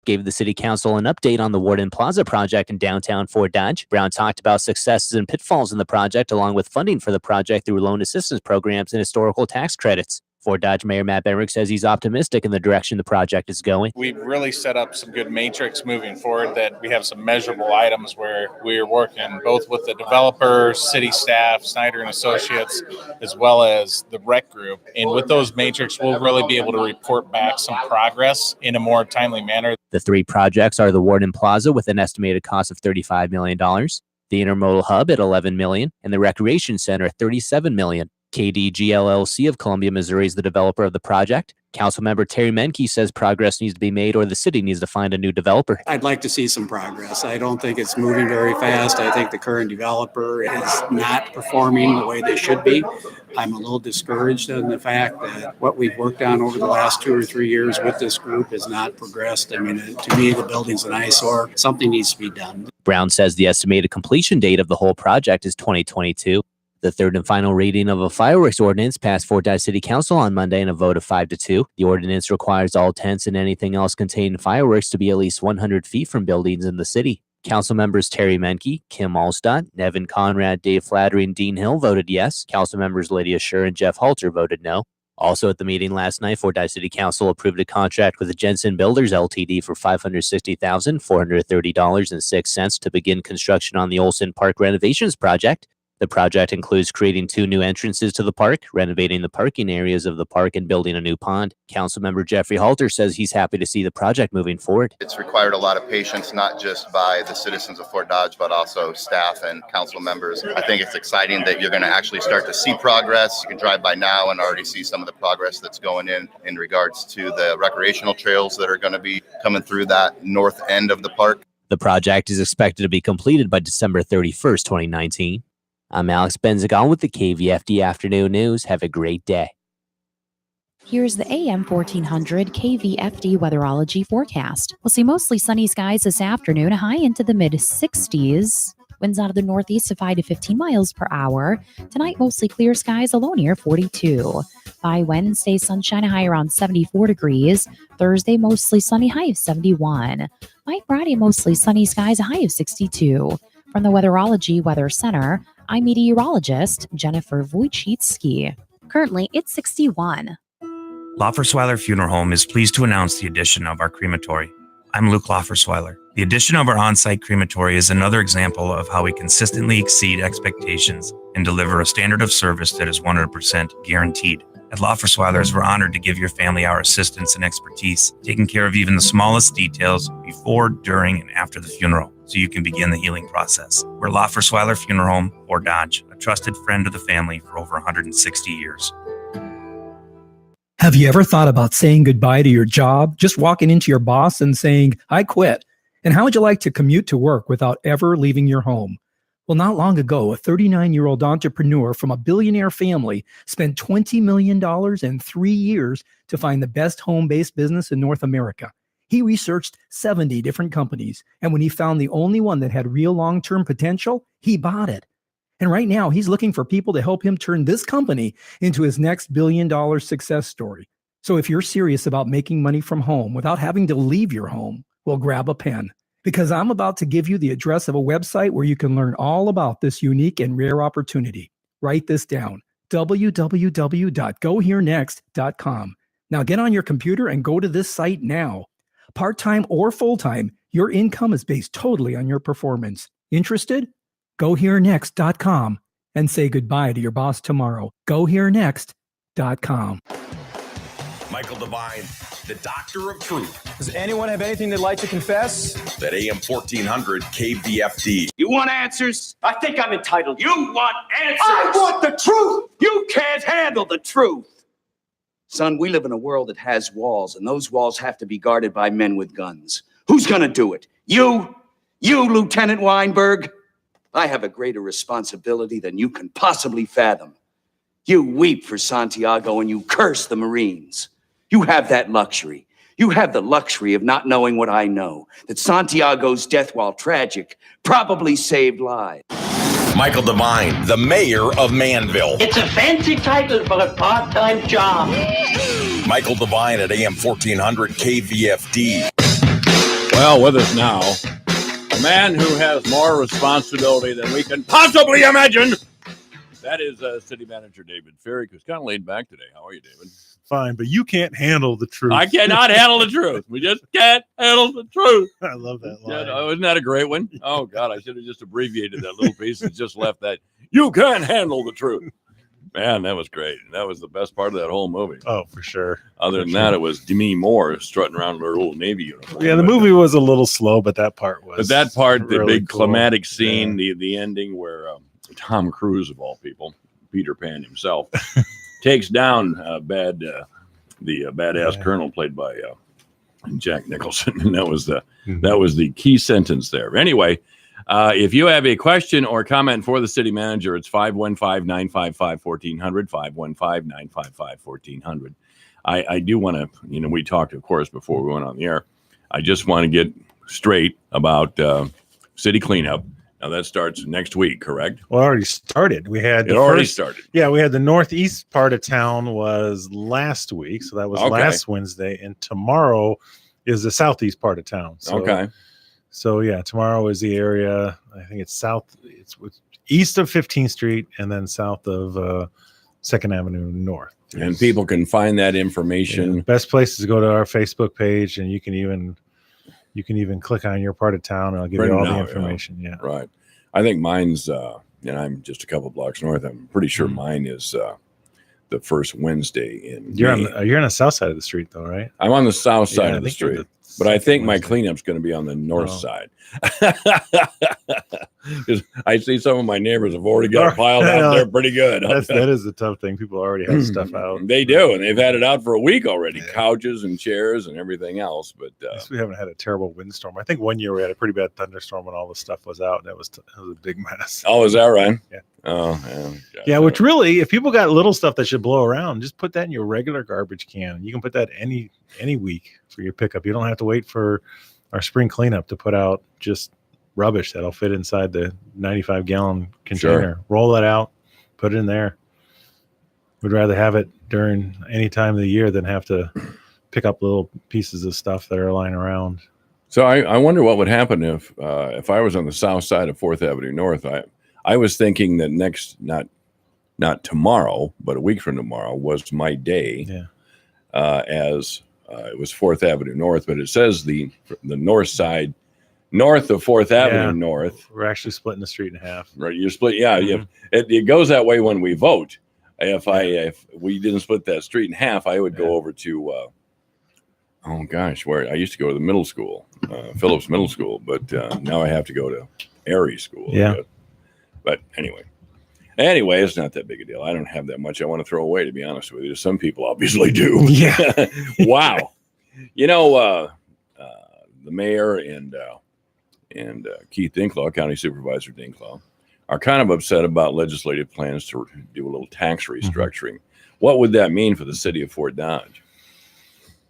gave the city council an update on the Warden Plaza project in downtown Fort Dodge. Brown talked about successes and pitfalls in the project, along with funding for the project through loan assistance programs and historical tax credits. Fort Dodge Mayor Matt Benrick says he's optimistic in the direction the project is going. We've really set up some good matrix moving forward, that we have some measurable items where we are working both with the developer, city staff, Snyder and Associates, as well as the rec group. And with those matrix, we'll really be able to report back some progress in a more timely manner. The three projects are the Warden Plaza with an estimated cost of $35 million, the Intermodal Hub at $11 million, and the Recreation Center at $37 million. KDG LLC of Columbia, Missouri is the developer of the project. Councilmember Terry Menke says progress needs to be made or the city needs to find a new developer. I'd like to see some progress. I don't think it's moving very fast. I think the current developer is not performing the way they should be. I'm a little discouraged in the fact that what we've worked on over the last 2 or 3 years with this group has not progressed. I mean, to me, the building's an eyesore. Something needs to be done. Brown says the estimated completion date of the whole project is 2022. The third and final reading of a fireworks ordinance passed Fort Dodge City Council on Monday in a vote of 5-2. The ordinance requires all tents and anything else containing fireworks to be at least 100 feet from buildings in the city. Council members Terry Menke, Kim Allstott, Nevin Conrad, Dave Flattery, and Dean Hill voted yes. Council members Lydia Scher and Jeff Halter voted no. Also at the meeting last night, Fort Dodge City Council approved a contract with the Jensen Builders Ltd. for $560,430.06 to begin construction on the Olson Park renovations project. The project includes creating 2 new entrances to the park, renovating the parking areas of the park, and building a new pond. Councilmember Jeffrey Halter says he's happy to see the project moving forward. It's required a lot of patience, not just by the citizens of Fort Dodge, but also staff and council members. I think it's exciting that you're going to actually start to see progress. You can drive by now and already see some of the progress that's going in regards to the recreational trails that are going to be coming through that north end of the park. The project is expected to be completed by December 31st, 2019. I'm Alex Benzagon with the KVFD Afternoon News. Have a great day. Here's the AM 1400 KVFD weatherology forecast. We'll see mostly sunny skies this afternoon, a high into the mid-60s. Winds out of the northeast of 5 to 15 miles per hour. Tonight, mostly clear skies, a low near 42. By Wednesday, sunshine, a high around 74 degrees. Thursday, mostly sunny, high of 71. By Friday, mostly sunny skies, a high of 62. From the Weatherology Weather Center, I'm meteorologist Jennifer Wojcicki. Currently, it's 61. Loffersweiler Funeral Home is pleased to announce the addition of our crematory. I'm Luke Loffersweiler. The addition of our on-site crematory is another example of how we consistently exceed expectations and deliver a standard of service that is 100% guaranteed. At Loffersweiler's, we're honored to give your family our assistance and expertise, taking care of even the smallest details before, during, and after the funeral, so you can begin the healing process. We're Loffersweiler Funeral Home, Fort Dodge, a trusted friend of the family for over 160 years. Have you ever thought about saying goodbye to your job, just walking into your boss and saying, I quit? And how would you like to commute to work without ever leaving your home? Well, not long ago, a 39-year-old entrepreneur from a billionaire family spent $20 million in 3 years to find the best home-based business in North America. He researched 70 different companies, and when he found the only one that had real long-term potential, he bought it. And right now, he's looking for people to help him turn this company into his next billion-dollar success story. So if you're serious about making money from home without having to leave your home, well, grab a pen, because I'm about to give you the address of a website where you can learn all about this unique and rare opportunity. Write this down, www.goherenext.com. Now get on your computer and go to this site now. Part-time or full-time, your income is based totally on your performance. Interested? GoHereNext.com and say goodbye to your boss tomorrow. GoHereNext.com. Michael Devine, the Doctor of Truth. Does anyone have anything they'd like to confess? At AM 1400 KVFD. You want answers? I think I'm entitled. You want answers? I want the truth! You can't handle the truth! Son, we live in a world that has walls, and those walls have to be guarded by men with guns. Who's gonna do it? You? You, Lieutenant Weinberg? I have a greater responsibility than you can possibly fathom. You weep for Santiago and you curse the Marines. You have that luxury. You have the luxury of not knowing what I know, that Santiago's death, while tragic, probably saved lives. Michael Devine, the mayor of Manville. It's a fancy title for a part-time job. Michael Devine at AM 1400 KVFD. Well, with us now, a man who has more responsibility than we can possibly imagine. That is City Manager David Ferrick, who's kind of laid back today. How are you, David? Fine, but you can't handle the truth. I cannot handle the truth. We just can't handle the truth. I love that line. Yeah, isn't that a great one? Oh, God, I should have just abbreviated that little piece and just left that. You can't handle the truth. Man, that was great. That was the best part of that whole movie. Oh, for sure. Other than that, it was Demi Moore strutting around in her little Navy uniform. Yeah, the movie was a little slow, but that part was. But that part, the really big cool. climatic scene, the ending where Tom Cruise, of all people, Peter Pan himself, takes down the badass colonel played by Jack Nicholson, and that was the key sentence there. Anyway, if you have a question or comment for the city manager, it's 515-955-1400, 515-955-1400. I do want to, we talked, of course, before we went on the air. I just want to get straight about city cleanup. Now that starts next week, correct? Well, it already started. We had started. Yeah, we had the northeast part of town was last week, so that was last Wednesday, and tomorrow is the southeast part of town. So, okay. So yeah, tomorrow is the area. I think it's east of 15th Street and then south of 2nd Avenue North. And people can find that information. Yeah, best place is to go to our Facebook page, and you can even click on your part of town, and I'll give you all the information. Yeah. Right. I think mine's, and I'm just a couple blocks north. I'm pretty sure mine is the first Wednesday in You're May. on the south side of the street, though, right? I'm on the south side of the think you're street, but I think my cleanup's going to be on the north side. Because I see some of my neighbors have already got it piled out there pretty good. That is the tough thing. People already have stuff out. They do, and they've had it out for a week already. Couches and chairs and everything else. But we haven't had a terrible windstorm. I think one year we had a pretty bad thunderstorm when all the stuff was out, and it was a big mess. Oh, is that right? Yeah. Oh, yeah. Yeah, which really, if people got little stuff that should blow around, just put that in your regular garbage can. You can put that any week for your pickup. You don't have to wait for our spring cleanup to put out just rubbish that'll fit inside the 95-gallon container. Sure. Roll that out, put it in there. We'd rather have it during any time of the year than have to pick up little pieces of stuff that are lying around. So I wonder what would happen if I was on the south side of 4th Avenue North. I was thinking that not tomorrow, but a week from tomorrow was my day. Yeah. As it was 4th Avenue North, but it says the north side, north of 4th Avenue North. We're actually splitting the street in half. Right, you're split. Yeah, it goes that way when we vote. If we didn't split that street in half, I would go over to where I used to go to the middle school, Phillips Middle School, but now I have to go to Erie School. Yeah. But anyway, it's not that big a deal. I don't have that much I want to throw away, to be honest with you. Some people obviously do. Yeah. Wow. The mayor and Keith Dinklaw, County Supervisor Dinklaw, are kind of upset about legislative plans to do a little tax restructuring. What would that mean for the city of Fort Dodge?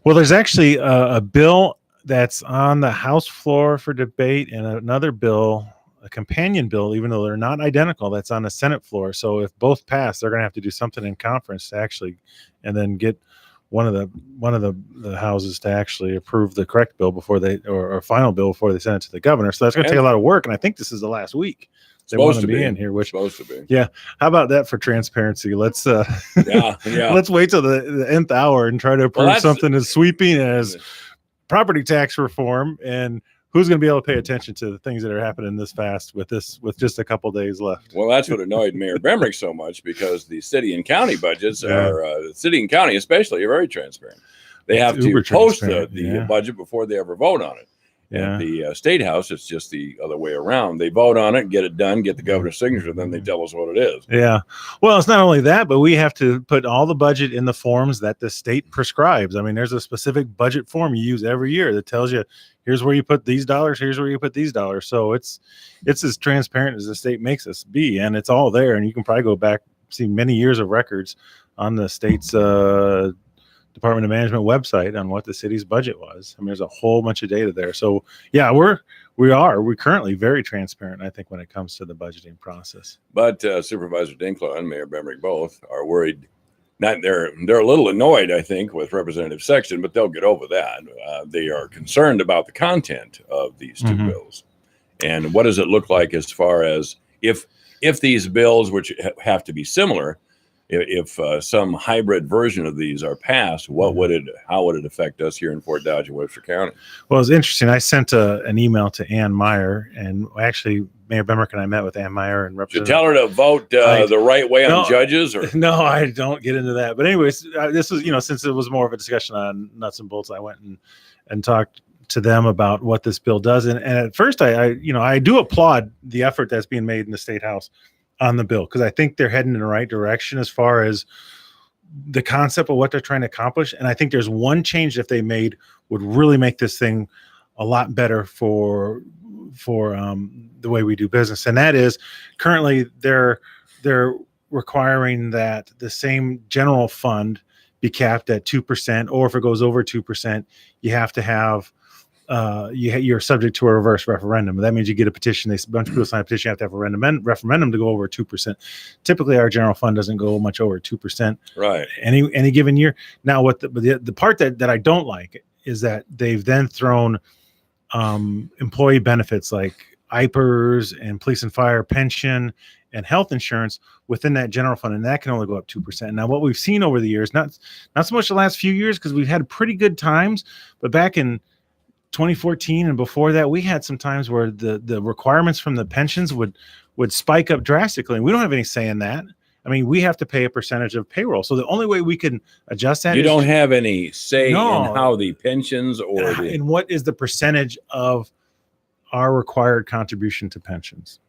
Well, there's actually a bill that's on the House floor for debate, and another bill, a companion bill, even though they're not identical, that's on the Senate floor. So if both pass, they're going to have to do something in conference to actually, and then get one of the houses to actually approve the correct bill before or final bill before they send it to the governor. So that's going to take a lot of work, and I think this is the last week they want to be in here. Which supposed to be. Yeah. How about that for transparency? Let's let's wait till the nth hour and try to approve something as sweeping as property tax reform, and who's going to be able to pay attention to the things that are happening this fast with just a couple days left? Well, that's what annoyed Mayor Bemrick so much, because the city and county budgets city and county especially, are very transparent. They have to post the budget before they ever vote on it. Yeah. At the State House, it's just the other way around. They vote on it, get it done, get the governor's signature, then they tell us what it is. Yeah. Well, it's not only that, but we have to put all the budget in the forms that the state prescribes. I mean, there's a specific budget form you use every year that tells you, here's where you put these dollars, here's where you put these dollars. So it's as transparent as the state makes us be, and it's all there. And you can probably go back, see many years of records on the state's Department of Management website on what the city's budget was. I mean, there's a whole bunch of data there. So yeah, we're currently very transparent, I think, when it comes to the budgeting process. But Supervisor Dinklaw and Mayor Bemrick both are worried they're a little annoyed, I think, with Representative Sexton, but they'll get over that. They are concerned about the content of these two bills, and what does it look like as far as if these bills, which have to be similar, if some hybrid version of these are passed, how would it affect us here in Fort Dodge and Webster County? Well, it was interesting. I sent an email to Ann Meyer, and actually Mayor Bemrick and I met with Ann Meyer and Should tell her to vote the right way on judges, or no, I don't get into that. But anyways, this was, since it was more of a discussion on nuts and bolts, I went and talked to them about what this bill does. And at first, I do applaud the effort that's being made in the State House on the bill, because I think they're heading in the right direction as far as the concept of what they're trying to accomplish. And I think there's one change that they made would really make this thing a lot better for the way we do business. And that is, currently they're requiring that the same general fund be capped at 2%, or if it goes over 2%, you have to have you're subject to a reverse referendum. That means you get a petition. A bunch of people sign a petition. You have to have a referendum to go over 2%. Typically, our general fund doesn't go much over 2%. Right. Any given year. Now, what the part that I don't like is that they've then thrown employee benefits like IPERS and police and fire pension and health insurance within that general fund, and that can only go up 2%. Now, what we've seen over the years, not so much the last few years, because we've had pretty good times, but back in 2014 and before that, we had some times where the requirements from the pensions would spike up drastically, and we don't have any say in that. I mean, we have to pay a percentage of payroll. So the only way we can adjust that you don't have any say in how the pensions and what is the percentage of our required contribution to pensions.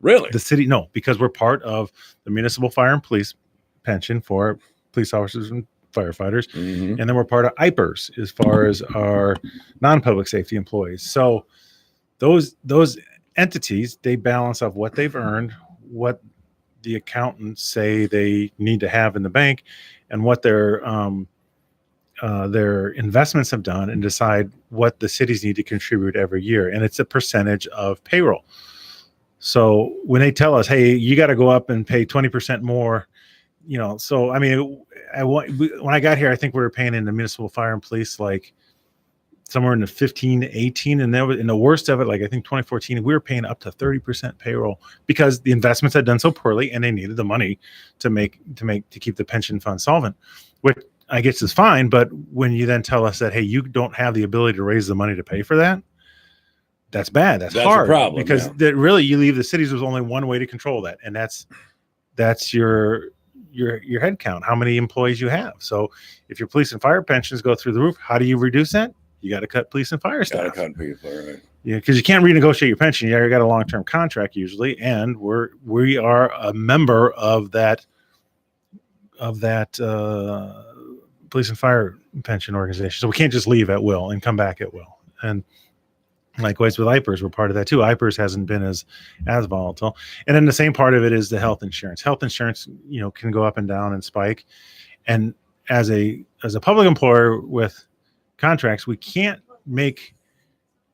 Really? The city, no, because we're part of the municipal fire and police pension for police officers and firefighters, and then we're part of IPERS as far as our non-public safety employees. So those entities, they balance off what they've earned, what the accountants say they need to have in the bank, and what their investments have done, and decide what the cities need to contribute every year. And it's a percentage of payroll. So when they tell us, hey, you got to go up and pay 20% more, so I mean, when I got here, I think we were paying in the municipal fire and police like somewhere in the 15 to 18, and in the worst of it, like I think 2014, we were paying up to 30% payroll because the investments had done so poorly, and they needed the money to keep the pension fund solvent, which I guess is fine. But when you then tell us that, hey, you don't have the ability to raise the money to pay for that, that's bad. That's hard, a problem, because that really, you leave the cities with only one way to control that, and that's your head count, how many employees you have. So if your police and fire pensions go through the roof, how do you reduce that? You got to cut police and fire staff. Right. Yeah, because you can't renegotiate your pension. You got a long-term contract usually, and we are a member of that police and fire pension organization. So we can't just leave at will and come back at will. And likewise with IPERS, we're part of that too. IPERS hasn't been as volatile. And then the same part of it is the health insurance. Health insurance, can go up and down and spike. And as a public employer with contracts, we can't make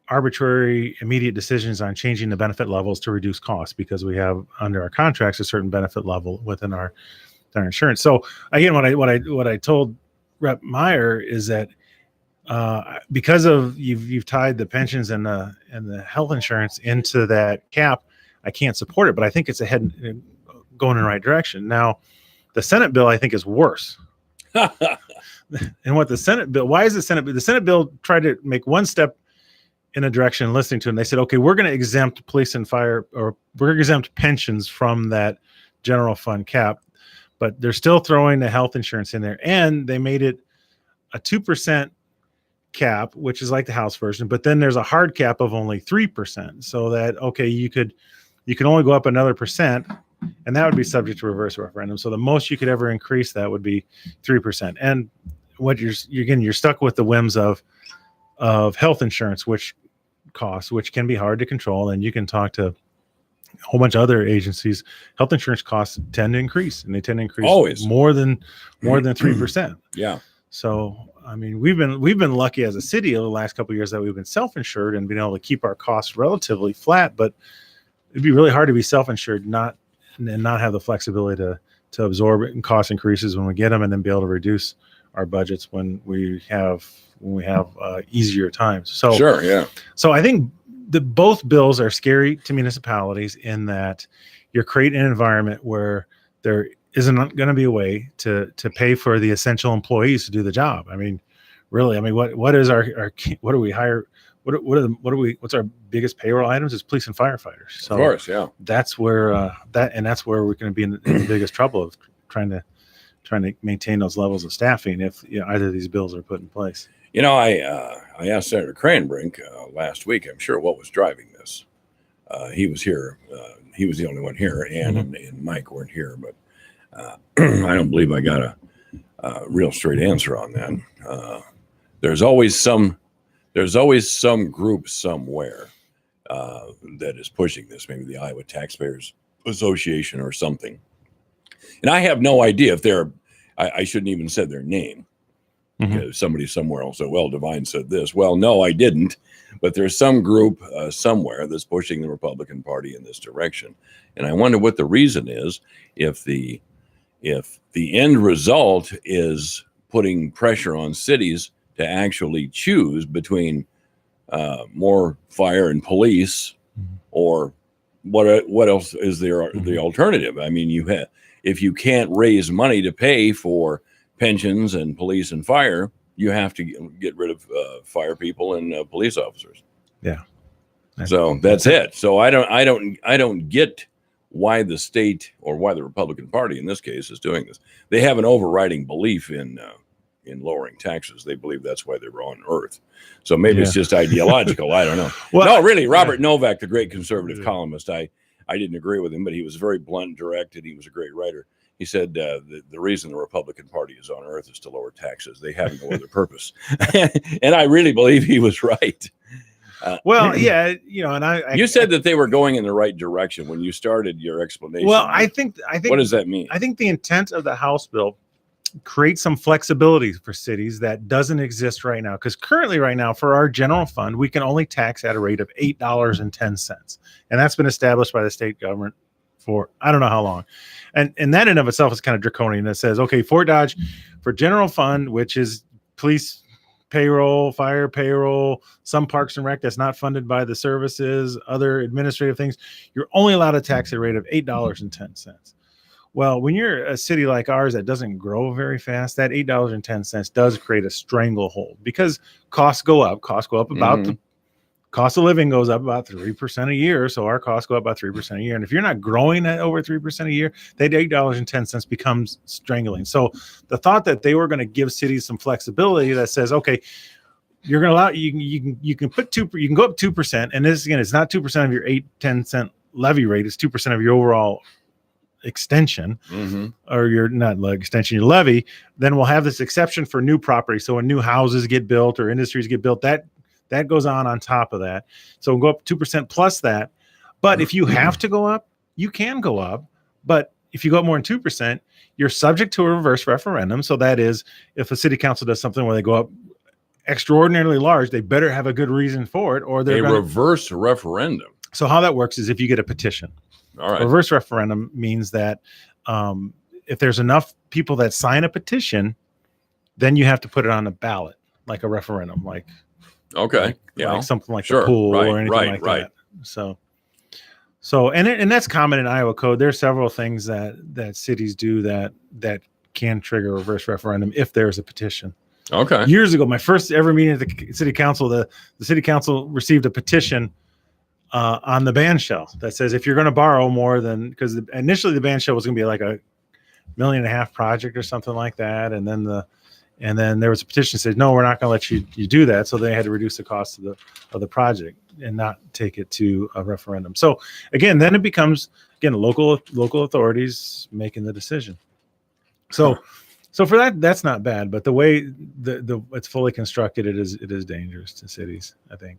arbitrary immediate decisions on changing the benefit levels to reduce costs, because we have under our contracts a certain benefit level within our insurance. So again, what I told Rep Meyer is that because of you've tied the pensions and the health insurance into that cap, I can't support it, but I think it's going in the right direction. Now, the Senate bill I think is worse. And what the Senate bill? Why is the Senate bill tried to make one step in a direction, listening to it, and they said, okay, we're going to exempt police and fire, or we're going to exempt pensions from that general fund cap, but they're still throwing the health insurance in there, and they made it a 2% cap, which is like the House version, but then there's a hard cap of only 3%, so that you can only go up another percent, and that would be subject to reverse referendum. So the most you could ever increase that would be 3%. And what you're stuck with the whims of health insurance, which can be hard to control, and you can talk to a whole bunch of other agencies. Health insurance costs tend to increase, and they tend to increase always more than 3%. Yeah. So I mean, we've been lucky as a city over the last couple of years that we've been self-insured and been able to keep our costs relatively flat. But it'd be really hard to be self-insured, not have the flexibility absorb cost increases when we get them, and then be able to reduce our budgets when we have easier times. So Sure, yeah. So I think both bills are scary to municipalities in that you're creating an environment where there isn't going to be a way to pay for the essential employees to do the job. I mean, really, I mean, what is our what do we hire? What's our biggest payroll items is police and firefighters. So Of course, yeah. that's where that's where we're going to be in the biggest trouble of trying to maintain those levels of staffing if either of these bills are put in place. You know, I asked Senator Cranbrink last week, I'm sure, what was driving this. He was here. He was the only one here, and Mike weren't here, but I don't believe I got a real straight answer on that. There's always some group somewhere that is pushing this, maybe the Iowa Taxpayers Association or something. And I have no idea if they're, I shouldn't even said their name. Because somebody somewhere else said, well, Devine said this. Well, no, I didn't. But there's some group somewhere that's pushing the Republican Party in this direction. And I wonder what the reason is if the end result is putting pressure on cities to actually choose between more fire and police, or what else is there the alternative? I mean, if you can't raise money to pay for pensions and police and fire, you have to get rid of fire people and police officers. Yeah. So that's it. So I don't get why the state, or why the Republican Party in this case, is doing this. They have an overriding belief in lowering taxes. They believe that's why they were on Earth. So maybe it's just ideological. I don't know. Well, no, really, Robert Novak, the great conservative columnist, I didn't agree with him, but he was very blunt, direct, and he was a great writer. He said the reason the Republican Party is on Earth is to lower taxes. They have no other purpose. And I really believe he was right. Well, yeah, and I you said that they were going in the right direction when you started your explanation. Well, I think what does that mean? I think the intent of the House bill creates some flexibility for cities that doesn't exist right now. Because currently, right now, for our general fund, we can only tax at a rate of $8.10, and that's been established by the state government for I don't know how long. And that in of itself is kind of draconian. That says, okay, Fort Dodge, for general fund, which is police payroll, fire payroll, some parks and rec that's not funded by the services, other administrative things, you're only allowed to tax at a rate of $8.10. Well, when you're a city like ours that doesn't grow very fast, that $8.10 does create a stranglehold because costs go up. Costs go up about the cost of living goes up about 3% a year. So our costs go up about 3% a year. And if you're not growing at over 3% a year, that $8.10 becomes strangling. So the thought that they were going to give cities some flexibility that says, okay, you're going to allow, you can put you can go up 2%. And this, again, it's not 2% of your 8-10 cent levy rate. It's 2% of your overall extension or your extension, your levy. Then we'll have this exception for new property. So when new houses get built or industries get built, that goes on top of that. So we'll go up 2% plus that. But if you have to go up, you can go up. But if you go up more than 2%, you're subject to a reverse referendum. So that is, if a city council does something where they go up extraordinarily large, they better have a good reason for it, or they're going to reverse referendum. So how that works is if you get a petition. All right. Reverse referendum means that if there's enough people that sign a petition, then you have to put it on a ballot, like a referendum, like like something like the pool or anything like that. So and that's common in Iowa code. There's several things that cities do that can trigger a reverse referendum if there's a petition. Okay. Years ago, my first ever meeting at the city council, the city council received a petition on the band shell that says if you're going to borrow more than, because initially the band shell was going to be like $1.5 million project or something like that, and then there was a petition that said no, we're not going to let you do that. So they had to reduce the cost of the project and not take it to a referendum. So again, then it becomes local authorities making the decision. So for that, that's not bad. But the way it's fully constructed, it is dangerous to cities, I think.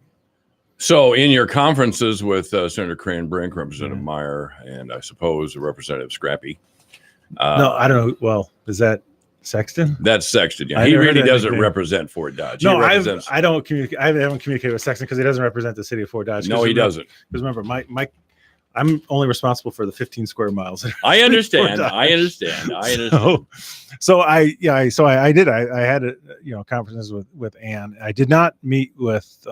So in your conferences with Senator Cranbrink, Representative Meyer, and I suppose Representative Scrappy. No, I don't know. Well, is that Sexton? That's Sexton. Yeah, he really doesn't represent Fort Dodge. No, I don't communicate. I haven't communicated with Sexton because he doesn't represent the city of Fort Dodge. No, he doesn't. Because remember, Mike, I'm only responsible for the 15 square miles. I understand. I understand. So I did. I had conferences with Ann. I did not meet with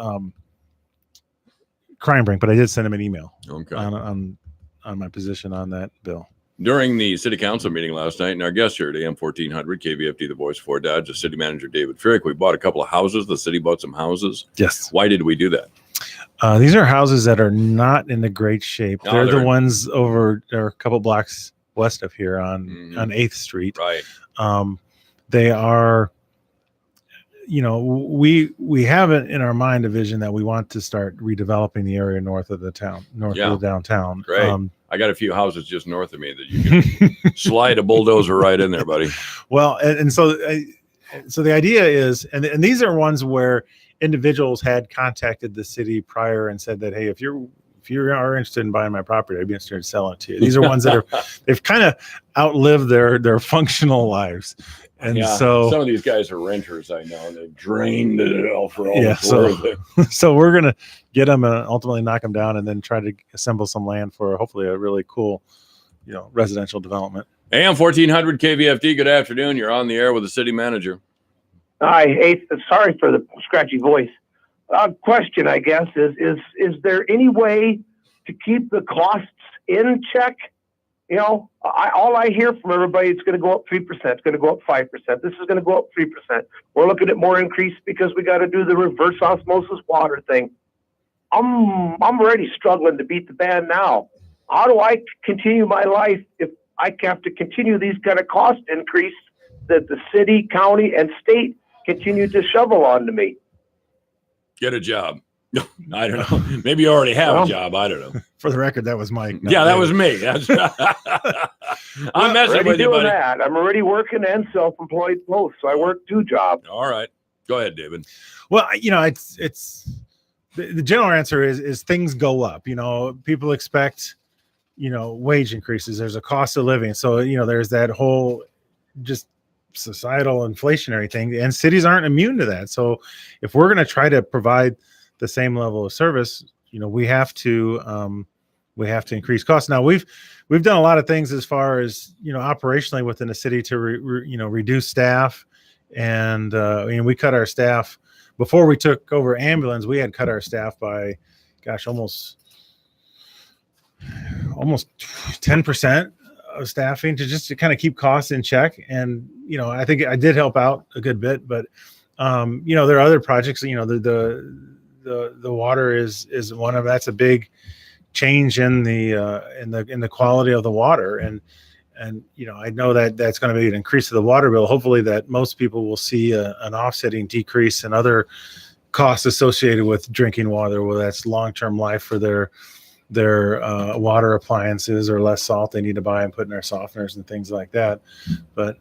Crime Brink, but I did send him an email on my position on that bill. During the city council meeting last night, and our guest here at AM 1400 KVFD, the voice for Dodge, the city manager David Frick, we bought a couple of houses. The city bought some houses. Yes. Why did we do that? These are houses that are not in a great shape. They're the ones over, they're a couple blocks west of here on 8th Street. Right. They are, we have it in our mind a vision that we want to start redeveloping the area north of the town, of the downtown. Great. I got a few houses just north of me that you can slide a bulldozer right in there, buddy. Well, so the idea is, and these are ones where individuals had contacted the city prior and said that, hey, if you are interested in buying my property, I'd be interested in selling it to you. These are ones that they've kind of outlived their functional lives. And so some of these guys are renters, I know, and they've drained it all for all it's worth. So we're going to get them and ultimately knock them down and then try to assemble some land for hopefully a really cool, residential development. AM 1400 KVFD, good afternoon. You're on the air with the city manager. Hi, sorry for the scratchy voice. Question, I guess, is there any way to keep the costs in check? All I hear from everybody, it's going to go up 3%. It's going to go up 5%. This is going to go up 3%. We're looking at more increase because we got to do the reverse osmosis water thing. I'm already struggling to beat the band now. How do I continue my life if I have to continue these kind of cost increase that the city, county, and state continue to shovel onto me? Get a job. I don't know. Maybe you already have a job. I don't know. For the record, that was Mike. Yeah, that was me. I'm messing with you, buddy. That. I'm already working and self-employed both, so I work 2 jobs. All right. Go ahead, David. Well, it's the general answer is things go up. People expect, wage increases. There's a cost of living. So, there's that whole just societal inflationary thing, and cities aren't immune to that. So if we're going to try to provide the same level of service, we have to increase costs. Now we've done a lot of things as far as operationally within the city to reduce staff, and we cut our staff before we took over ambulance. We had cut our staff by almost 10% of staffing to kind of keep costs in check. And I think I did help out a good bit, but there are other projects. The water is one of that's a big change in the quality of the water, and I know that that's going to be an increase of the water bill. Hopefully that most people will see an offsetting decrease in other costs associated with drinking water, whether that's long-term life for their water appliances or less salt they need to buy and put in their softeners and things like that. But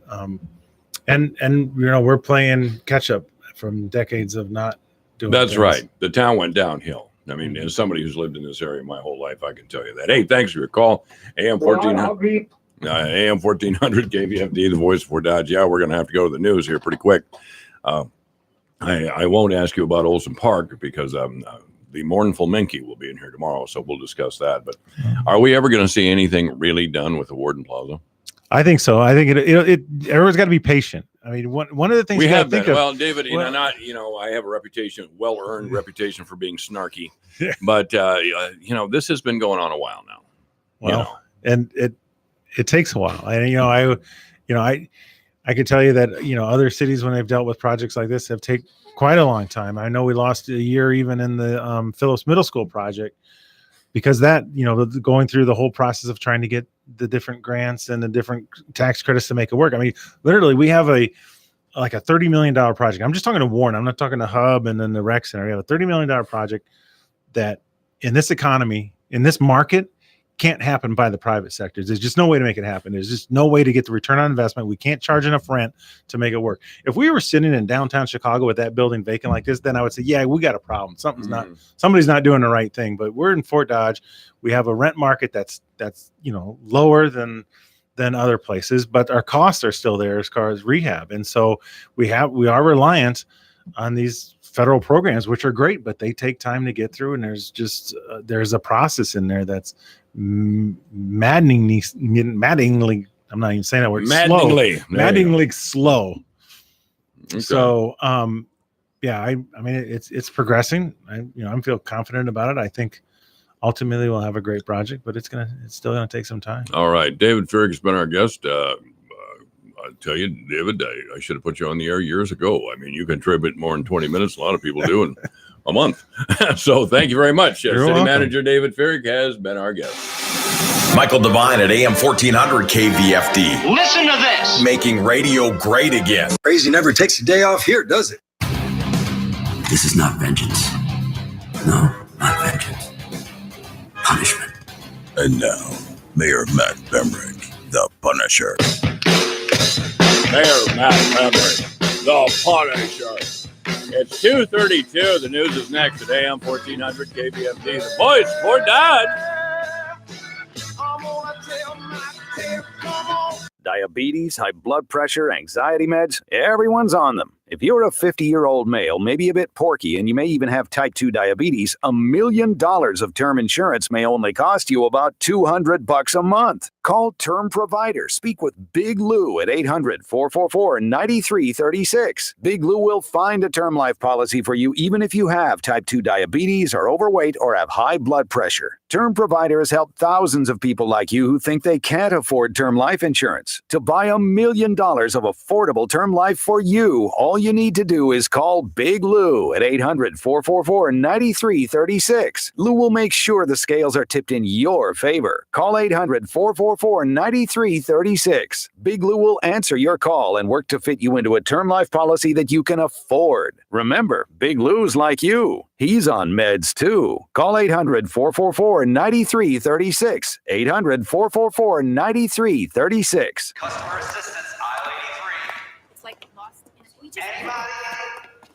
we're playing catch up from decades of not doing That's things. right. The town went downhill. I mean, as somebody who's lived in this area my whole life, I can tell you that. Hey, thanks for your call. AM 1400 KVFD, the voice for Dodge. Yeah, we're going to have to go to the news here pretty quick. I won't ask you about Olson Park because the mournful Minky will be in here tomorrow, so we'll discuss that. But are we ever going to see anything really done with the Warden Plaza? I think so. I think everyone's got to be patient. I mean, one of the things we have think been. of, Well, David, I have a reputation, well-earned reputation for being snarky, but this has been going on a while now. Well, and it takes a while. And I could tell you that other cities, when they've dealt with projects like this, have taken quite a long time. I know we lost a year even in the Phillips Middle School project because that going through the whole process of trying to get the different grants and the different tax credits to make it work. I mean, literally, we have a $30 million project. I'm just talking to Warren. I'm not talking to Hub and then the rec center. We have a $30 million project that in this economy, in this market, can't happen by the private sectors. There's just no way to make it happen. There's just no way to get the return on investment. We can't charge enough rent to make it work. If we were sitting in downtown Chicago with that building vacant like this, then I would say, yeah, we got a problem. Somebody's not doing the right thing. But we're in Fort Dodge. We have a rent market that's lower than other places, but our costs are still there as far as rehab. And so we are reliant on these federal programs, which are great, but they take time to get through. And there's a process in there that's maddeningly, I'm not even saying that word. Maddeningly slow. Okay. So, yeah, I mean, it's progressing. I feel confident about it. I think ultimately we'll have a great project, but it's still gonna take some time. All right, David Ferrick has been our guest. I tell you, David, I should have put you on the air years ago. I mean, you contribute more than 20 minutes. A lot of people do in a month. So thank you very much. City welcome. Manager David Ferrick has been our guest. Michael Devine at AM 1400 KVFD. Listen to this. Making radio great again. Crazy never takes a day off here, does it? This is not vengeance. No, not vengeance. Punishment. And now, Mayor Matt Bemrick, the Punisher. Mayor Matt Bemrick, the Punisher. It's 2:32. The news is next at AM 1400 KVFD. The voice for Dodge. Diabetes, high blood pressure, anxiety meds, everyone's on them. If you're a 50-year-old male, maybe a bit porky, and you may even have type 2 diabetes, $1 million of term insurance may only cost you about $200 a month. Call Term Provider. Speak with Big Lou at 800-444-9336. Big Lou will find a term life policy for you even if you have type 2 diabetes, are overweight, or have high blood pressure. Term Provider has helped thousands of people like you who think they can't afford term life insurance. To buy $1 million of affordable term life for you, all you need to do is call Big Lou at 800-444-9336. Lou will make sure the scales are tipped in your favor. Call 800-444-9336. Big Lou will answer your call and work to fit you into a term life policy that you can afford. Remember, Big Lou's like you. He's on meds too. Call 800-444-9336. 800-444-9336. Customer assistance, aisle 83. It's like lost. Anybody?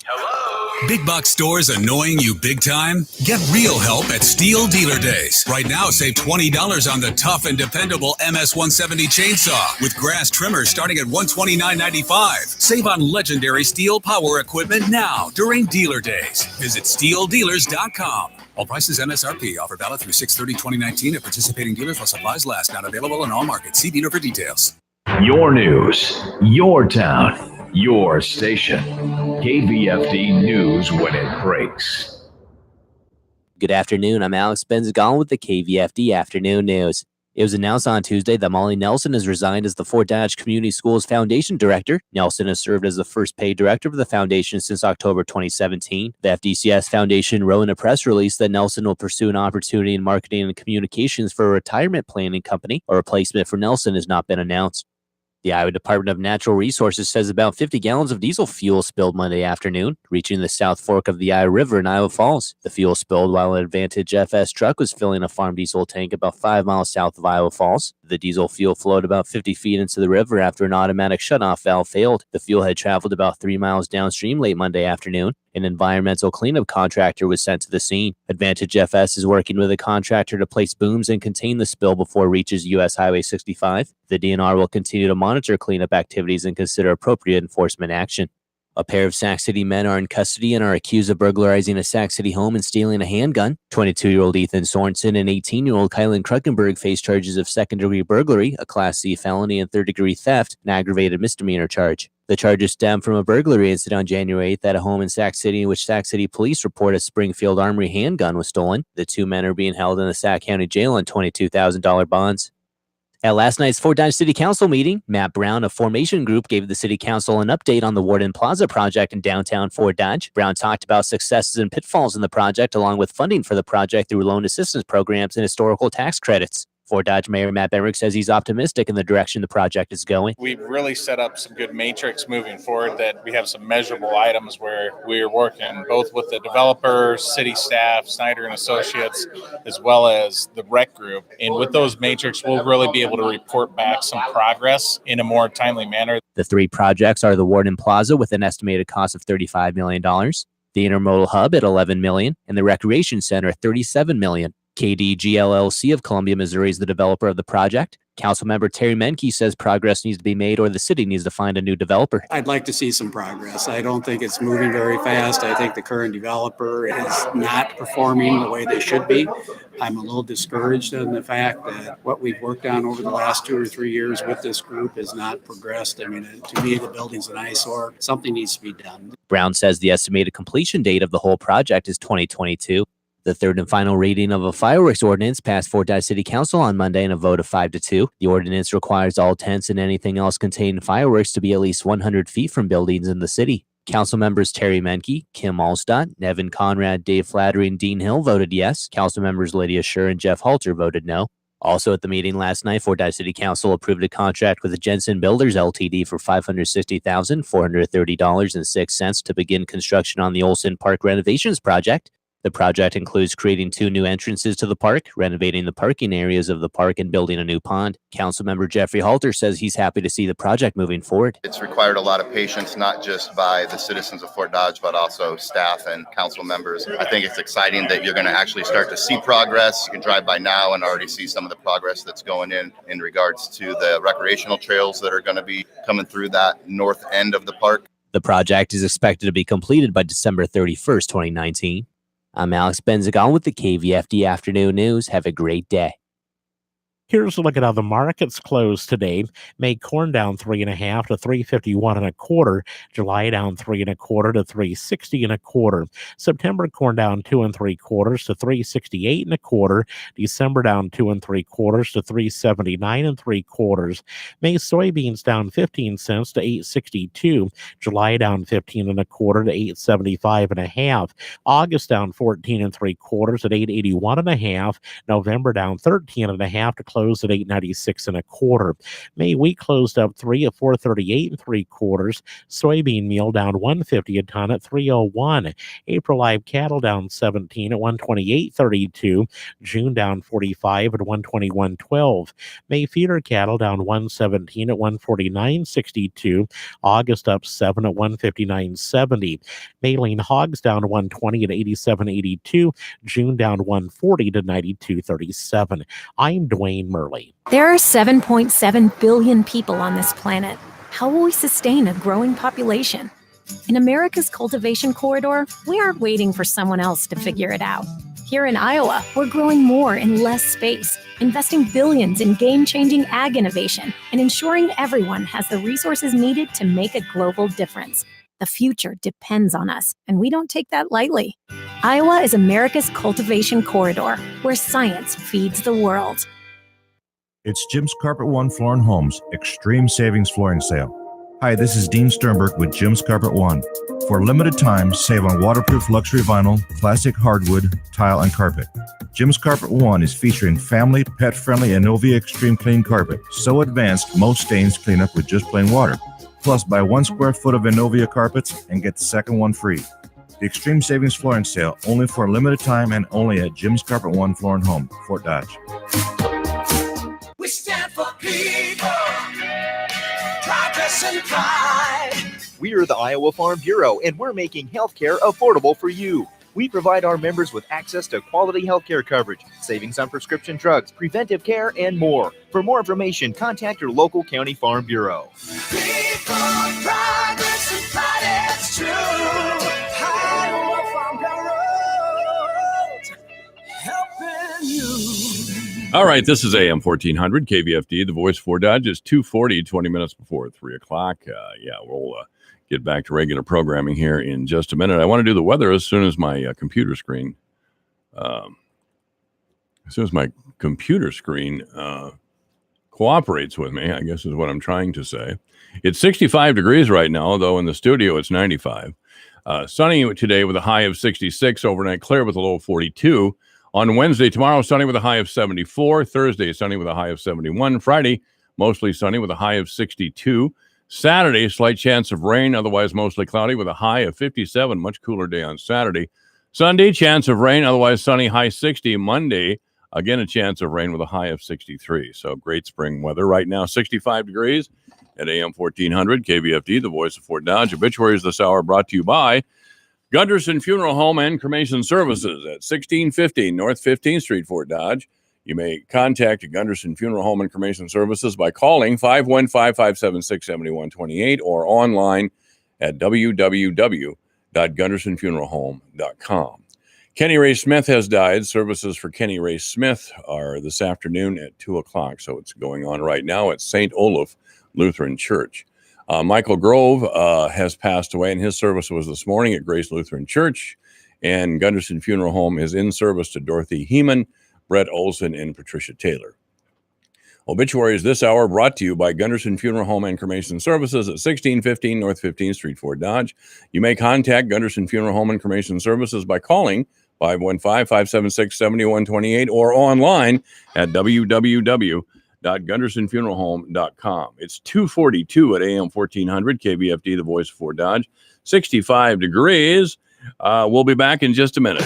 Hello? Big box stores annoying you big time? Get real help at Steel Dealer Days. Right now, save $20 on the tough and dependable MS-170 chainsaw with grass trimmers starting at $129.95. Save on legendary Steel power equipment now during Dealer Days. Visit SteelDealers.com. All prices MSRP. Offer valid through 6/30/2019 at participating dealers while supplies last. Not available in all markets. See dealer for details. Your news, your town, your station. KVFD News when it breaks. Good afternoon. I'm Alex Benzagal with the KVFD Afternoon News. It was announced on Tuesday that Molly Nelson has resigned as the Fort Dodge Community Schools Foundation Director. Nelson has served as the first paid director of the foundation since October 2017. The FDCS Foundation wrote in a press release that Nelson will pursue an opportunity in marketing and communications for a retirement planning company. A replacement for Nelson has not been announced. The Iowa Department of Natural Resources says about 50 gallons of diesel fuel spilled Monday afternoon, reaching the South Fork of the Iowa River in Iowa Falls. The fuel spilled while an Advantage FS truck was filling a farm diesel tank about 5 miles south of Iowa Falls. The diesel fuel flowed about 50 feet into the river after an automatic shutoff valve failed. The fuel had traveled about 3 miles downstream late Monday afternoon. An environmental cleanup contractor was sent to the scene. Advantage FS is working with a contractor to place booms and contain the spill before it reaches U.S. Highway 65. The DNR will continue to monitor cleanup activities and consider appropriate enforcement action. A pair of Sac City men are in custody and are accused of burglarizing a Sac City home and stealing a handgun. 22-year-old Ethan Sorensen and 18-year-old Kylan Kruckenberg face charges of second-degree burglary, a Class C felony, and third-degree theft, an aggravated misdemeanor charge. The charges stem from a burglary incident on January 8th at a home in Sac City in which Sac City police report a Springfield Armory handgun was stolen. The two men are being held in the Sac County Jail on $22,000 bonds. At last night's Fort Dodge City Council meeting, Matt Brown of Formation Group gave the City Council an update on the Warden Plaza project in downtown Fort Dodge. Brown talked about successes and pitfalls in the project, along with funding for the project through loan assistance programs and historical tax credits. Fort Dodge Mayor Matt Bemrick says he's optimistic in the direction the project is going. We've really set up some good matrix moving forward, that we have some measurable items where we're working both with the developer, city staff, Snyder and Associates, as well as the rec group. And with those matrix, we'll really be able to report back some progress in a more timely manner. The three projects are the Warden Plaza with an estimated cost of $35 million, the Intermodal Hub at $11 million, and the Recreation Center at $37 million. KDG LLC of Columbia, Missouri is the developer of the project. Councilmember Terry Menke says progress needs to be made or the city needs to find a new developer. I'd like to see some progress. I don't think it's moving very fast. I think the current developer is not performing the way they should be. I'm a little discouraged in the fact that what we've worked on over the last 2 or 3 years with this group has not progressed. I mean, to me, the building's an eyesore. Something needs to be done. Brown says the estimated completion date of the whole project is 2022. The third and final reading of a fireworks ordinance passed Fort Dodge City Council on Monday in a vote of 5-2. The ordinance requires all tents and anything else containing fireworks to be at least 100 feet from buildings in the city. Council members Terry Menke, Kim Allstott, Nevin Conrad, Dave Flattery, and Dean Hill voted yes. Council members Lydia Scher and Jeff Halter voted no. Also at the meeting last night, Fort Dodge City Council approved a contract with the Jensen Builders Ltd. for $560,430.06 to begin construction on the Olson Park renovations project. The project includes creating 2 new entrances to the park, renovating the parking areas of the park, and building a new pond. Councilmember Jeffrey Halter says he's happy to see the project moving forward. It's required a lot of patience, not just by the citizens of Fort Dodge, but also staff and council members. I think it's exciting that you're going to actually start to see progress. You can drive by now and already see some of the progress that's going in regards to the recreational trails that are going to be coming through that north end of the park. The project is expected to be completed by December 31st, 2019. I'm Alex Benzagon with the KVFD Afternoon News. Have a great day. Here's a look at how the markets closed today. May corn down 3.5 to $3.51 July down 3.25 to $3.60 September corn down 2 3/4 to $3.68 December down 2 3/4 to $3.79 3/4 May soybeans down 15 cents to $8.62. July down 15 1/4 to $8.75 August down 14 3/4 at $8.81 November down 13 1/2 to closed at $8.96 1/4. May wheat closed up 3 at $4.38 3/4. Soybean meal down $1.50 a ton at $3.01. April live cattle down 17 at $128.32. June down 45 at $121.12. May feeder cattle down 117 at $149.62. August up 7 at $159.70. May lean hogs down 120 at $87.82. June down 140 to $92.37. I'm Dwayne Murley. There are 7.7 billion people on this planet. How will we sustain a growing population? In America's cultivation corridor, we aren't waiting for someone else to figure it out. Here in Iowa, we're growing more in less space, investing billions in game-changing ag innovation, and ensuring everyone has the resources needed to make a global difference. The future depends on us, and we don't take that lightly. Iowa is America's cultivation corridor, where science feeds the world. It's Jim's Carpet One Floor and Homes Extreme Savings Flooring Sale. Hi, this is Dean Sternberg with Jim's Carpet One. For a limited time, save on waterproof luxury vinyl, classic hardwood, tile, and carpet. Jim's Carpet One is featuring family, pet-friendly Innovia Extreme Clean Carpet. So advanced, most stains clean up with just plain water. Plus, buy 1 square foot of Innovia carpets and get the second one free. The Extreme Savings Flooring Sale, only for a limited time and only at Jim's Carpet One Floor and Home, Fort Dodge. We stand for people, progress and pride. We're the Iowa Farm Bureau, and we're making healthcare affordable for you. We provide our members with access to quality healthcare coverage, savings on prescription drugs, preventive care, and more. For more information, contact your local county farm bureau. People, progress and pride, it's true. Iowa Farm Bureau, helping you. All right, this is AM 1400 KVFD, the voice for Dodge. It's 2:40, 20 minutes before 3 o'clock. We'll get back to regular programming here in just a minute. I want to do the weather as soon as my computer screen cooperates with me, I guess is what I'm trying to say. It's 65 degrees right now, though in the studio it's 95. Sunny today with a high of 66, overnight clear with a low of 42. On Wednesday, tomorrow, sunny with a high of 74. Thursday, sunny with a high of 71. Friday, mostly sunny with a high of 62. Saturday, slight chance of rain, otherwise mostly cloudy with a high of 57. Much cooler day on Saturday. Sunday, chance of rain, otherwise sunny, high 60. Monday, again, a chance of rain with a high of 63. So great spring weather. Right now, 65 degrees at AM 1400, KVFD, the voice of Fort Dodge. Obituaries this hour brought to you by Gunderson Funeral Home and Cremation Services at 1615 North 15th Street, Fort Dodge. You may contact Gunderson Funeral Home and Cremation Services by calling 515-576-7128 or online at www.gundersonfuneralhome.com. Kenny Ray Smith has died. Services for Kenny Ray Smith are this afternoon at 2 o'clock. So it's going on right now at St. Olaf Lutheran Church. Michael Grove has passed away, and his service was this morning at Grace Lutheran Church. And Gunderson Funeral Home is in service to Dorothy Heeman, Brett Olson, and Patricia Taylor. Obituaries this hour brought to you by Gunderson Funeral Home and Cremation Services at 1615 North 15th Street, Fort Dodge. You may contact Gunderson Funeral Home and Cremation Services by calling 515-576-7128 or online at www.gundersonfuneralhome.com. It's 2:42 at AM 1400, KVFD, the voice of Fort Dodge. 65 degrees. We'll be back in just a minute.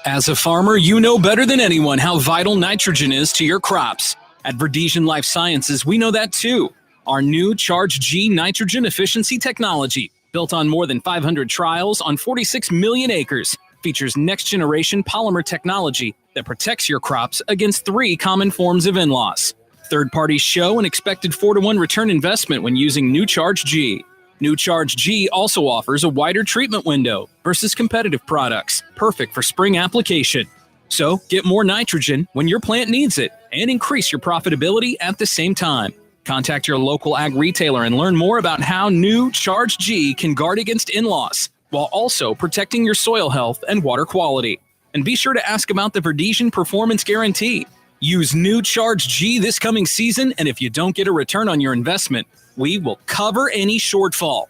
As a farmer, you know better than anyone how vital nitrogen is to your crops. At Verdesian Life Sciences, we know that too. Our new Charge G nitrogen efficiency technology, built on more than 500 trials on 46 million acres, features next-generation polymer technology that protects your crops against 3 common forms of in-loss. Third parties show an expected 4-to-1 return investment when using new Charge G. New Charge G also offers a wider treatment window versus competitive products, perfect for spring application. So get more nitrogen when your plant needs it and increase your profitability at the same time. Contact your local ag retailer and learn more about how new Charge G can guard against in-loss while also protecting your soil health and water quality. And be sure to ask about the Verdesian Performance Guarantee. Use new Charge G this coming season, and if you don't get a return on your investment, we will cover any shortfall.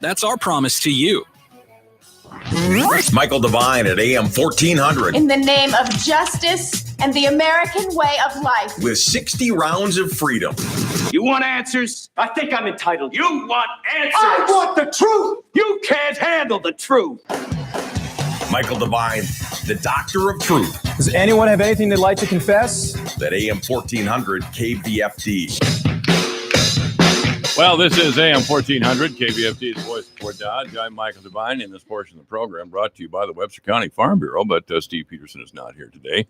That's our promise to you. Michael Devine at AM 1400. In the name of justice and the American way of life. With 60 rounds of freedom. You want answers? I think I'm entitled. You want answers? I want the truth. You can't handle the truth. Michael Devine, the doctor of truth. Does anyone have anything they'd like to confess? At AM 1400 KVFD. Well, this is AM 1400, KVFD, the voice of Fort Dodge. I'm Michael Devine, in this portion of the program brought to you by the Webster County Farm Bureau, but Steve Peterson is not here today.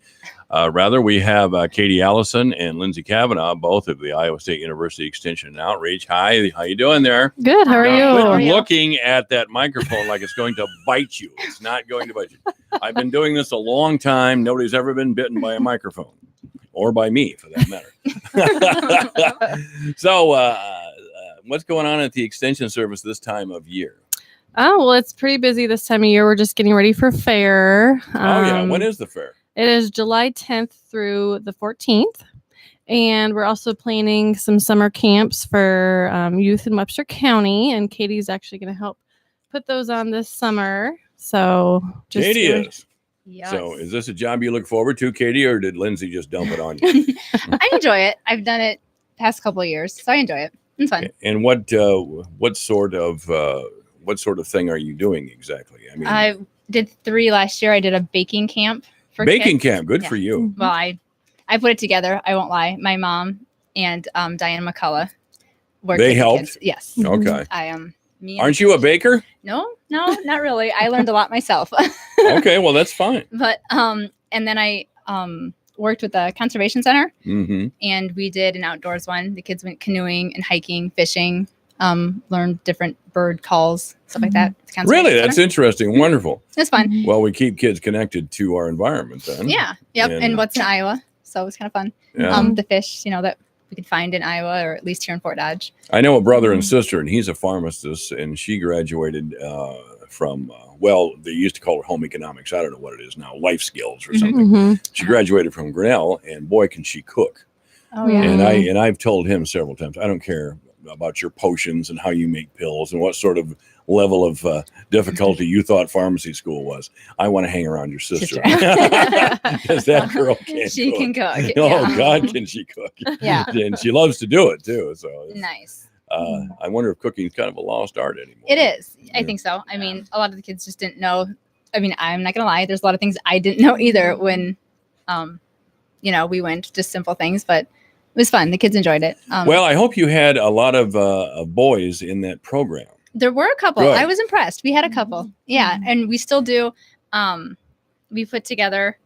Rather, we have Katie Allison and Lindsay Kavanaugh, both of the Iowa State University Extension and Outreach. Hi, how you doing there? Good, how are you? Quit looking at that microphone like it's going to bite you. It's not going to bite you. I've been doing this a long time. Nobody's ever been bitten by a microphone, or by me, for that matter. So, what's going on at the Extension Service this time of year? Oh, well, it's pretty busy this time of year. We're just getting ready for fair. When is the fair? It is July 10th through the 14th. And we're also planning some summer camps for youth in Webster County. And Katie's actually going to help put those on this summer. So Katie is. Yes. So is this a job you look forward to, Katie, or did Lindsay just dump it on you? I enjoy it. I've done it past couple of years, so I enjoy it. It's fun. And what sort of thing are you doing exactly? I mean, I did 3 last year. I did a baking camp for baking kids. camp. Good for you. Well, I put it together. I won't lie. My mom and Diane McCullough worked. They with the helped? kids. Yes. Okay. I am. Aren't you a baker? No, not really. I learned a lot myself. Okay, well that's fine. But and then I worked with the conservation center, and we did an outdoors one. The kids went canoeing and hiking, fishing, learned different bird calls, stuff like that. Really, that's interesting. Wonderful. It's fun. Well, we keep kids connected to our environment then. Yeah. Yep. And what's in Iowa, so it's kind of fun. Yeah. The fish, that we could find in Iowa, or at least here in Fort Dodge. I know a brother and sister, and he's a pharmacist, and she graduated from, they used to call it home economics. I don't know what it is now, life skills or something. She graduated from Grinnell, and boy, can she cook. Oh, yeah. And I've told him several times, I don't care about your potions and how you make pills and what sort of level of difficulty you thought pharmacy school was. I want to hang around your sister. Because that girl She can cook. Oh, Yeah. God, can she cook. Yeah. And she loves to do it, too. So Nice. I wonder if cooking is kind of a lost art anymore. It is. I think so. I mean, a lot of the kids just didn't know. I mean, I'm not going to lie. There's a lot of things I didn't know either when, we went just simple things, but it was fun. The kids enjoyed it. Well, I hope you had a lot of boys in that program. There were a couple. Good. I was impressed. We had a couple. Yeah. And we still do. We put together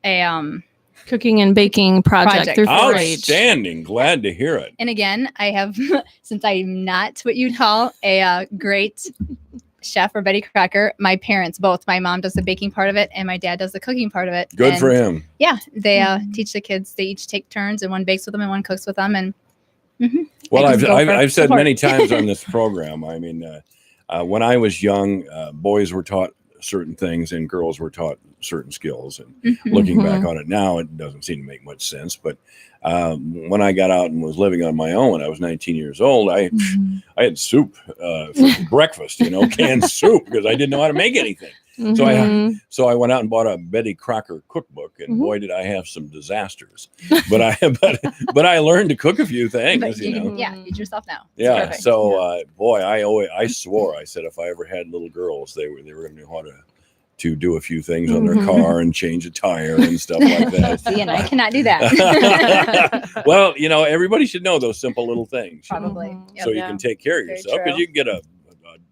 a cooking and baking project through 4-H. Outstanding. Glad to hear it. And again, I have, since I'm not what you'd call a great chef or Betty Crocker, my parents, both, my mom does the baking part of it and my dad does the cooking part of it. Good And for him. Yeah, they teach the kids. They each take turns, and one bakes with them and one cooks with them. And Well, I just go for I've said support. many times on this program, I mean, when I was young, boys were taught certain things and girls were taught certain skills. And looking back on it now, it doesn't seem to make much sense. But when I got out and was living on my own, I was 19 years old. I had soup for breakfast, canned soup, because I didn't know how to make anything. So I went out and bought a Betty Crocker cookbook, and boy, did I have some disasters. But I learned to cook a few things. But yeah, eat yourself now. It's Yeah. perfect. So, boy, I swore. I said if I ever had little girls, they were going to know how to do a few things on their car and change a tire and stuff like that. See, and I cannot do that. Well, everybody should know those simple little things. Probably. So you can take care of Very yourself, because true. you can get a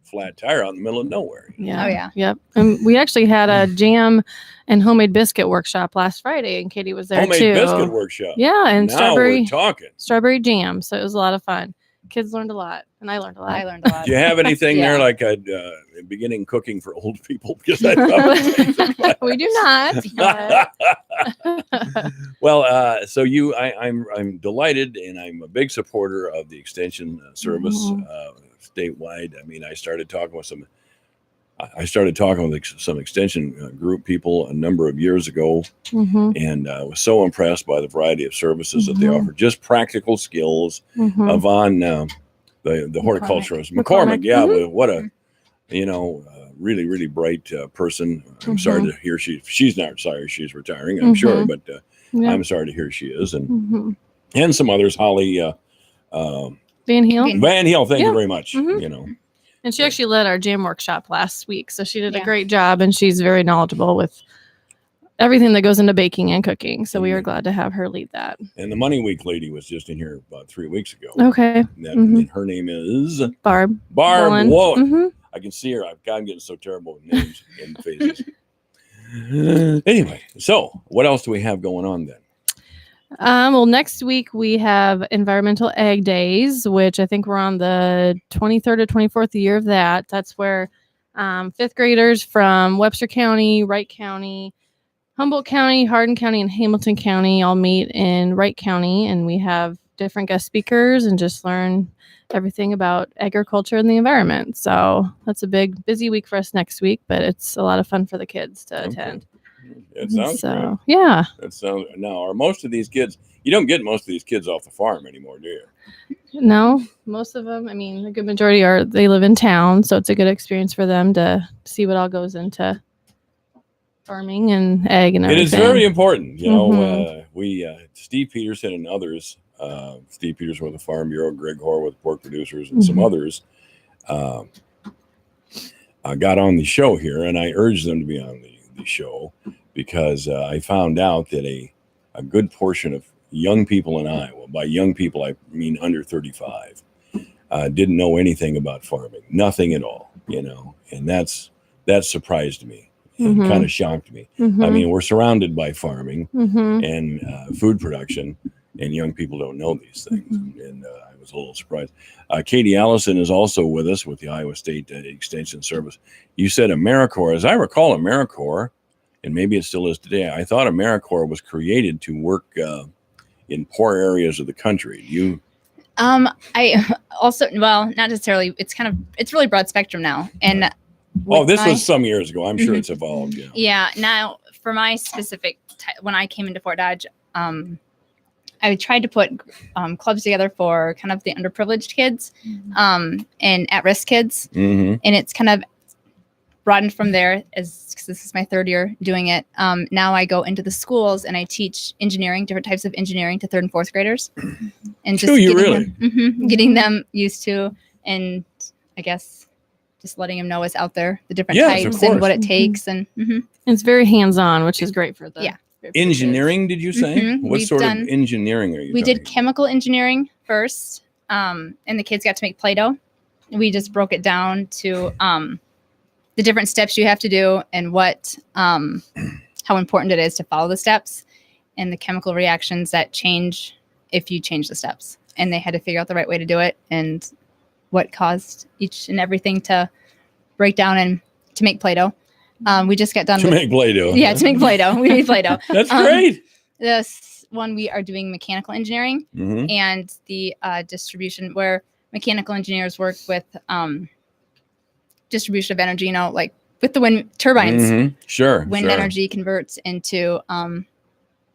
flat tire out in the middle of nowhere. Yeah. Oh, yeah. Yep. And we actually had a jam and homemade biscuit workshop last Friday, and Katie was there Homemade too. biscuit workshop. Yeah, and Now we're talking. strawberry jam. So it was a lot of fun. Kids learned a lot, and I learned a lot. I learned a lot. Do you have anything Yeah. there like a beginning cooking for old people? Because I thought We do not. but- well, so I'm delighted, and I'm a big supporter of the extension service statewide. I mean, I started talking with some extension group people a number of years ago, and I was so impressed by the variety of services that they offer. Just practical skills. Yvonne, the horticulturist, McCormick. Yeah, but what a really, really bright person. I'm sorry to hear she's not sorry she's retiring, I'm sure, but I'm sorry to hear she is, and some others, Holly Van Heel. Van Heel, thank you Yeah. very much. And she actually led our jam workshop last week. So she did a great job, and she's very knowledgeable with everything that goes into baking and cooking. So we are glad to have her lead that. And the Money Week lady was just in here about 3 weeks ago. Okay. And her name is Barb. Barb Woolen. Woolen. I can see her. I'm getting so terrible with names and faces. Anyway, so what else do we have going on then? Well, next week we have Environmental Ag Days, which I think we're on the 23rd or 24th year of that. That's where fifth graders from Webster County, Wright County, Humboldt County, Hardin County, and Hamilton County all meet in Wright County, and we have different guest speakers and just learn everything about agriculture and the environment. So that's a big, busy week for us next week, but it's a lot of fun for the kids to attend. It sounds So, yeah. That sounds now. Are most of these kids? You don't get most of these kids off the farm anymore, do you? No, most of them, I mean, the good majority they live in town. So it's a good experience for them to see what all goes into farming and egg and It everything. is very important. We Steve Peterson and others, Steve Peterson with the Farm Bureau, Greg Hoare with Pork Producers, and some others got on the show here, and I urged them to be on the show because I found out that a good portion of young people in Iowa, by young people I mean under 35, didn't know anything about farming, nothing at all, and that surprised me and kind of shocked me. I mean, we're surrounded by farming and food production, and young people don't know these things, and I was a little surprised. Katie Allison is also with us with the Iowa State Extension Service. You said AmeriCorps. As I recall, AmeriCorps, and maybe it still is today, I thought AmeriCorps was created to work in poor areas of the country. I also, well, not necessarily. It's really broad spectrum now. And this was some years ago. I'm sure it's evolved. Yeah. Yeah. Now, for my specific, when I came into Fort Dodge, I tried to put clubs together for kind of the underprivileged kids and at-risk kids. And it's kind of broadened from there because this is my third year doing it. Now I go into the schools and I teach engineering, different types of engineering to third and fourth graders. And just getting them used to, and I guess just letting them know what's out there, the different types and what it takes. And it's very hands-on, which is great for the engineering, did you say? What sort of engineering are you We did chemical engineering first, and the kids got to make Play-Doh. We just broke it down to the different steps you have to do and how important it is to follow the steps. and the chemical reactions that change if you change the steps. And they had to figure out the right way to do it and what caused each and everything to break down and to make Play-Doh. We just got done To make Play-Doh. Yeah, to make Play-Doh. We made Play-Doh. That's great. This one, we are doing mechanical engineering and the distribution, where mechanical engineers work with distribution of energy, you know, like with the wind turbines. Sure. Wind sure. energy converts into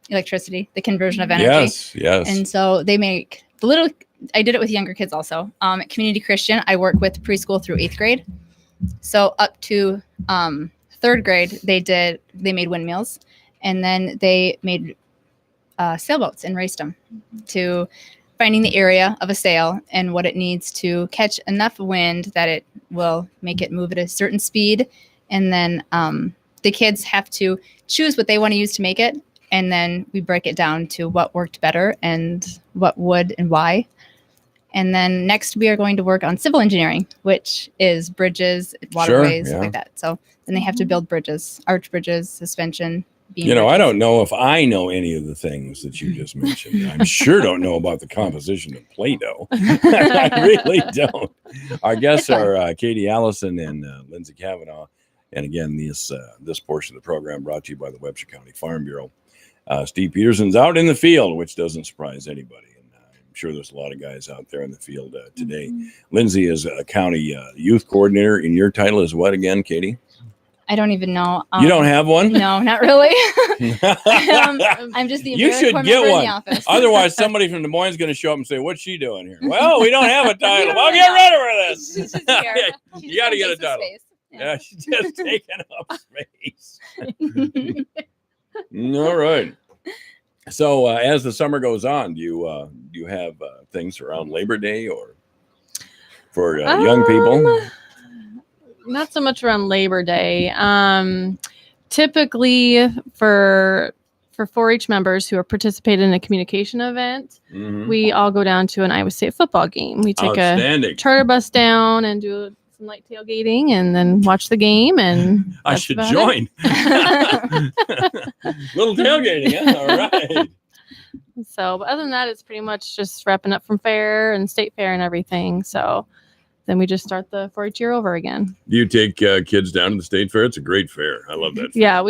electricity, the conversion of energy. Yes, yes. And so they make the little, I did it with younger kids also. At Community Christian, I work with preschool through 8th grade. So up to 3rd grade, they made windmills, and then they made sailboats and raced them to finding the area of a sail and what it needs to catch enough wind that it will make it move at a certain speed. And then the kids have to choose what they want to use to make it. And then we break it down to what worked better and what would and why. And then next we are going to work on civil engineering, which is bridges, waterways, yeah. like that. So then they have to build bridges, arch bridges, suspension. Beam You know, I bridges. don't know if I know any of the things that you just mentioned. I'm sure don't know about the composition of Play-Doh. I really don't. Our guests are Katie Allison and Lindsay Kavanaugh. And again, this portion of the program brought to you by the Webster County Farm Bureau. Steve Peterson's out in the field, which doesn't surprise anybody. And I'm sure there's a lot of guys out there in the field today. Lindsay is a county youth coordinator, and your title is what again, Katie? I don't even know. You don't have one? No, not really. I'm just the You should AmeriCorps get member in one. the office. Otherwise, somebody from Des Moines is going to show up and say, "What's she doing here?" Well, we don't have a title. Well, get rid of her this. She's just here. She You got to just get a takes up title. space. Yeah, she's just taking up space. All right. So, as the summer goes on, do you have things around Labor Day or for young people? Not so much around Labor Day. Typically for 4-H members who are participating in a communication event, we all go down to an Iowa State football game. We take a Outstanding. charter bus down and do some light tailgating and then watch the game. And I that's should about join. it. Little tailgating, yeah. All right. So, but other than that, it's pretty much just wrapping up from fair and state fair and everything. So then we just start the 4-H year over again. Do you take kids down to the state fair? It's a great fair. I love that fair. Yeah,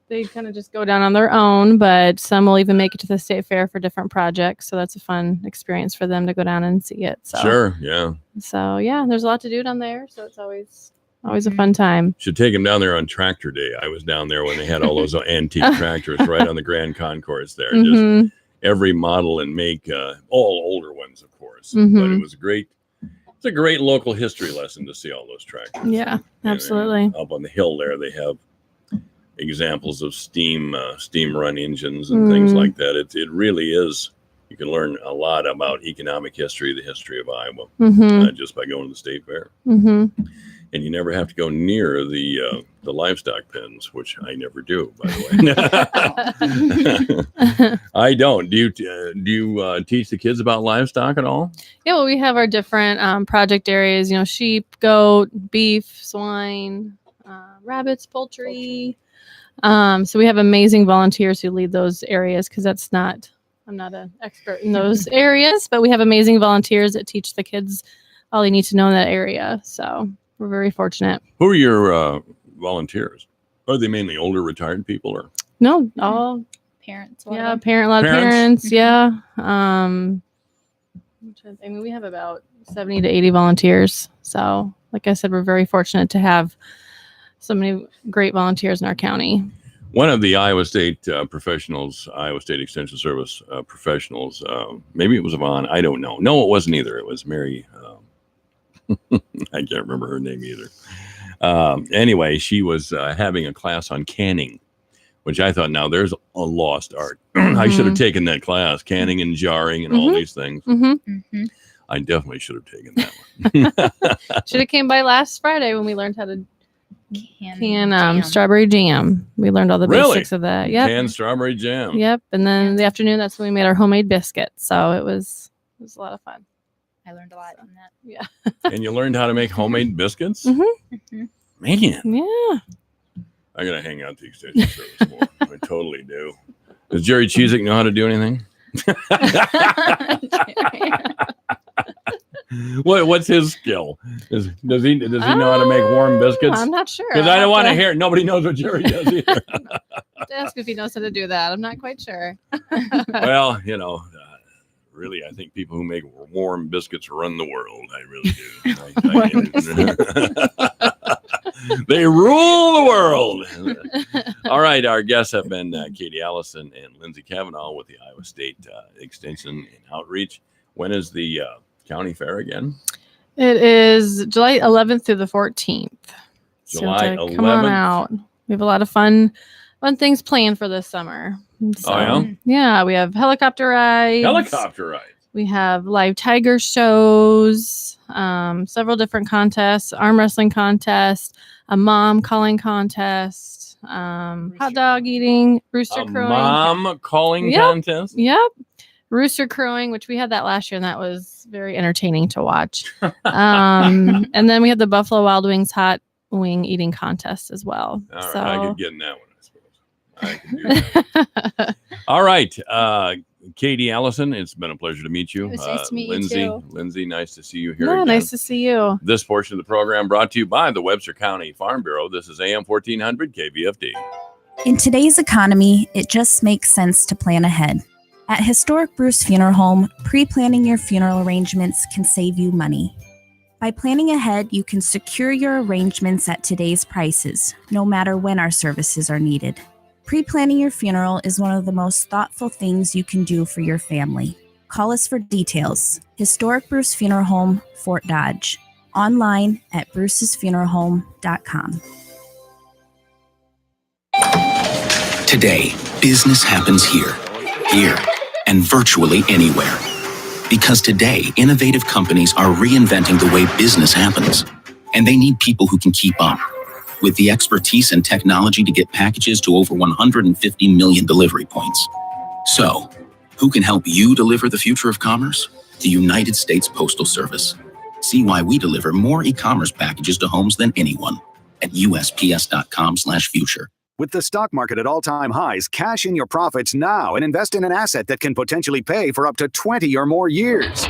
they kind of just go down on their own, but some will even make it to the state fair for different projects. So that's a fun experience for them to go down and see it. So Sure, yeah. So yeah, there's a lot to do down there. So it's always a fun time. Should take them down there on Tractor Day. I was down there when they had all those antique tractors right on the Grand Concourse there. Mhm. Just every model and make, all older ones, of course. But Mhm. it was it's a great local history lesson to see all those tractors. Yeah, absolutely. Up on the hill there, they have examples of steam run engines and things like that. It really is. You can learn a lot about economic history, the history of Iowa, just by going to the state fair. Mhm. And you never have to go near the livestock pens, which I never do, by the way. I don't. Do you teach the kids about livestock at all? Yeah, well, we have our different project areas. You know, sheep, goat, beef, swine, rabbits, poultry. So we have amazing volunteers who lead those areas because I'm not an expert in those areas, but we have amazing volunteers that teach the kids all they need to know in that area. So we're very fortunate. Who are your volunteers? Are they mainly older retired people or? No, all parents. a lot of parents. Yeah. I mean, we have about 70 to 80 volunteers. So like I said, we're very fortunate to have so many great volunteers in our county. One of the Iowa State professionals, Iowa State Extension Service professionals, maybe it was Yvonne, I don't know. No, it wasn't either. It was Mary. I can't remember her name either. Anyway, she was having a class on canning, which I thought, now there's a lost art. I should have taken that class, canning and jarring and all these things. I definitely should have taken that one. Should have came by last Friday when we learned how to can jam. strawberry jam. We learned all the basics of that. Yep. Canned strawberry jam. Yep. And then in the afternoon, that's when we made our homemade biscuits. So it was a lot of fun. I learned a lot on that. Yeah. And you learned how to make homemade biscuits? Mm-hmm. Man. Yeah. I got to hang out the extension service more. I totally do. Does Jerry Cheezick know how to do anything? What's his skill? Does he know how to make warm biscuits? I'm not sure. Because I don't want to hear it. Nobody knows what Jerry does either. Ask if he knows how to do that. I'm not quite sure. Well, really, I think people who make warm biscuits run the world. I really do. They rule the world. All right, our guests have been Katie Allison and Lindsay Kavanaugh with the Iowa State Extension and Outreach. When is the county fair again? It is July 11th through the 14th. July 11th. Come on out. We have a lot of fun things planned for this summer. So, yeah, we have helicopter rides. We have live tiger shows, several different contests, arm wrestling contest, a mom calling contest, hot dog eating, rooster crowing. Mom calling contest? Yep. Rooster crowing, which we had that last year, and that was very entertaining to watch. And then we had the Buffalo Wild Wings hot wing eating contest as well. All right, I could get in that one, I suppose. I can do that. All right. Katie Allison, it's been a pleasure to meet you. It was nice to meet Lindsay, you too. Lindsay, nice to see you here. Yeah, again. nice to see you. This portion of the program brought to you by the Webster County Farm Bureau. This is AM 1400 KVFD. In today's economy, it just makes sense to plan ahead. At Historic Bruce Funeral Home, pre-planning your funeral arrangements can save you money. By planning ahead, you can secure your arrangements at today's prices, no matter when our services are needed. Pre-planning your funeral is one of the most thoughtful things you can do for your family. Call us for details. Historic Bruce Funeral Home, Fort Dodge. Online at brucesfuneralhome.com. Today, business happens here, and virtually anywhere. Because today, innovative companies are reinventing the way business happens, and they need people who can keep up. With the expertise and technology to get packages to over 150 million delivery points. So, who can help you deliver the future of commerce? The United States Postal Service. See why we deliver more e-commerce packages to homes than anyone at USPS.com/future. With the stock market at all-time highs, cash in your profits now and invest in an asset that can potentially pay for up to 20 or more years.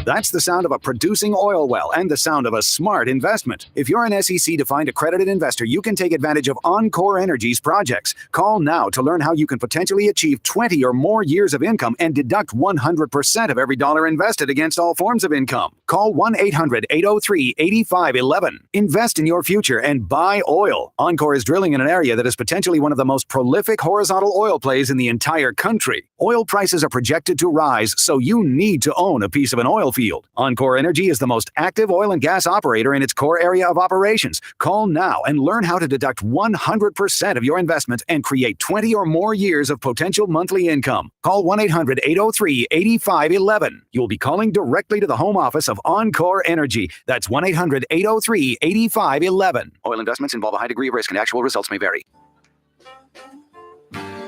That's the sound of a producing oil well and the sound of a smart investment. If you're an SEC-defined accredited investor, you can take advantage of Encore Energy's projects. Call now to learn how you can potentially achieve 20 or more years of income and deduct 100% of every dollar invested against all forms of income. Call 1-800-803-8511. Invest in your future and buy oil. Encore is drilling in an area that is potentially one of the most prolific horizontal oil plays in the entire country. Oil prices are projected to rise, so you need to own a piece of an oil field. Encore Energy is the most active oil and gas operator in its core area of operations. Call now and learn how to deduct 100% of your investment and create 20 or more years of potential monthly income. Call 1-800-803-8511. You'll be calling directly to the home office of Encore Energy. That's 1-800-803-8511. Oil investments involve a high degree of risk and actual results may vary.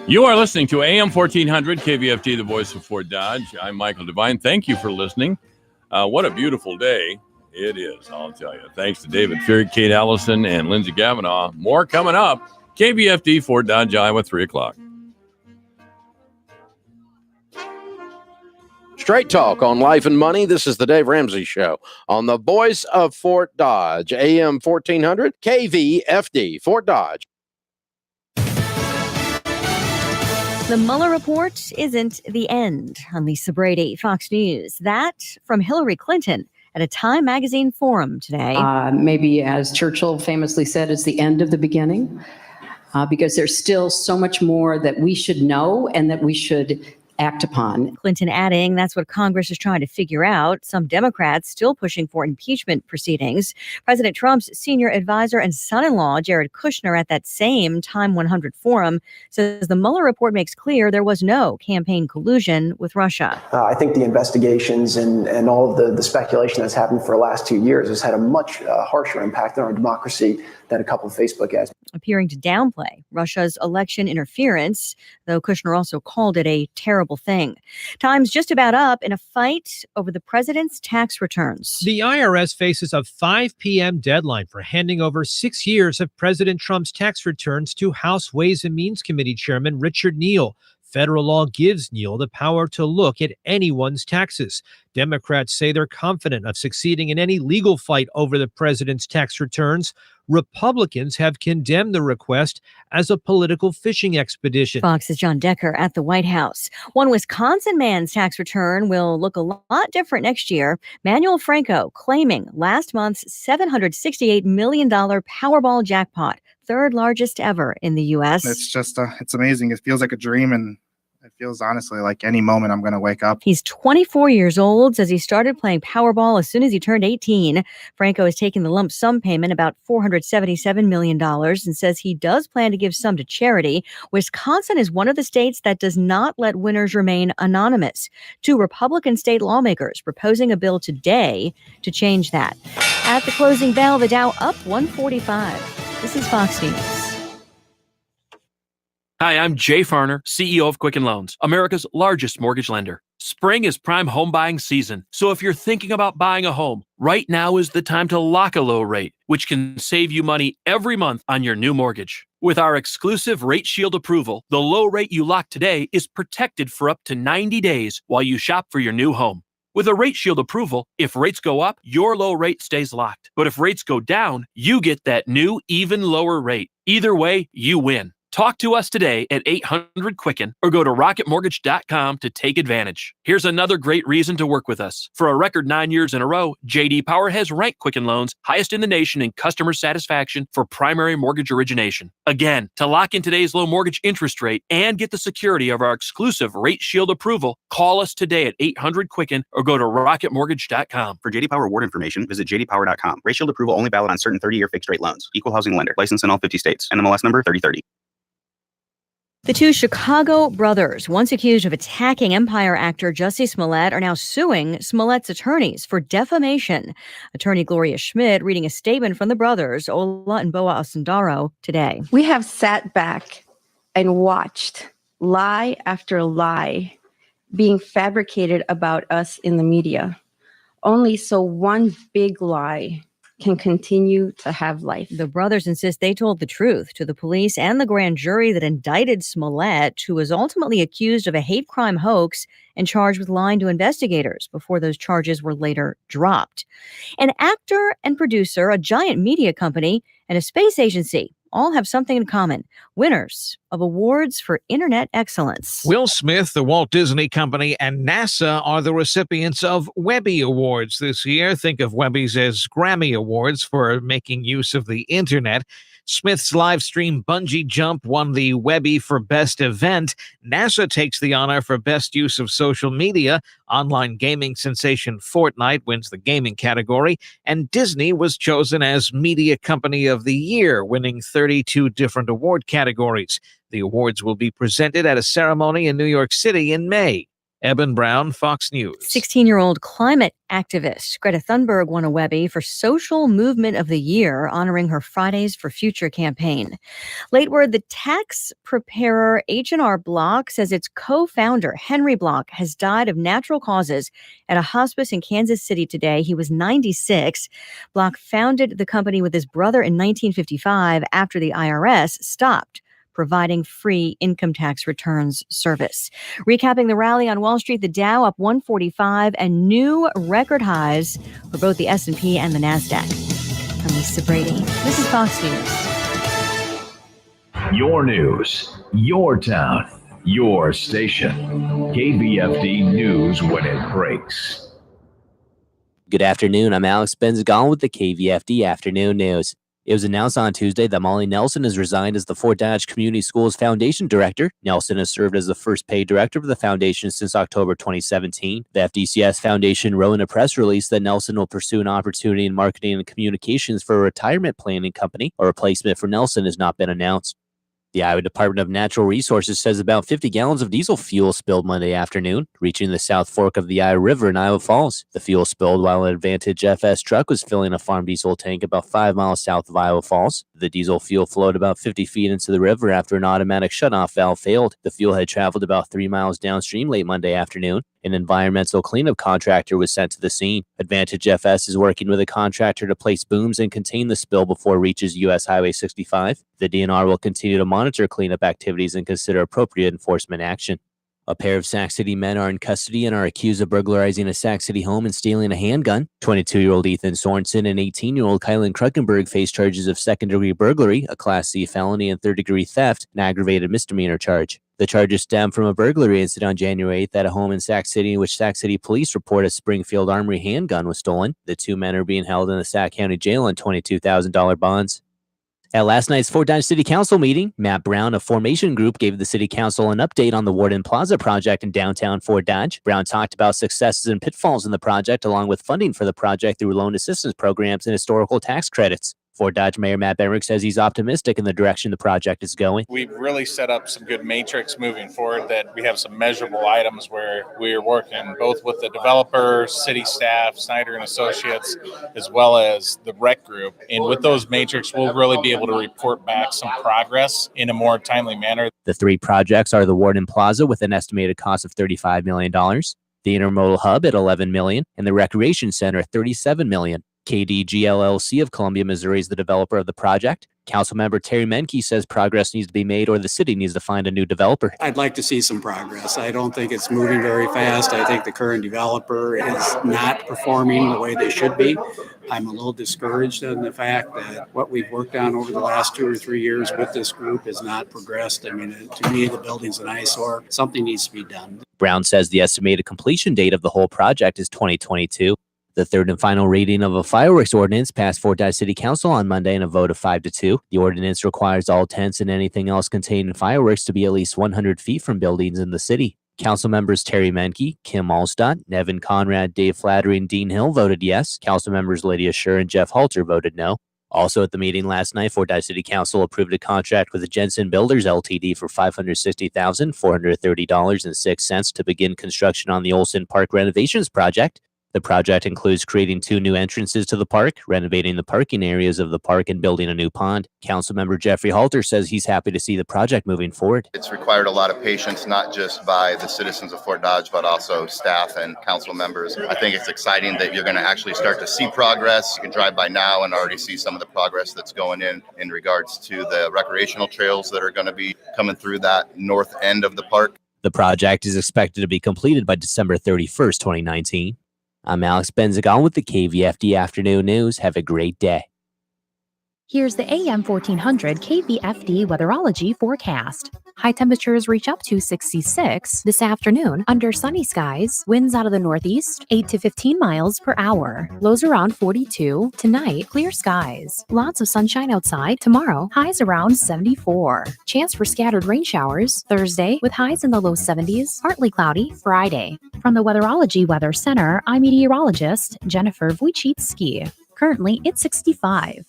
You are listening to AM 1400 KVFD, the voice of Fort Dodge. I'm Michael Devine. Thank you for listening. What a beautiful day it is, I'll tell you. Thanks to David Fear, Kate Allison, and Lindsay Kavanaugh. More coming up. KVFD, Fort Dodge, Iowa, 3 o'clock. Straight talk on life and money. This is the Dave Ramsey Show on the voice of Fort Dodge, AM 1400 KVFD, Fort Dodge. The Mueller report isn't the end. I'm Lisa Brady, Fox News. That from Hillary Clinton at a Time Magazine forum today. Maybe, as Churchill famously said, it's the end of the beginning, because there's still so much more that we should know and that we should act upon. Clinton adding that's what Congress is trying to figure out. Some Democrats still pushing for impeachment proceedings. President Trump's senior advisor and son-in-law, Jared Kushner, at that same Time 100 forum, says the Mueller report makes clear there was no campaign collusion with Russia. I think the investigations and all of the speculation that's happened for the last 2 years has had a much harsher impact on our democracy than a couple of Facebook ads. Appearing to downplay Russia's election interference, though Kushner also called it a terrible thing. Time's just about up in a fight over the president's tax returns. The IRS faces a 5 p.m. deadline for handing over 6 years of President Trump's tax returns to House Ways and Means Committee Chairman Richard Neal. Federal law gives Neal the power to look at anyone's taxes. Democrats say they're confident of succeeding in any legal fight over the president's tax returns. Republicans have condemned the request as a political fishing expedition. Fox's John Decker at the White House. One Wisconsin man's tax return will look a lot different next year. Manuel Franco claiming last month's $768 million Powerball jackpot, third largest ever in the U.S. It's just, it's amazing. It feels like a dream, and it feels honestly like any moment I'm going to wake up. He's 24 years old, says he started playing Powerball as soon as he turned 18. Franco has taken the lump sum payment, about $477 million, and says he does plan to give some to charity. Wisconsin is one of the states that does not let winners remain anonymous. 2 Republican state lawmakers proposing a bill today to change that. At the closing bell, the Dow up 145. This is Fox News. Hi, I'm Jay Farner, CEO of Quicken Loans, America's largest mortgage lender. Spring is prime home buying season, so if you're thinking about buying a home, right now is the time to lock a low rate, which can save you money every month on your new mortgage. With our exclusive Rate Shield approval, the low rate you lock today is protected for up to 90 days while you shop for your new home. With a Rate Shield approval, if rates go up, your low rate stays locked. But if rates go down, you get that new, even lower rate. Either way, you win. Talk to us today at 800-QUICKEN or go to rocketmortgage.com to take advantage. Here's another great reason to work with us. For a record 9 years in a row, J.D. Power has ranked Quicken Loans highest in the nation in customer satisfaction for primary mortgage origination. Again, to lock in today's low mortgage interest rate and get the security of our exclusive Rate Shield approval, call us today at 800-QUICKEN or go to rocketmortgage.com. For J.D. Power award information, visit jdpower.com. Rate Shield approval only valid on certain 30-year fixed rate loans. Equal housing lender. License in all 50 states. NMLS number 3030. The 2 Chicago brothers, once accused of attacking Empire actor Jussie Smollett, are now suing Smollett's attorneys for defamation. Attorney Gloria Schmidt reading a statement from the brothers, Ola and Boa Osundaro, today. We have sat back and watched lie after lie being fabricated about us in the media, only so one big lie can continue to have life. The brothers insist they told the truth to the police and the grand jury that indicted Smollett, who was ultimately accused of a hate crime hoax and charged with lying to investigators before those charges were later dropped. An actor and producer, a giant media company, and a space agency all have something in common: winners of awards for internet excellence. Will Smith, the Walt Disney Company, and NASA are the recipients of Webby Awards this year. Think of Webby's as Grammy Awards for making use of the internet. Smith's live stream bungee jump won the Webby for Best Event. NASA takes the honor for Best Use of Social Media. Online gaming sensation Fortnite wins the gaming category. And Disney was chosen as Media Company of the Year, winning 32 different award categories. The awards will be presented at a ceremony in New York City in May. Eben Brown, Fox News. 16-year-old climate activist Greta Thunberg won a Webby for Social Movement of the Year, honoring her Fridays for Future campaign. Late word, the tax preparer H&R Block says its co-founder, Henry Block, has died of natural causes at a hospice in Kansas City today. He was 96. Block founded the company with his brother in 1955 after the IRS stopped providing free income tax returns service. Recapping the rally on Wall Street, the Dow up 145 and new record highs for both the S&P and the NASDAQ. I'm Lisa Brady. This is Fox News. Your news, your town, your station. KVFD News when it breaks. Good afternoon. I'm Alex Benzagon with the KVFD Afternoon News. It was announced on Tuesday that Molly Nelson has resigned as the Fort Dodge Community Schools Foundation Director. Nelson has served as the first paid director of the foundation since October 2017. The FDCS Foundation wrote in a press release that Nelson will pursue an opportunity in marketing and communications for a retirement planning company. A replacement for Nelson has not been announced. The Iowa Department of Natural Resources says about 50 gallons of diesel fuel spilled Monday afternoon, reaching the South Fork of the Iowa River in Iowa Falls. The fuel spilled while an Advantage FS truck was filling a farm diesel tank about 5 miles south of Iowa Falls. The diesel fuel flowed about 50 feet into the river after an automatic shutoff valve failed. The fuel had traveled about 3 miles downstream late Monday afternoon An environmental cleanup contractor was sent to the scene. Advantage FS is working with a contractor to place booms and contain the spill before it reaches U.S. Highway 65. The DNR will continue to monitor cleanup activities and consider appropriate enforcement action. A pair of Sac City men are in custody and are accused of burglarizing a Sac City home and stealing a handgun. 22-year-old Ethan Sorensen and 18-year-old Kylan Kruckenberg face charges of second-degree burglary, a Class C felony, and third-degree theft, an aggravated misdemeanor charge. The charges stem from a burglary incident on January 8th at a home in Sac City in which Sac City police report a Springfield Armory handgun was stolen. The two men are being held in the Sac County Jail on $22,000 bonds. At last night's Fort Dodge City Council meeting, Matt Brown of Formation Group gave the City Council an update on the Warden Plaza project in downtown Fort Dodge. Brown talked about successes and pitfalls in the project, along with funding for the project through loan assistance programs and historical tax credits. Fort Dodge Mayor Matt Benrick says he's optimistic in the direction the project is going. We've really set up some good matrix moving forward, that we have some measurable items where we are working both with the developer, city staff, Snyder and Associates, as well as the rec group. And with those matrix, we'll really be able to report back some progress in a more timely manner. The three projects are the Warden Plaza with an estimated cost of $35 million, the Intermodal Hub at $11 million, and the Recreation Center at $37 million. KDG LLC of Columbia, Missouri is the developer of the project. Councilmember Terry Menke says progress needs to be made or the city needs to find a new developer. I'd like to see some progress. I don't think it's moving very fast. I think the current developer is not performing the way they should be. I'm a little discouraged in the fact that what we've worked on over the last 2 or 3 years with this group has not progressed. I mean, to me, the building's an eyesore. Something needs to be done. Brown says the estimated completion date of the whole project is 2022. The third and final reading of a fireworks ordinance passed Fort Dodge City Council on Monday in a vote of 5-2. The ordinance requires all tents and anything else containing fireworks to be at least 100 feet from buildings in the city. Council members Terry Menke, Kim Allstott, Nevin Conrad, Dave Flattery, and Dean Hill voted yes. Council members Lydia Scher and Jeff Halter voted no. Also at the meeting last night, Fort Dodge City Council approved a contract with the Jensen Builders Ltd. for $560,430.06 to begin construction on the Olson Park renovations project. The project includes creating 2 new entrances to the park, renovating the parking areas of the park, and building a new pond. Councilmember Jeffrey Halter says he's happy to see the project moving forward. It's required a lot of patience, not just by the citizens of Fort Dodge, but also staff and council members. I think it's exciting that you're going to actually start to see progress. You can drive by now and already see some of the progress that's going in regards to the recreational trails that are going to be coming through that north end of the park. The project is expected to be completed by December 31st, 2019. I'm Alex Benzagon with the KVFD Afternoon News. Have a great day. Here's the AM 1400 KVFD weatherology forecast. High temperatures reach up to 66 this afternoon under sunny skies. Winds out of the northeast, 8 to 15 miles per hour. Lows around 42. Tonight, clear skies. Lots of sunshine outside. Tomorrow, highs around 74. Chance for scattered rain showers. Thursday, with highs in the low 70s. Partly cloudy. Friday. From the Weatherology Weather Center, I'm meteorologist Jennifer Wojcicki. Currently, it's 65.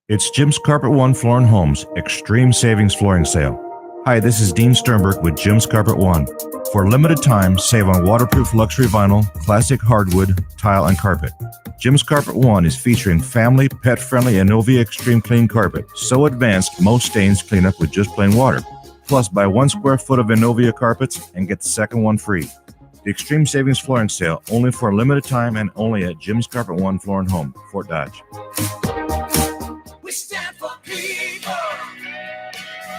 It's Jim's Carpet One Floor and Homes Extreme Savings Flooring Sale. Hi, this is Dean Sternberg with Jim's Carpet One. For a limited time, save on waterproof luxury vinyl, classic hardwood, tile, and carpet. Jim's Carpet One is featuring family, pet-friendly Innovia Extreme Clean Carpet. So advanced, most stains clean up with just plain water. Plus, buy 1 square foot of Innovia carpets and get the second one free. The Extreme Savings Flooring Sale, only for a limited time and only at Jim's Carpet One Floor and Home, Fort Dodge. We stand for people,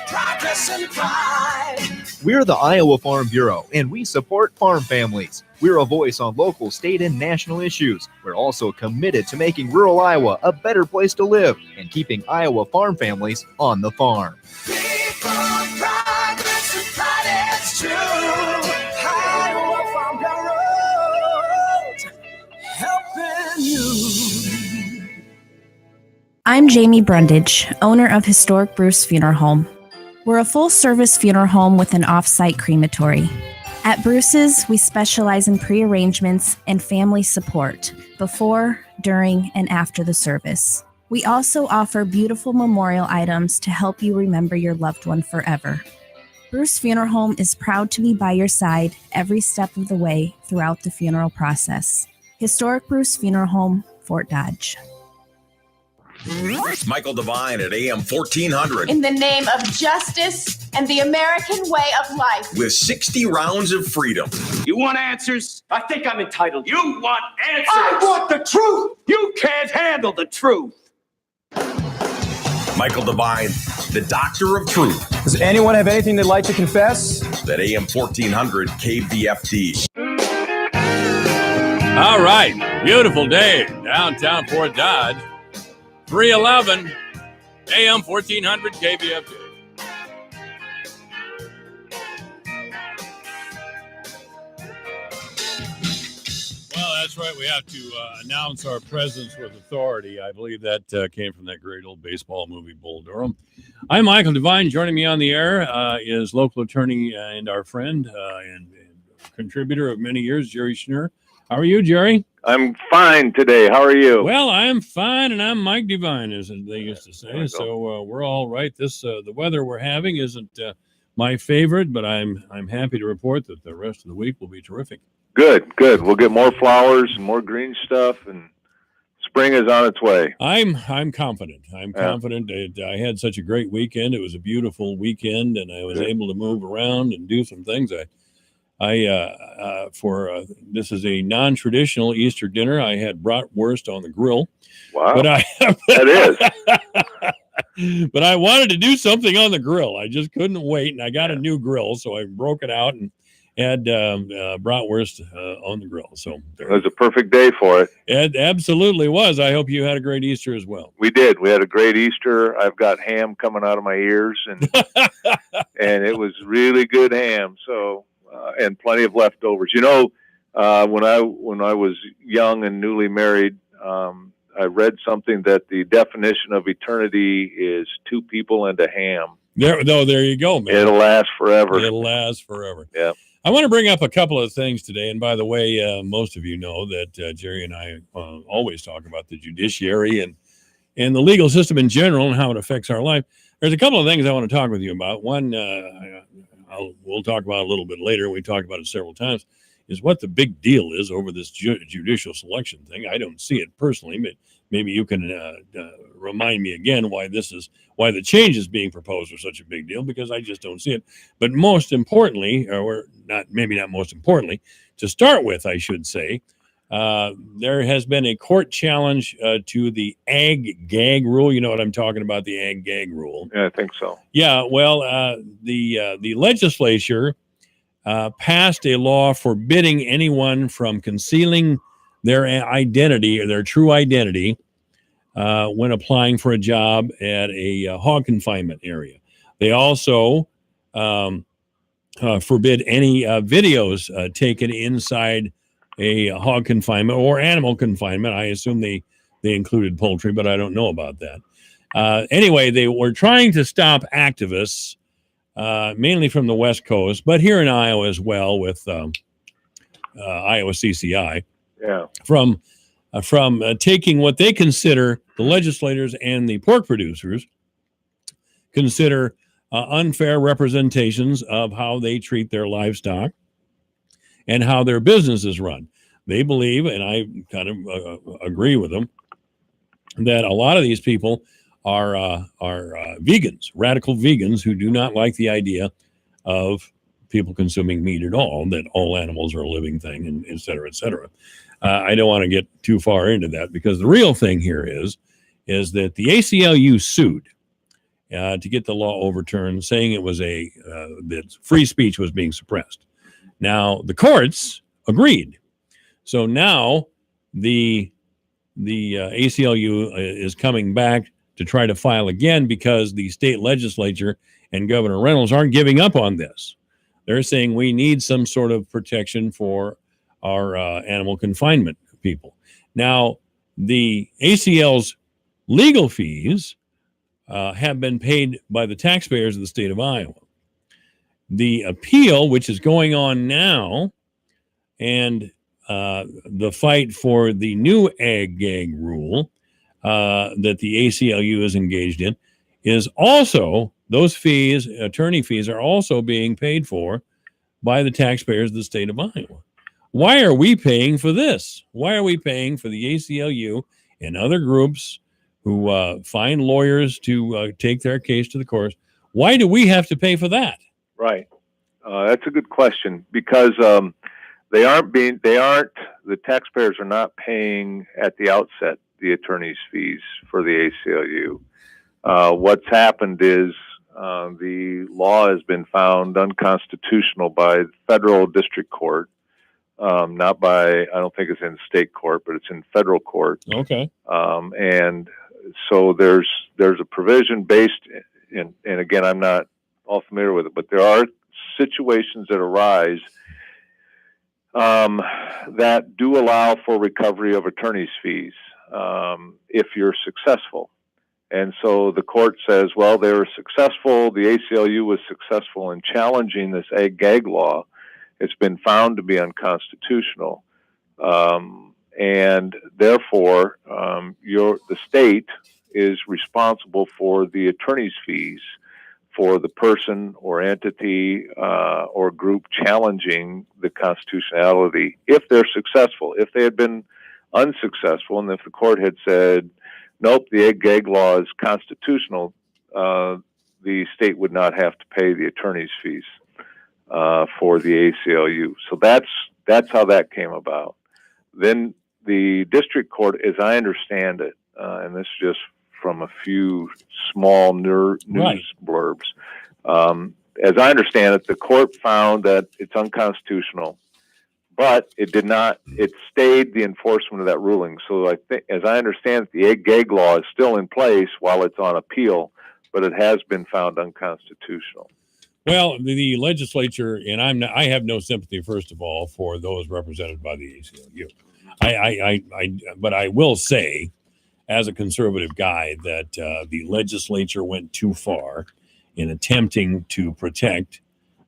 progress and pride. We're the Iowa Farm Bureau, and we support farm families. We're a voice on local, state, and national issues. We're also committed to making rural Iowa a better place to live and keeping Iowa farm families on the farm. People, progress and pride, it's true. Iowa Farm Bureau, helping you. I'm Jamie Brundage, owner of Historic Bruce Funeral Home. We're a full-service funeral home with an off-site crematory. At Bruce's, we specialize in pre-arrangements and family support before, during, and after the service. We also offer beautiful memorial items to help you remember your loved one forever. Bruce Funeral Home is proud to be by your side every step of the way throughout the funeral process. Historic Bruce Funeral Home, Fort Dodge. Michael Devine at AM 1400. In the name of justice and the American way of life. With 60 rounds of freedom. You want answers? I think I'm entitled. You want answers? I want the truth. You can't handle the truth. Michael Devine, the Doctor of Truth. Does anyone have anything they'd like to confess? At AM 1400 KVFD. All right. Beautiful day. Downtown Fort Dodge. 311 AM 1400 KVFD. Well, that's right. We have to announce our presence with authority. I believe that came from that great old baseball movie, Bull Durham. I'm Michael Devine. Joining me on the air is local attorney and our friend and contributor of many years, Jerry Schnurr. How are you, Jerry? I'm fine today. How are you? Well, I'm fine, and I'm Mike Devine, as they used to say. So we're all right. The weather we're having isn't my favorite, but I'm happy to report that the rest of the week will be terrific. Good. We'll get more flowers and more green stuff, and spring is on its way. I'm confident. I'm confident. I had such a great weekend. It was a beautiful weekend, and I was able to move around and do some things. This is a non-traditional Easter dinner. I had bratwurst on the grill. Wow, that is. But I wanted to do something on the grill. I just couldn't wait, and I got a new grill, so I broke it out and had bratwurst on the grill. So it was a perfect day for it. It absolutely was. I hope you had a great Easter as well. We did. We had a great Easter. I've got ham coming out of my ears, and and it was really good ham. So and plenty of leftovers. You know, when I was young and newly married, I read something that the definition of eternity is two people and a ham. There you go, man. It'll last forever. It'll last forever. Yeah. I want to bring up a couple of things today. And by the way, most of you know that Jerry and I always talk about the judiciary and the legal system in general and how it affects our life. There's a couple of things I want to talk with you about. One, we'll talk about a little bit later. We talked about it several times, is what the big deal is over this judicial selection thing. I don't see it personally, but maybe you can remind me again why the change is being proposed are such a big deal, because I just don't see it. But most importantly, or maybe not most importantly, to start with, I should say, there has been a court challenge to the ag-gag rule. You know what I'm talking about, the ag-gag rule? Yeah, I think so. Yeah, well, the legislature passed a law forbidding anyone from concealing their identity or their true identity when applying for a job at a hog confinement area. They also forbid any videos taken inside a hog confinement or animal confinement. I assume they included poultry, but I don't know about that. Anyway, they were trying to stop activists, mainly from the West Coast, but here in Iowa as well with Iowa CCI, from taking what they consider, the legislators and the pork producers consider unfair representations of how they treat their livestock and how their business is run. They believe, and I kind of agree with them, that a lot of these people are vegans, radical vegans who do not like the idea of people consuming meat at all, that all animals are a living thing, and et cetera, et cetera. I don't want to get too far into that, because the real thing here is that the ACLU sued to get the law overturned, saying it was that free speech was being suppressed. Now, the courts agreed. So now the ACLU is coming back to try to file again, because the state legislature and Governor Reynolds aren't giving up on this. They're saying we need some sort of protection for our animal confinement people. Now, the ACL's legal fees have been paid by the taxpayers of the state of Iowa. The appeal, which is going on now, and the fight for the new ag-gag rule that the ACLU is engaged in, is also, those fees, attorney fees, are also being paid for by the taxpayers of the state of Iowa. Why are we paying for this? Why are we paying for the ACLU and other groups who find lawyers to take their case to the courts? Why do we have to pay for that? Right. That's a good question, because the taxpayers are not paying at the outset the attorney's fees for the ACLU. What's happened is the law has been found unconstitutional by federal district court, not by, I don't think it's in state court, but it's in federal court. Okay. And so there's a provision based in, and again, I'm not all familiar with it, but there are situations that arise that do allow for recovery of attorney's fees if you're successful. And so the court says, well, they were successful. The ACLU was successful in challenging this ag-gag law. It's been found to be unconstitutional. And therefore, the state is responsible for the attorney's fees for the person or entity or group challenging the constitutionality if they're successful. If they had been unsuccessful, and if the court had said, nope, the ag-gag law is constitutional, the state would not have to pay the attorney's fees for the ACLU. So that's how that came about. Then the district court, as I understand it, and this is just from a few small news blurbs, as I understand it, the court found that it's unconstitutional, but it did not, it stayed the enforcement of that ruling. So I think, as I understand it, the ag-gag law is still in place while it's on appeal, but it has been found unconstitutional. Well, the legislature, and I have no sympathy, first of all, for those represented by the ACLU. But I will say, as a conservative guy, that the legislature went too far in attempting to protect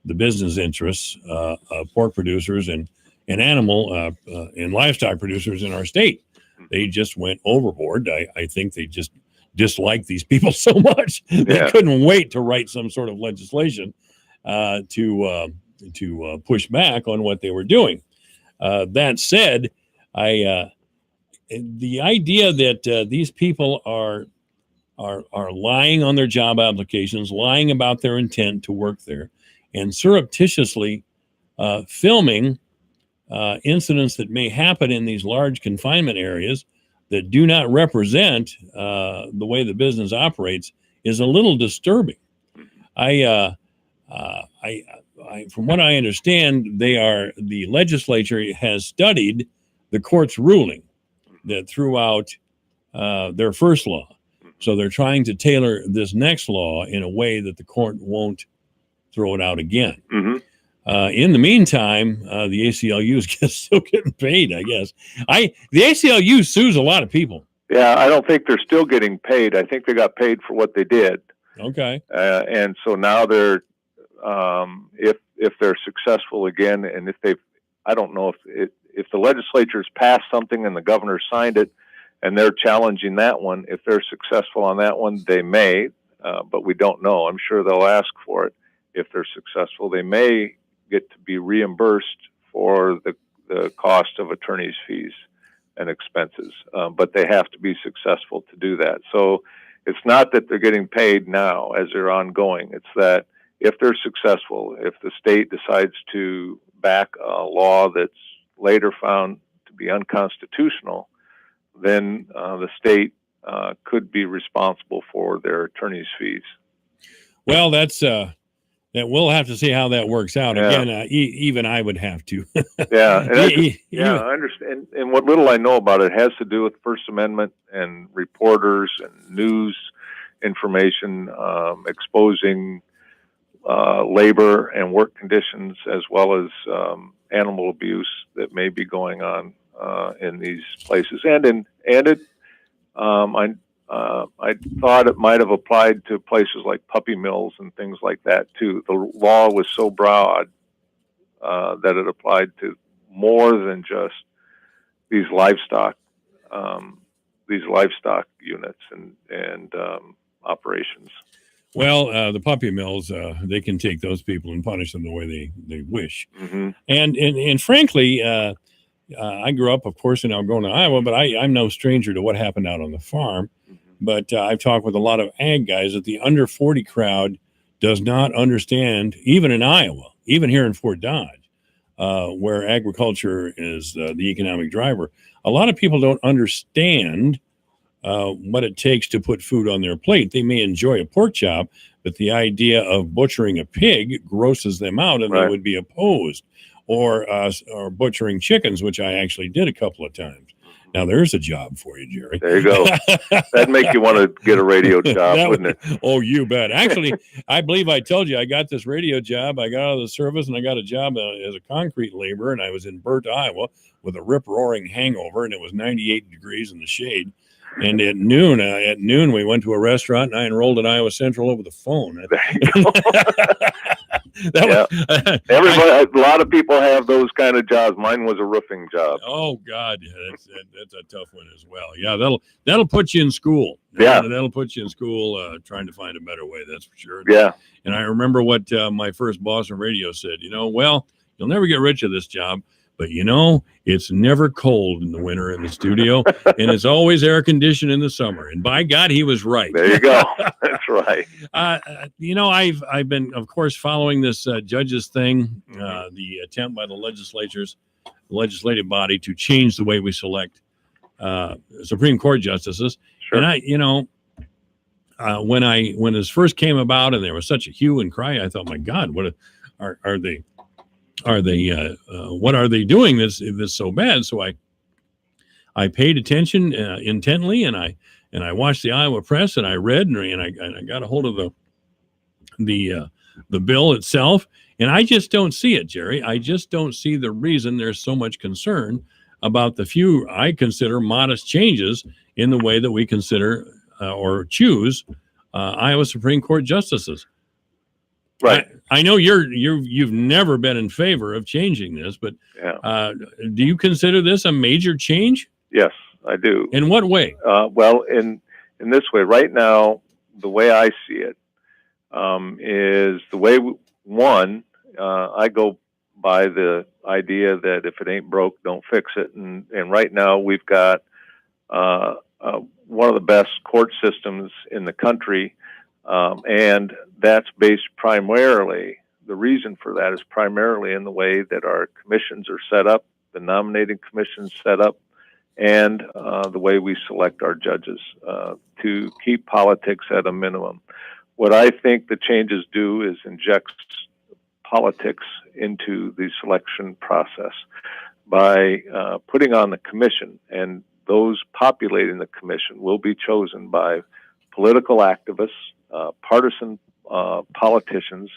the business interests of pork producers and animal and livestock producers in our state. They just went overboard. I think they just dislike these people so much they couldn't wait to write some sort of legislation to push back on what they were doing. That said, the idea that these people are lying on their job applications, lying about their intent to work there, and surreptitiously filming incidents that may happen in these large confinement areas that do not represent the way the business operates is a little disturbing. From what I understand, the legislature has studied the court's ruling that threw out their first law. So they're trying to tailor this next law in a way that the court won't throw it out again. Mm-hmm. In the meantime, the ACLU is still getting paid, I guess. The ACLU sues a lot of people. Yeah, I don't think they're still getting paid. I think they got paid for what they did. Okay. And so now they're, if they're successful again, and I don't know if the legislature's passed something and the governor signed it, and they're challenging that one. If they're successful on that one, they may, but we don't know. I'm sure they'll ask for it. If they're successful, they may get to be reimbursed for the cost of attorney's fees and expenses, but they have to be successful to do that. So it's not that they're getting paid now as they're ongoing. It's that if they're successful, if the state decides to back a law that's later found to be unconstitutional, then the state could be responsible for their attorney's fees. Well, that we'll have to see how that works out. Yeah. Again, even I would have to. Yeah, I understand. And what little I know about it has to do with the First Amendment and reporters and news information exposing labor and work conditions, as well as animal abuse that may be going on in these places. I thought it might have applied to places like puppy mills and things like that too. The law was so broad that it applied to more than just these livestock units and operations. Well, the puppy mills, they can take those people and punish them the way they wish. Mm-hmm. And frankly, I grew up, of course, in Algona, Iowa, but I'm no stranger to what happened out on the farm. But I've talked with a lot of ag guys that the under 40 crowd does not understand, even in Iowa, even here in Fort Dodge, where agriculture is the economic driver. A lot of people don't understand what it takes to put food on their plate. They may enjoy a pork chop, but the idea of butchering a pig grosses them out, and they would be opposed. Or butchering chickens, which I actually did a couple of times. Now, there's a job for you, Jerry. There you go. That'd make you want to get a radio job, wouldn't it? Oh, you bet. Actually, I believe I told you I got this radio job. I got out of the service, and I got a job as a concrete laborer, and I was in Burt, Iowa, with a rip-roaring hangover, and it was 98 degrees in the shade. And at noon, we went to a restaurant, and I enrolled at Iowa Central over the phone. Everybody, a lot of people have those kind of jobs. Mine was a roofing job. Oh God, that's a tough one as well. Yeah, that'll put you in school. Yeah, that'll put you in school trying to find a better way. That's for sure. Yeah. And I remember what my first boss in radio said. Well, you'll never get rich at this job, but it's never cold in the winter in the studio, and it's always air conditioned in the summer. And by God, he was right. There you go. That's right. I've been, of course, following this judges thing, the attempt by the legislative body to change the way we select Supreme Court justices. Sure. And when this first came about, and there was such a hue and cry, I thought, my God, what are they? What are they doing this so bad? So I paid attention intently, and I watched the Iowa Press, and I read, and I got a hold of the bill itself, and I just don't see it, Jerry. I just don't see the reason there's so much concern about the few I consider modest changes in the way that we consider or choose Iowa Supreme Court justices. Right. I know you've never been in favor of changing this, but do you consider this a major change? Yes, I do. In what way? Well, in this way, right now, the way I see it is the way I go by the idea that if it ain't broke, don't fix it. And right now we've got one of the best court systems in the country. And that's based primarily, the reason for that is primarily in the way that our commissions are set up, the nominating commission's set up, and the way we select our judges to keep politics at a minimum. What I think the changes do is inject politics into the selection process by putting on the commission, and those populating the commission will be chosen by political activists, partisan politicians,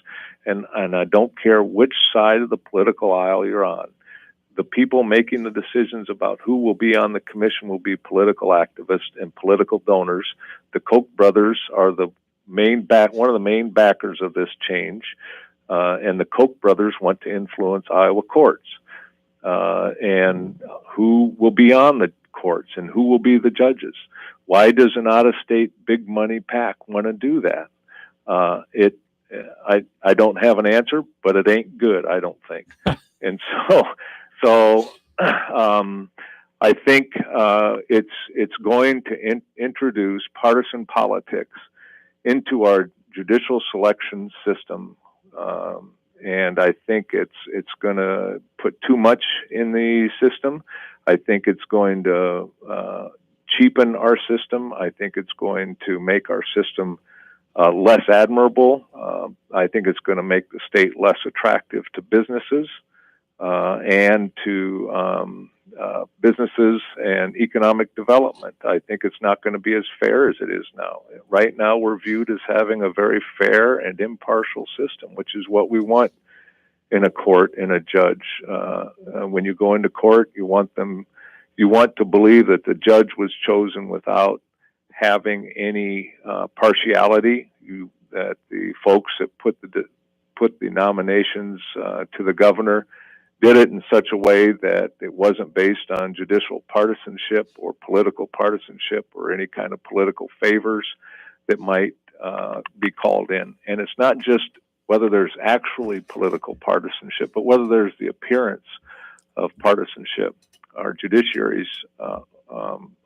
and I don't care which side of the political aisle you're on. The people making the decisions about who will be on the commission will be political activists and political donors. The Koch brothers are one of the main backers of this change, and the Koch brothers want to influence Iowa courts and who will be on the courts and who will be the judges. Why does an out-of-state big money PAC want to do that? I don't have an answer, but it ain't good, I don't think. And so I think it's going to introduce partisan politics into our judicial selection system, and I think it's going to put too much in the system. I think it's going to cheapen our system. I think it's going to make our system less admirable. I think it's going to make the state less attractive to businesses and to businesses and economic development. I think it's not going to be as fair as it is now. Right now, we're viewed as having a very fair and impartial system, which is what we want in a court and a judge. When you go into court, you want to believe that the judge was chosen without having any partiality. That the folks that put the nominations to the governor did it in such a way that it wasn't based on judicial partisanship or political partisanship or any kind of political favors that might be called in. And it's not just whether there's actually political partisanship, but whether there's the appearance of partisanship. Our judiciary's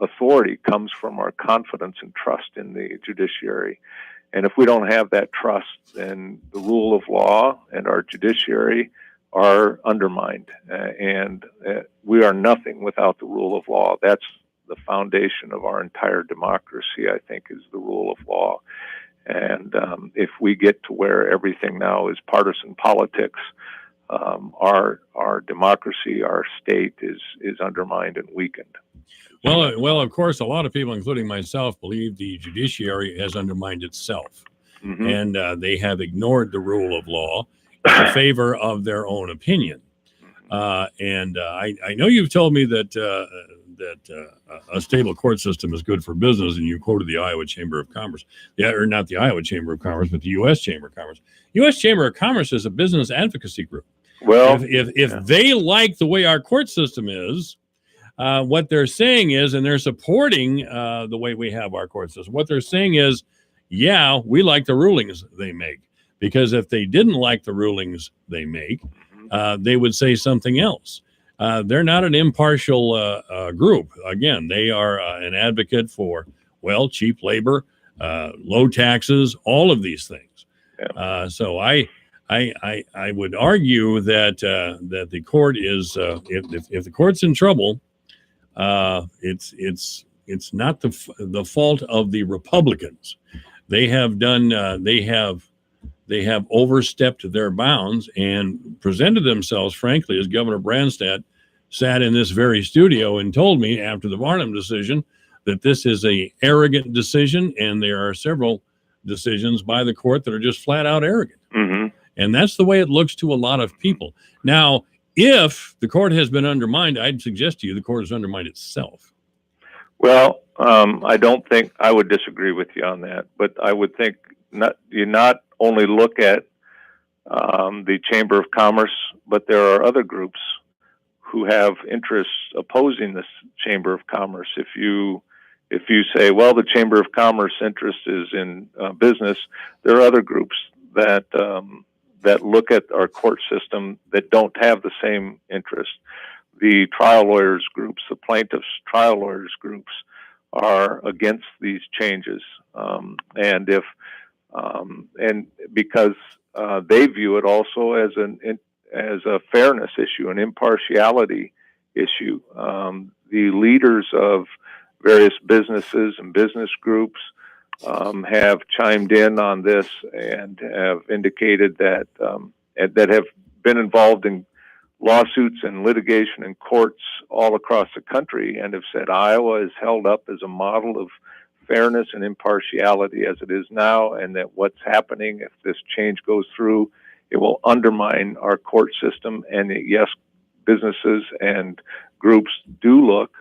authority comes from our confidence and trust in the judiciary. And if we don't have that trust, then the rule of law and our judiciary are undermined. And we are nothing without the rule of law. That's the foundation of our entire democracy, I think, is the rule of law. And if we get to where everything now is partisan politics, our democracy, our state is undermined and weakened. Well, of course, a lot of people, including myself, believe the judiciary has undermined itself, and they have ignored the rule of law in favor of their own opinion. And I know you've told me that a stable court system is good for business, and you quoted the Iowa Chamber of Commerce. Or not the Iowa Chamber of Commerce, but the U.S. Chamber of Commerce. U.S. Chamber of Commerce is a business advocacy group. Well, if they like the way our court system is, what they're saying is, and they're supporting the way we have our court system, what they're saying is, yeah, we like the rulings they make. Because if they didn't like the rulings they make, they would say something else. They're not an impartial group. Again, they are an advocate for, cheap labor, low taxes, all of these things. So I would argue that the court is, if the court's in trouble, it's not the fault of the Republicans. They have done they have overstepped their bounds and presented themselves, frankly, as Governor Branstad sat in this very studio and told me after the Varnum decision that this is an arrogant decision, and there are several decisions by the court that are just flat out arrogant. And that's the way it looks to a lot of people. Now, if the court has been undermined, I'd suggest to you the court has undermined itself. Well, I don't think I would disagree with you on that, but I would think you not only look at the Chamber of Commerce, but there are other groups who have interests opposing this Chamber of Commerce. If you say, well, the Chamber of Commerce interest is in business, there are other groups that look at our court system that don't have the same interest. The trial lawyers groups, the plaintiffs' trial lawyers groups are against these changes. And because they view it also as a fairness issue, an impartiality issue. The leaders of various businesses and business groups have chimed in on this and have indicated that have been involved in lawsuits and litigation in courts all across the country, and have said Iowa is held up as a model of fairness and impartiality as it is now, and that what's happening, if this change goes through, it will undermine our court system. And that, yes, businesses and groups do look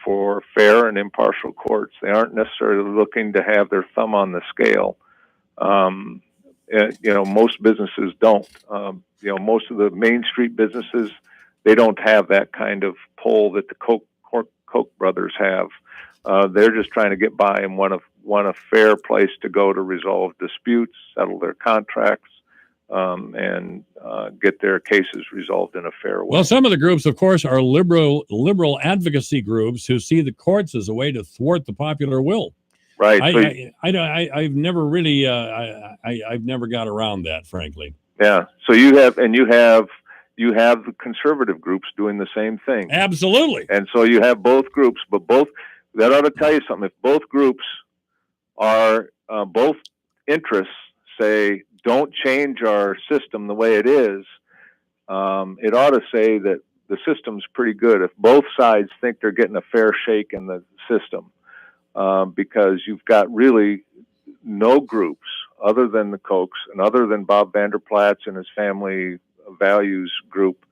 for fair and impartial courts. They aren't necessarily looking to have their thumb on the scale. Most businesses don't. Most of the Main Street businesses, they don't have that kind of pull that the Koch brothers have. They're just trying to get by and want a fair place to go to resolve disputes, settle their contracts, and get their cases resolved in a fair way. Well, some of the groups, of course, are liberal advocacy groups who see the courts as a way to thwart the popular will. Right. I've never really, I've never got around that, frankly. Yeah. So you have the conservative groups doing the same thing. Absolutely. And so you have both groups, but that ought to tell you something. If both groups are, both interests say, don't change our system the way it is, it ought to say that the system's pretty good. If both sides think they're getting a fair shake in the system, because you've got really no groups other than the Kochs and other than Bob Vander Plaats and his family values group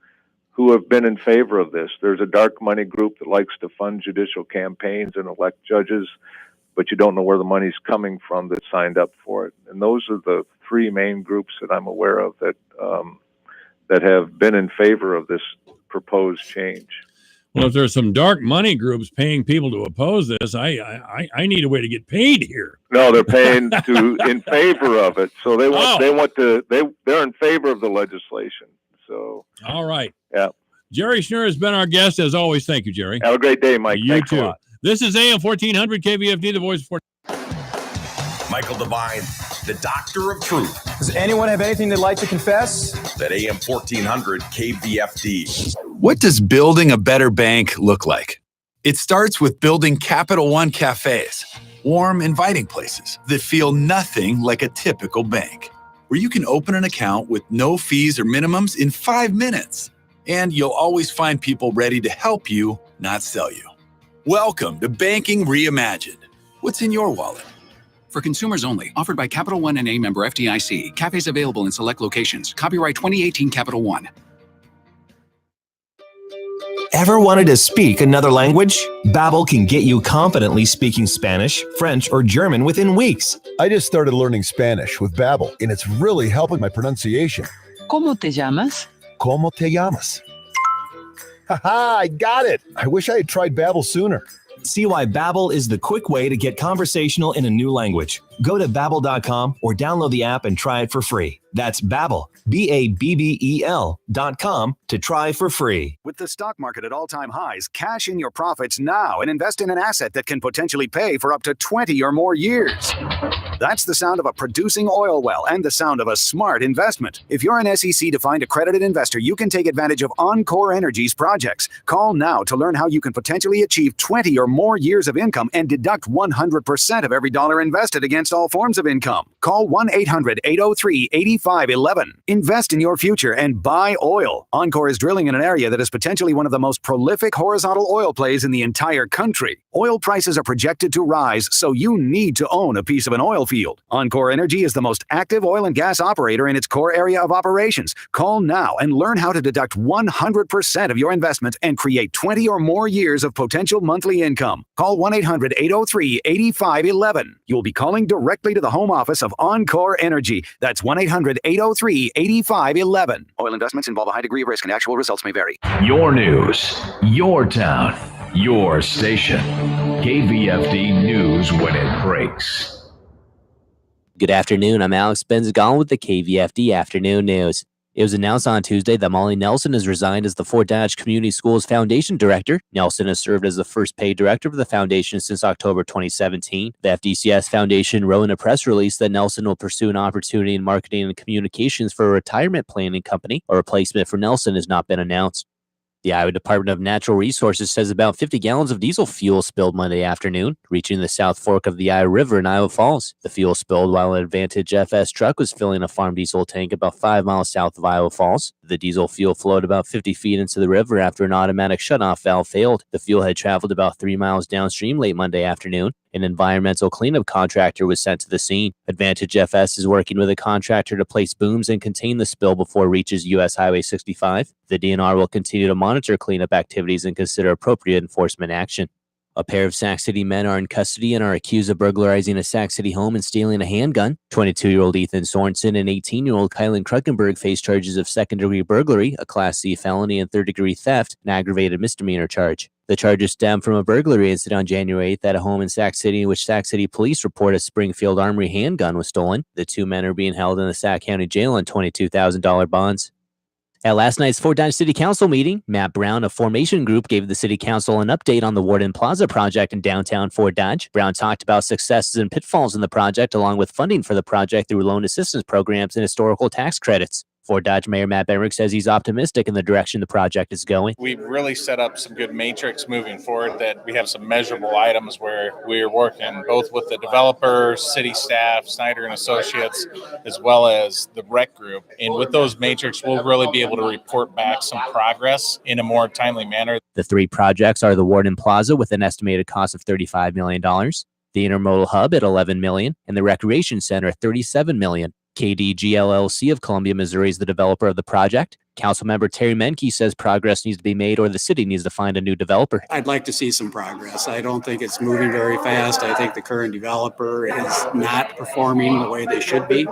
who have been in favor of this. There's a dark money group that likes to fund judicial campaigns and elect judges, but you don't know where the money's coming from that signed up for it. And those are the three main groups that I'm aware of that have been in favor of this proposed change. Well, if there's some dark money groups paying people to oppose this, I need a way to get paid here. No, they're paying in favor of it. So they're in favor of the legislation. So all right. Yeah. Jerry Schnurr has been our guest as always. Thank you, Jerry. Have a great day, Mike. You Thanks too. a lot. This is AM 1400 KVFD, the voice of 14. Michael Devine the doctor of truth. Does anyone have anything they'd like to confess? That AM 1400 KVFD. What does building a better bank look like? It starts with building Capital One cafes, warm, inviting places that feel nothing like a typical bank, where you can open an account with no fees or minimums in 5 minutes. And you'll always find people ready to help you, not sell you. Welcome to Banking Reimagined. What's in your wallet? For consumers only. Offered by Capital One and a member FDIC. Cafes available in select locations. Copyright 2018 Capital One. Ever wanted to speak another language? Babbel can get you confidently speaking Spanish, French, or German within weeks. I just started learning Spanish with Babbel, and it's really helping my pronunciation. ¿Cómo te llamas? ¿Cómo te llamas? Haha, I got it. I wish I had tried Babbel sooner. See why Babbel is the quick way to get conversational in a new language. Go to Babbel.com or download the app and try it for free. That's Babbel, BABBEL.com to try for free. With the stock market at all-time highs, cash in your profits now and invest in an asset that can potentially pay for up to 20 or more years. That's the sound of a producing oil well and the sound of a smart investment. If you're an SEC-defined accredited investor, you can take advantage of Encore Energy's projects. Call now to learn how you can potentially achieve 20 or more years of income and deduct 100% of every dollar invested against all forms of income. Call 1-800-803-8511. Invest in your future and buy oil. Encore is drilling in an area that is potentially one of the most prolific horizontal oil plays in the entire country. Oil prices are projected to rise, so you need to own a piece of an oil field. Encore Energy is the most active oil and gas operator in its core area of operations. Call now and learn how to deduct 100% of your investment and create 20 or more years of potential monthly income. Call 1-800-803-8511. You'll be calling directly to the home office of Encore Energy. That's 1-800-803-8511. Oil investments involve a high degree of risk and actual results may vary. Your news, your town, your station. KVFD News when it breaks. Good afternoon. I'm Alex Benzagon with the KVFD Afternoon News. It was announced on Tuesday that Molly Nelson has resigned as the Fort Dodge Community Schools Foundation Director. Nelson has served as the first paid director of the foundation since October 2017. The FDCS Foundation wrote in a press release that Nelson will pursue an opportunity in marketing and communications for a retirement planning company. A replacement for Nelson has not been announced. The Iowa Department of Natural Resources says about 50 gallons of diesel fuel spilled Monday afternoon, reaching the South Fork of the Iowa River in Iowa Falls. The fuel spilled while an Advantage FS truck was filling a farm diesel tank about 5 miles south of Iowa Falls. The diesel fuel flowed about 50 feet into the river after an automatic shutoff valve failed. The fuel had traveled about 3 miles downstream late Monday afternoon. An environmental cleanup contractor was sent to the scene. Advantage FS is working with a contractor to place booms and contain the spill before it reaches U.S. Highway 65. The DNR will continue to monitor cleanup activities and consider appropriate enforcement action. A pair of Sac City men are in custody and are accused of burglarizing a Sac City home and stealing a handgun. 22-year-old Ethan Sorensen and 18-year-old Kylan Kruckenberg face charges of second-degree burglary, a Class C felony, and third-degree theft, an aggravated misdemeanor charge. The charges stem from a burglary incident on January 8th at a home in Sac City in which Sac City police report a Springfield Armory handgun was stolen. The two men are being held in the Sac County Jail on $22,000 bonds. At last night's Fort Dodge City Council meeting, Matt Brown of Formation Group gave the City Council an update on the Warden Plaza project in downtown Fort Dodge. Brown talked about successes and pitfalls in the project, along with funding for the project through loan assistance programs and historical tax credits. Fort Dodge Mayor Matt Benrick says he's optimistic in the direction the project is going. We've really set up some good matrix moving forward, that we have some measurable items where we're working both with the developer, city staff, Snyder and Associates, as well as the rec group. And with those matrix, we'll really be able to report back some progress in a more timely manner. The three projects are the Warden Plaza with an estimated cost of $35 million, the Intermodal Hub at $11 million, and the Recreation Center at $37 million. KDG LLC of Columbia, Missouri is the developer of the project. Councilmember Terry Menke says progress needs to be made or the city needs to find a new developer. I'd like to see some progress. I don't think it's moving very fast. I think the current developer is not performing the way they should be.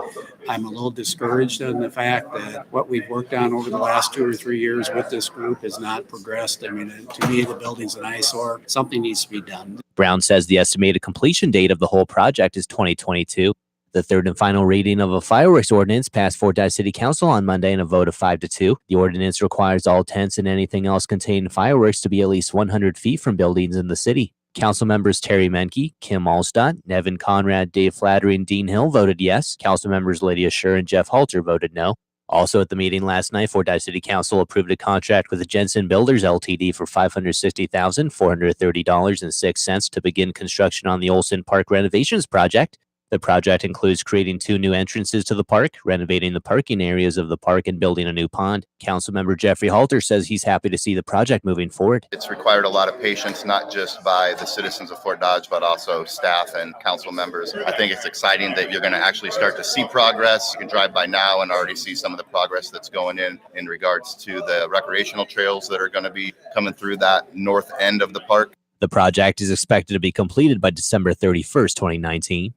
I'm a little discouraged in the fact that what we've worked on over the last 2 or 3 years with this group has not progressed. I mean, to me, the building's an eyesore. Something needs to be done. Brown says the estimated completion date of the whole project is 2022. The third and final reading of a fireworks ordinance passed Fort Dodge City Council on Monday in a vote of 5-2. The ordinance requires all tents and anything else containing fireworks to be at least 100 feet from buildings in the city. Council members Terry Menke, Kim Allstott, Nevin Conrad, Dave Flattery, and Dean Hill voted yes. Council members Lydia Scher and Jeff Halter voted no. Also at the meeting last night, Fort Dodge City Council approved a contract with the Jensen Builders Ltd. for $560,430.06 to begin construction on the Olson Park renovations project. The project includes creating 2 new entrances to the park, renovating the parking areas of the park, and building a new pond. Councilmember Jeffrey Halter says he's happy to see the project moving forward. It's required a lot of patience, not just by the citizens of Fort Dodge, but also staff and council members. I think it's exciting that you're going to actually start to see progress. You can drive by now and already see some of the progress that's going in regards to the recreational trails that are going to be coming through that north end of the park. The project is expected to be completed by December 31st, 2019.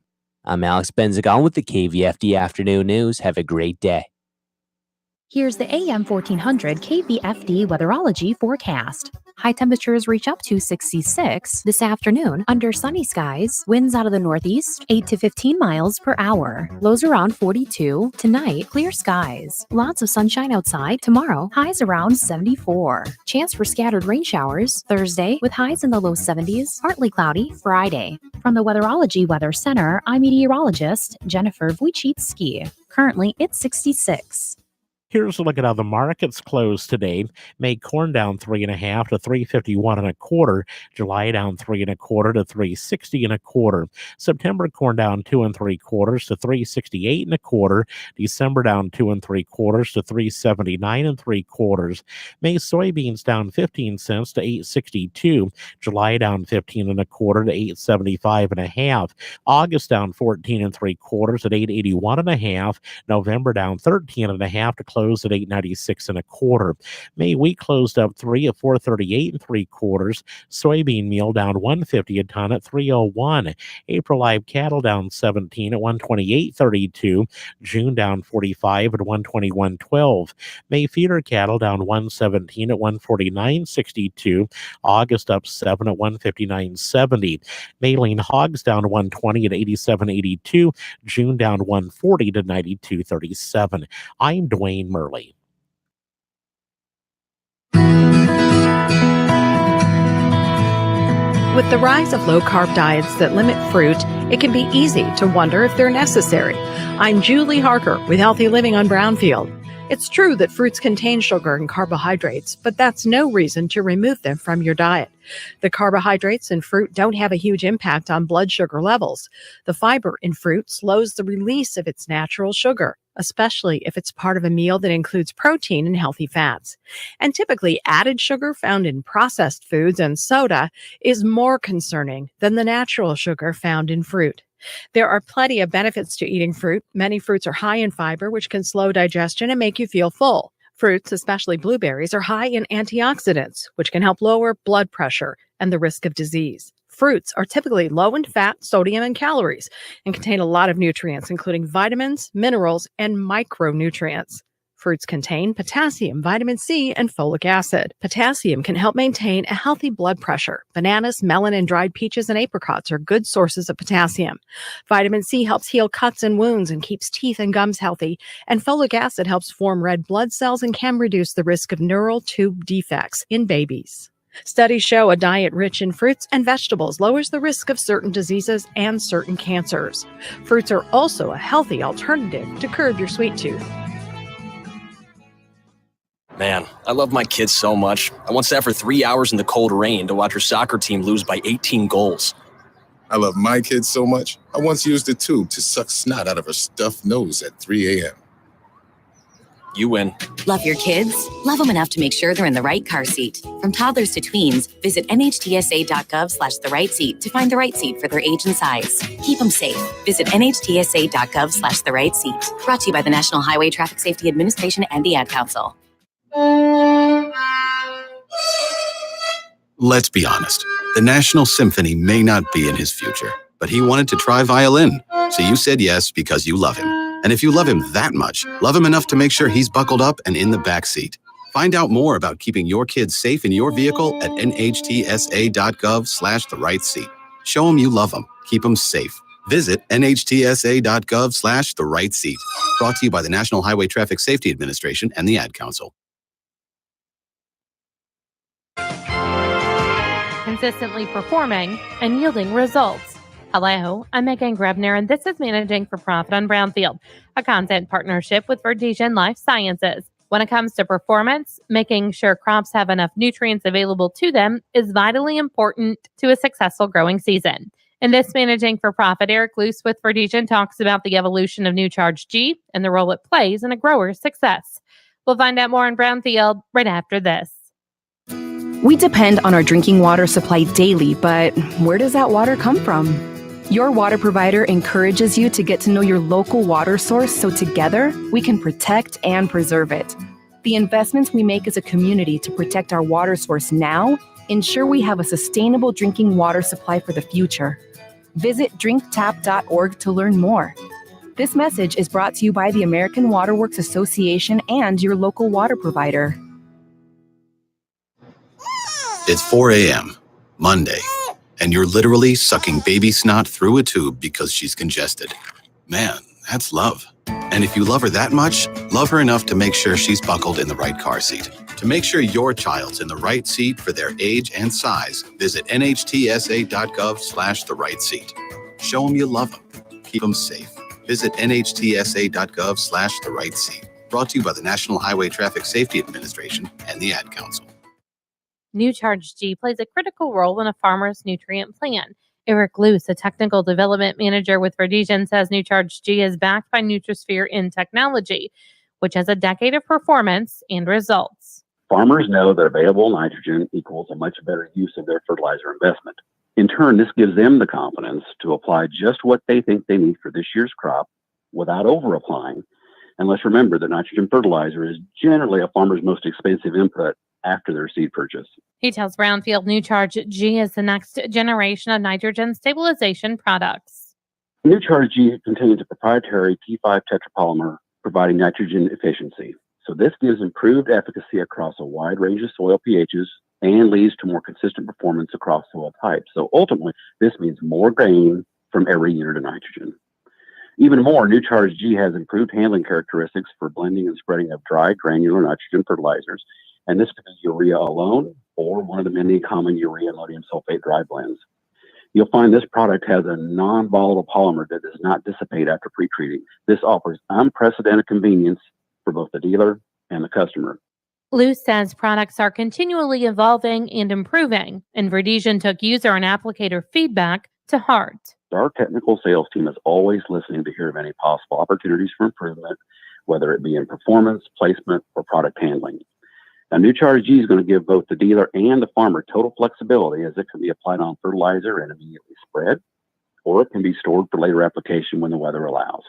I'm Alex Benzagon with the KVFD Afternoon News. Have a great day. Here's the AM 1400 KVFD weatherology forecast. High temperatures reach up to 66 this afternoon under sunny skies. Winds out of the northeast, 8 to 15 miles per hour. Lows around 42. Tonight, clear skies. Lots of sunshine outside. Tomorrow, highs around 74. Chance for scattered rain showers Thursday with highs in the low 70s. Partly cloudy Friday. From the Weatherology Weather Center, I'm meteorologist Jennifer Wojcicki. Currently, it's 66. Here's a look at how the markets closed today. May corn down 3.5 to 351 1/4. July down 3 1/4 to 360 1/4. September corn down 2 3/4 to 368 1/4. December down 2 3/4 to 379 3/4. May soybeans down 15 cents to 862. July down 15 1/4 to 875 1/2. August down 14 3/4 at 881 1/2. November down 13 1/2 to close at 896 1/4. May wheat closed up 3 at 438 3/4. Soybean meal down 150 a ton at 301. April live cattle down 17 at 128.32. June down 45 at 121.12. May feeder cattle down 117 at 149.62. August up 7 at 159.70. May lean hogs down 120 at 87.82. June down 140 to 92.37. I'm Dwayne Murley. With the rise of low-carb diets that limit fruit, it can be easy to wonder if they're necessary. I'm Julie Harker with Healthy Living on Brownfield. It's true that fruits contain sugar and carbohydrates, but that's no reason to remove them from your diet. The carbohydrates in fruit don't have a huge impact on blood sugar levels. The fiber in fruit slows the release of its natural sugar, especially if it's part of a meal that includes protein and healthy fats. And typically, added sugar found in processed foods and soda is more concerning than the natural sugar found in fruit. There are plenty of benefits to eating fruit. Many fruits are high in fiber, which can slow digestion and make you feel full. Fruits, especially blueberries, are high in antioxidants, which can help lower blood pressure and the risk of disease. Fruits are typically low in fat, sodium, and calories, and contain a lot of nutrients, including vitamins, minerals, and micronutrients. Fruits contain potassium, vitamin C, and folic acid. Potassium can help maintain a healthy blood pressure. Bananas, melon, and dried peaches and apricots are good sources of potassium. Vitamin C helps heal cuts and wounds and keeps teeth and gums healthy. And folic acid helps form red blood cells and can reduce the risk of neural tube defects in babies. Studies show a diet rich in fruits and vegetables lowers the risk of certain diseases and certain cancers. Fruits are also a healthy alternative to curb your sweet tooth. Man, I love my kids so much. I once sat for 3 hours in the cold rain to watch her soccer team lose by 18 goals. I love my kids so much, I once used a tube to suck snot out of her stuffed nose at 3 a.m. You win. Love your kids? Love them enough to make sure they're in the right car seat. From toddlers to tweens, visit nhtsa.gov/the right seat to find the right seat for their age and size. Keep them safe. Visit nhtsa.gov/the right seat. Brought to you by the National Highway Traffic Safety Administration and the Ad Council. Let's be honest. The National Symphony may not be in his future, but he wanted to try violin. So you said yes because you love him. And if you love him that much, love him enough to make sure he's buckled up and in the back seat. Find out more about keeping your kids safe in your vehicle at nhtsa.gov/the right seat. Show him you love him. Keep him safe. Visit nhtsa.gov/the right seat. Brought to you by the National Highway Traffic Safety Administration and the Ad Council. consistently performing and yielding results. Hello, I'm Megan Grebner, and this is Managing for Profit on Brownfield, a content partnership with Verdesian Life Sciences. When it comes to performance, making sure crops have enough nutrients available to them is vitally important to a successful growing season. In this Managing for Profit, Eric Luce with Verdesian talks about the evolution of New Charge G and the role it plays in a grower's success. We'll find out more on Brownfield right after this. We depend on our drinking water supply daily, but where does that water come from? Your water provider encourages you to get to know your local water source so together we can protect and preserve it. The investments we make as a community to protect our water source now ensure we have a sustainable drinking water supply for the future. Visit drinktap.org to learn more. This message is brought to you by the American Water Works Association and your local water provider. It's 4 a.m., Monday, and you're literally sucking baby snot through a tube because she's congested. Man, that's love. And if you love her that much, love her enough to make sure she's buckled in the right car seat. To make sure your child's in the right seat for their age and size, visit nhtsa.gov/the right seat. Show them you love them. Keep them safe. Visit nhtsa.gov/the right seat. Brought to you by the National Highway Traffic Safety Administration and the Ad Council. New Charge G plays a critical role in a farmer's nutrient plan. Eric Luce, a technical development manager with Verdesian, says New Charge G is backed by Nutrisphere in technology, which has a decade of performance and results. Farmers know that available nitrogen equals a much better use of their fertilizer investment. In turn, this gives them the confidence to apply just what they think they need for this year's crop without over-applying. And let's remember that nitrogen fertilizer is generally a farmer's most expensive input after their seed purchase. He tells Brownfield New Charge G is the next generation of nitrogen stabilization products. New Charge G contains a proprietary T5 tetrapolymer providing nitrogen efficiency. So this gives improved efficacy across a wide range of soil pHs and leads to more consistent performance across soil types. So ultimately, this means more gain from every unit of nitrogen. Even more, New Charge G has improved handling characteristics for blending and spreading of dry granular nitrogen fertilizers. And this could be urea alone or one of the many common urea ammonium sulfate dry blends. You'll find this product has a non-volatile polymer that does not dissipate after pretreating. This offers unprecedented convenience for both the dealer and the customer. Luce says products are continually evolving and improving, and Verdesian took user and applicator feedback to heart. Our technical sales team is always listening to hear of any possible opportunities for improvement, whether it be in performance, placement, or product handling. Now, New Charge G is going to give both the dealer and the farmer total flexibility, as it can be applied on fertilizer and immediately spread, or it can be stored for later application when the weather allows.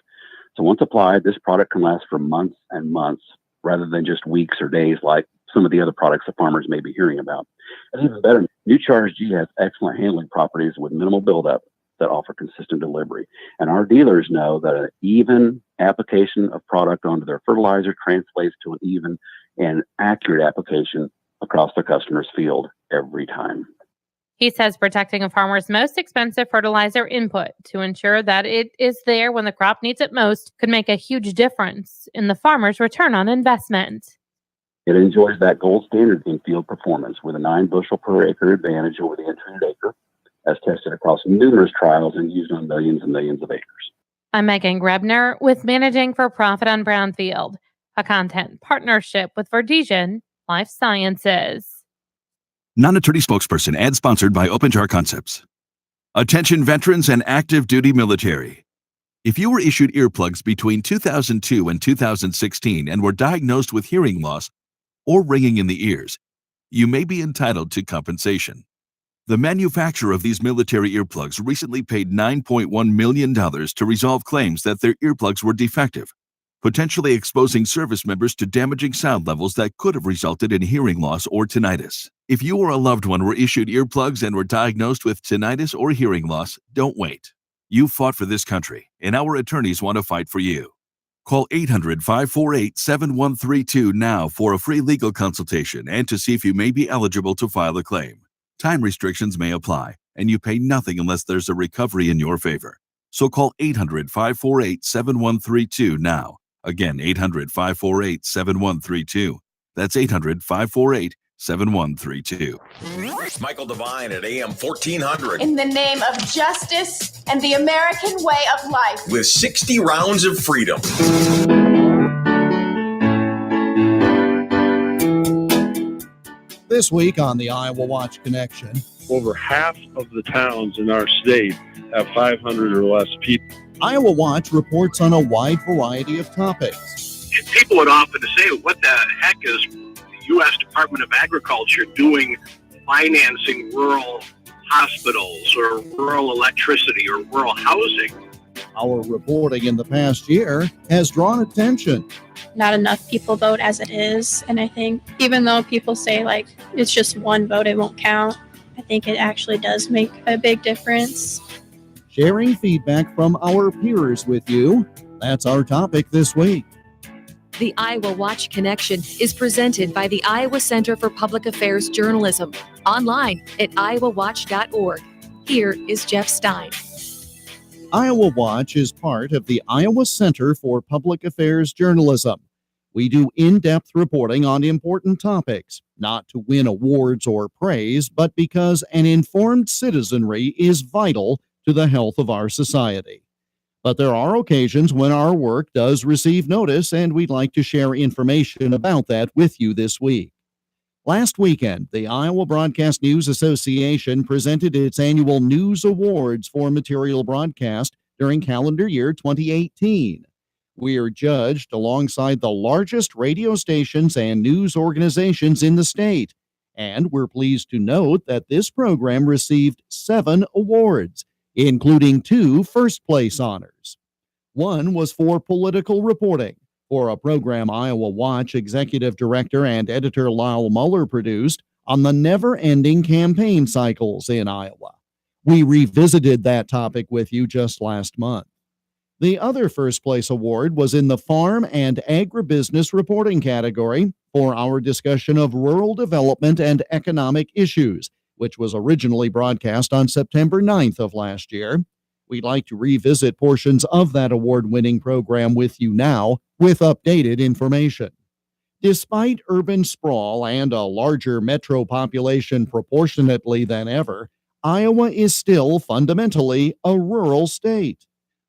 So once applied, this product can last for months and months rather than just weeks or days like some of the other products that farmers may be hearing about. And even better, New Charge G has excellent handling properties with minimal buildup that offer consistent delivery. And our dealers know that an even application of product onto their fertilizer translates to an even and accurate application across the customer's field every time. He says protecting a farmer's most expensive fertilizer input to ensure that it is there when the crop needs it most could make a huge difference in the farmer's return on investment. It enjoys that gold standard in field performance with a 9 bushel per acre advantage over the untreated acre, as tested across numerous trials and used on millions and millions of acres. I'm Megan Grebner with Managing for Profit on Brownfield, a content partnership with Verdesian Life Sciences. Non-attorney spokesperson, ad sponsored by OpenJar Concepts. Attention veterans and active duty military. If you were issued earplugs between 2002 and 2016 and were diagnosed with hearing loss or ringing in the ears, you may be entitled to compensation. The manufacturer of these military earplugs recently paid $9.1 million to resolve claims that their earplugs were defective, potentially exposing service members to damaging sound levels that could have resulted in hearing loss or tinnitus. If you or a loved one were issued earplugs and were diagnosed with tinnitus or hearing loss, don't wait. You fought for this country, and our attorneys want to fight for you. Call 800-548-7132 now for a free legal consultation and to see if you may be eligible to file a claim. Time restrictions may apply, and you pay nothing unless there's a recovery in your favor. So call 800-548-7132 now. Again, 800-548-7132. That's 800-548-7132. 7132. Michael Devine at AM 1400. In the name of justice and the American way of life. With 60 rounds of freedom. This week on the Iowa Watch Connection, over half of the towns in our state have 500 or less people. Iowa Watch reports on a wide variety of topics. And people would often say, what the heck is the U.S. Department of Agriculture doing financing rural hospitals or rural electricity or rural housing? Our reporting in the past year has drawn attention. Not enough people vote as it is. And I think even though people say like it's just one vote, it won't count, I think it actually does make a big difference. Sharing feedback from our peers with you. That's our topic this week. The Iowa Watch Connection is presented by the Iowa Center for Public Affairs Journalism, online at iowawatch.org. Here is Jeff Stein. Iowa Watch is part of the Iowa Center for Public Affairs Journalism. We do in-depth reporting on important topics, not to win awards or praise, but because an informed citizenry is vital to the health of our society. But there are occasions when our work does receive notice, and we'd like to share information about that with you this week. Last weekend, the Iowa Broadcast News Association presented its annual News Awards for Material Broadcast during calendar year 2018. We are judged alongside the largest radio stations and news organizations in the state, and we're pleased to note that this program received 7 awards, including 2 first-place honors. One was for political reporting, for a program Iowa Watch Executive Director and Editor Lyle Muller produced on the never-ending campaign cycles in Iowa. We revisited that topic with you just last month. The other first-place award was in the Farm and Agribusiness Reporting category for our discussion of rural development and economic issues, which was originally broadcast on September 9th of last year. We'd like to revisit portions of that award-winning program with you now with updated information. Despite urban sprawl and a larger metro population proportionately than ever, Iowa is still fundamentally a rural state.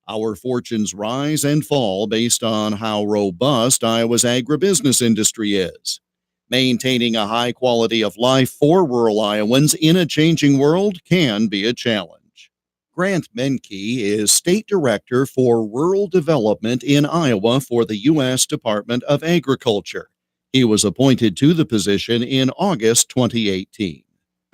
Our fortunes rise and fall based on how robust Iowa's agribusiness industry is. Maintaining a high quality of life for rural Iowans in a changing world can be a challenge. Grant Menke is State Director for Rural Development in Iowa for the U.S. Department of Agriculture. He was appointed to the position in August 2018.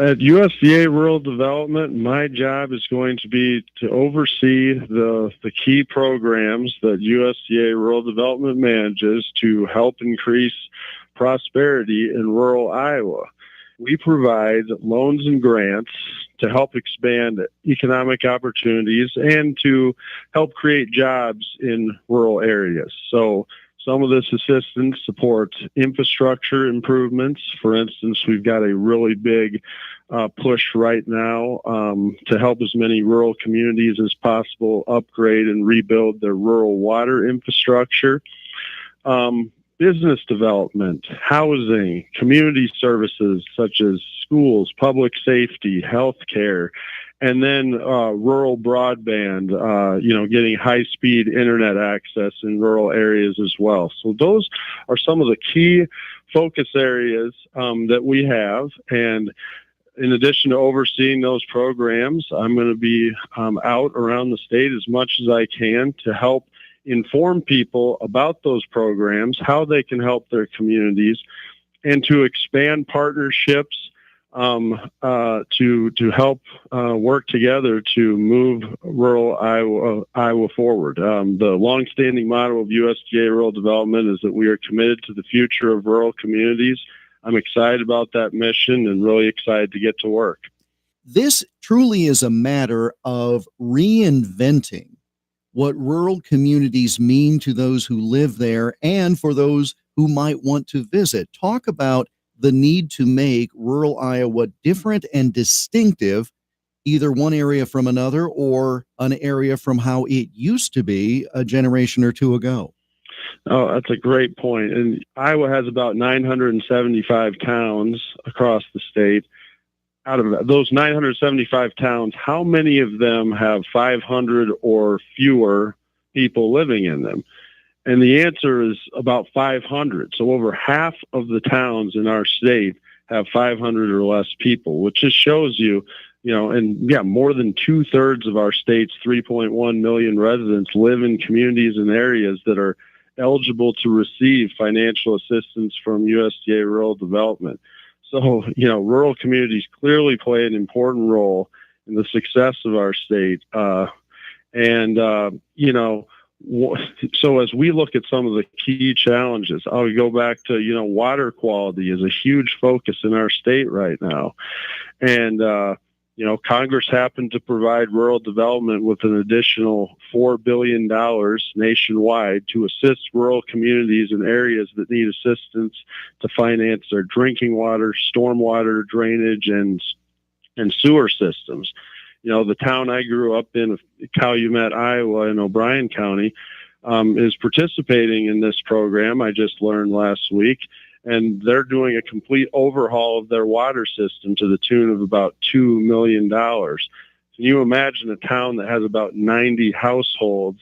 At USDA Rural Development, my job is going to be to oversee the key programs that USDA Rural Development manages to help increase prosperity in rural Iowa. We provide loans and grants to help expand economic opportunities and to help create jobs in rural areas. So some of this assistance supports infrastructure improvements. For instance, we've got a really big push right now to help as many rural communities as possible upgrade and rebuild their rural water infrastructure. Business development, housing, community services such as schools, public safety, healthcare, and then rural broadband, getting high-speed internet access in rural areas as well. So those are some of the key focus areas that we have. And in addition to overseeing those programs, I'm going to be out around the state as much as I can to help inform people about those programs, how they can help their communities, and to expand partnerships to help work together to move rural Iowa forward. The longstanding motto of USDA Rural Development is that we are committed to the future of rural communities. I'm excited about that mission and really excited to get to work. This truly is a matter of reinventing what rural communities mean to those who live there and for those who might want to visit. Talk about the need to make rural Iowa different and distinctive, either one area from another or an area from how it used to be a generation or two ago. Oh, that's a great point. And Iowa has about 975 towns across the state. Out of those 975 towns, how many of them have 500 or fewer people living in them? And the answer is about 500. So over half of the towns in our state have 500 or less people, which just shows you, more than 2/3 of our state's 3.1 million residents live in communities and areas that are eligible to receive financial assistance from USDA Rural Development. So, rural communities clearly play an important role in the success of our state. So as we look at some of the key challenges, I'll go back to, water quality is a huge focus in our state right now. And, Congress happened to provide rural development with an additional $4 billion nationwide to assist rural communities in areas that need assistance to finance their drinking water, stormwater, drainage, and sewer systems. The town I grew up in, Calumet, Iowa, in O'Brien County, is participating in this program. I just learned last week, and they're doing a complete overhaul of their water system to the tune of about $2 million. Can you imagine a town that has about 90 households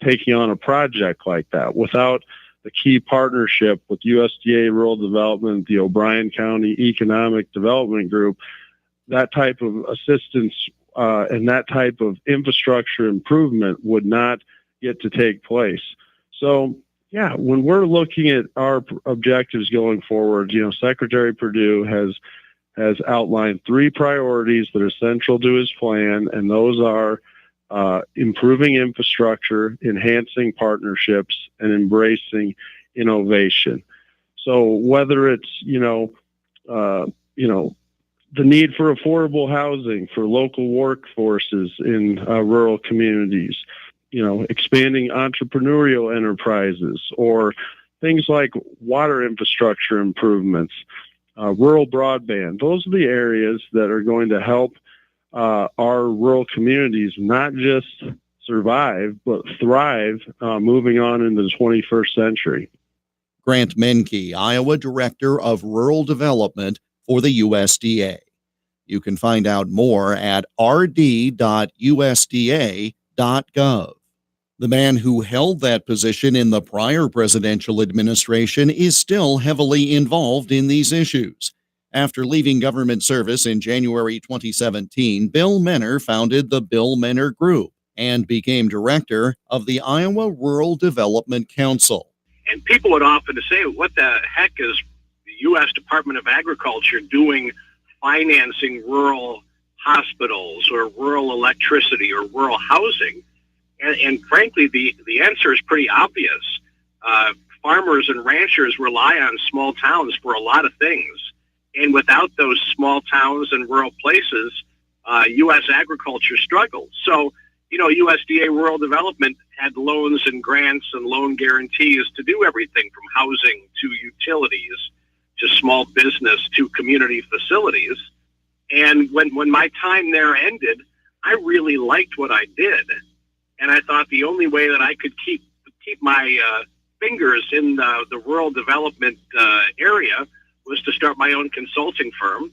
taking on a project like that without the key partnership with USDA Rural Development, the O'Brien County Economic Development Group? That type of assistance and that type of infrastructure improvement would not get to take place. So, when we're looking at our objectives going forward, Secretary Perdue has outlined 3 priorities that are central to his plan, and those are improving infrastructure, enhancing partnerships, and embracing innovation. So whether it's the need for affordable housing for local workforces in rural communities, expanding entrepreneurial enterprises, or things like water infrastructure improvements, rural broadband. Those are the areas that are going to help our rural communities not just survive, but thrive moving on into the 21st century. Grant Menke, Iowa Director of Rural Development for the USDA. You can find out more at rd.usda.gov. The man who held that position in the prior presidential administration is still heavily involved in these issues. After leaving government service in January 2017, Bill Menner founded the Bill Menner Group and became director of the Iowa Rural Development Council. And people would often say, what the heck is the U.S. Department of Agriculture doing financing rural hospitals or rural electricity or rural housing? And frankly, the answer is pretty obvious. Farmers and ranchers rely on small towns for a lot of things. And without those small towns and rural places, U.S. agriculture struggles. So, USDA Rural Development had loans and grants and loan guarantees to do everything from housing to utilities to small business to community facilities. And when my time there ended, I really liked what I did. And I thought the only way that I could keep my fingers in the rural development area was to start my own consulting firm.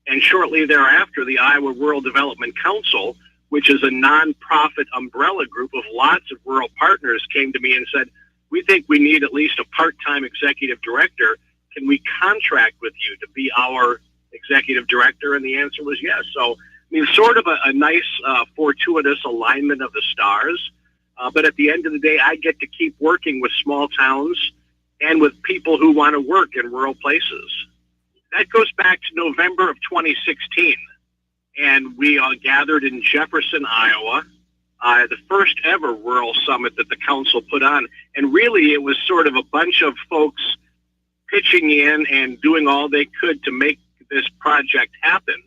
And shortly thereafter, the Iowa Rural Development Council, which is a nonprofit umbrella group of lots of rural partners, came to me and said, we think we need at least a part-time executive director. Can we contract with you to be our executive director? And the answer was yes. So, sort of a nice fortuitous alignment of the stars. But at the end of the day, I get to keep working with small towns and with people who want to work in rural places. That goes back to November of 2016. And we gathered in Jefferson, Iowa, the first ever rural summit that the council put on. And really, it was sort of a bunch of folks pitching in and doing all they could to make this project happen.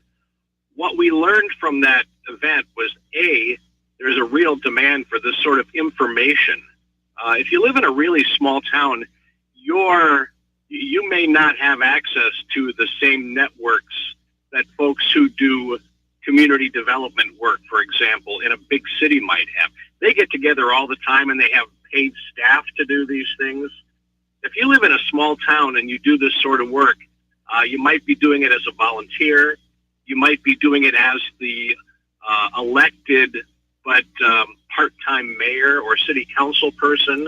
What we learned from that event was, A, there's a real demand for this sort of information. If you live in a really small town, you may not have access to the same networks that folks who do community development work, for example, in a big city might have. They get together all the time and they have paid staff to do these things. If you live in a small town and you do this sort of work, you might be doing it as a volunteer. You might be doing it as the elected but part-time mayor or city council person,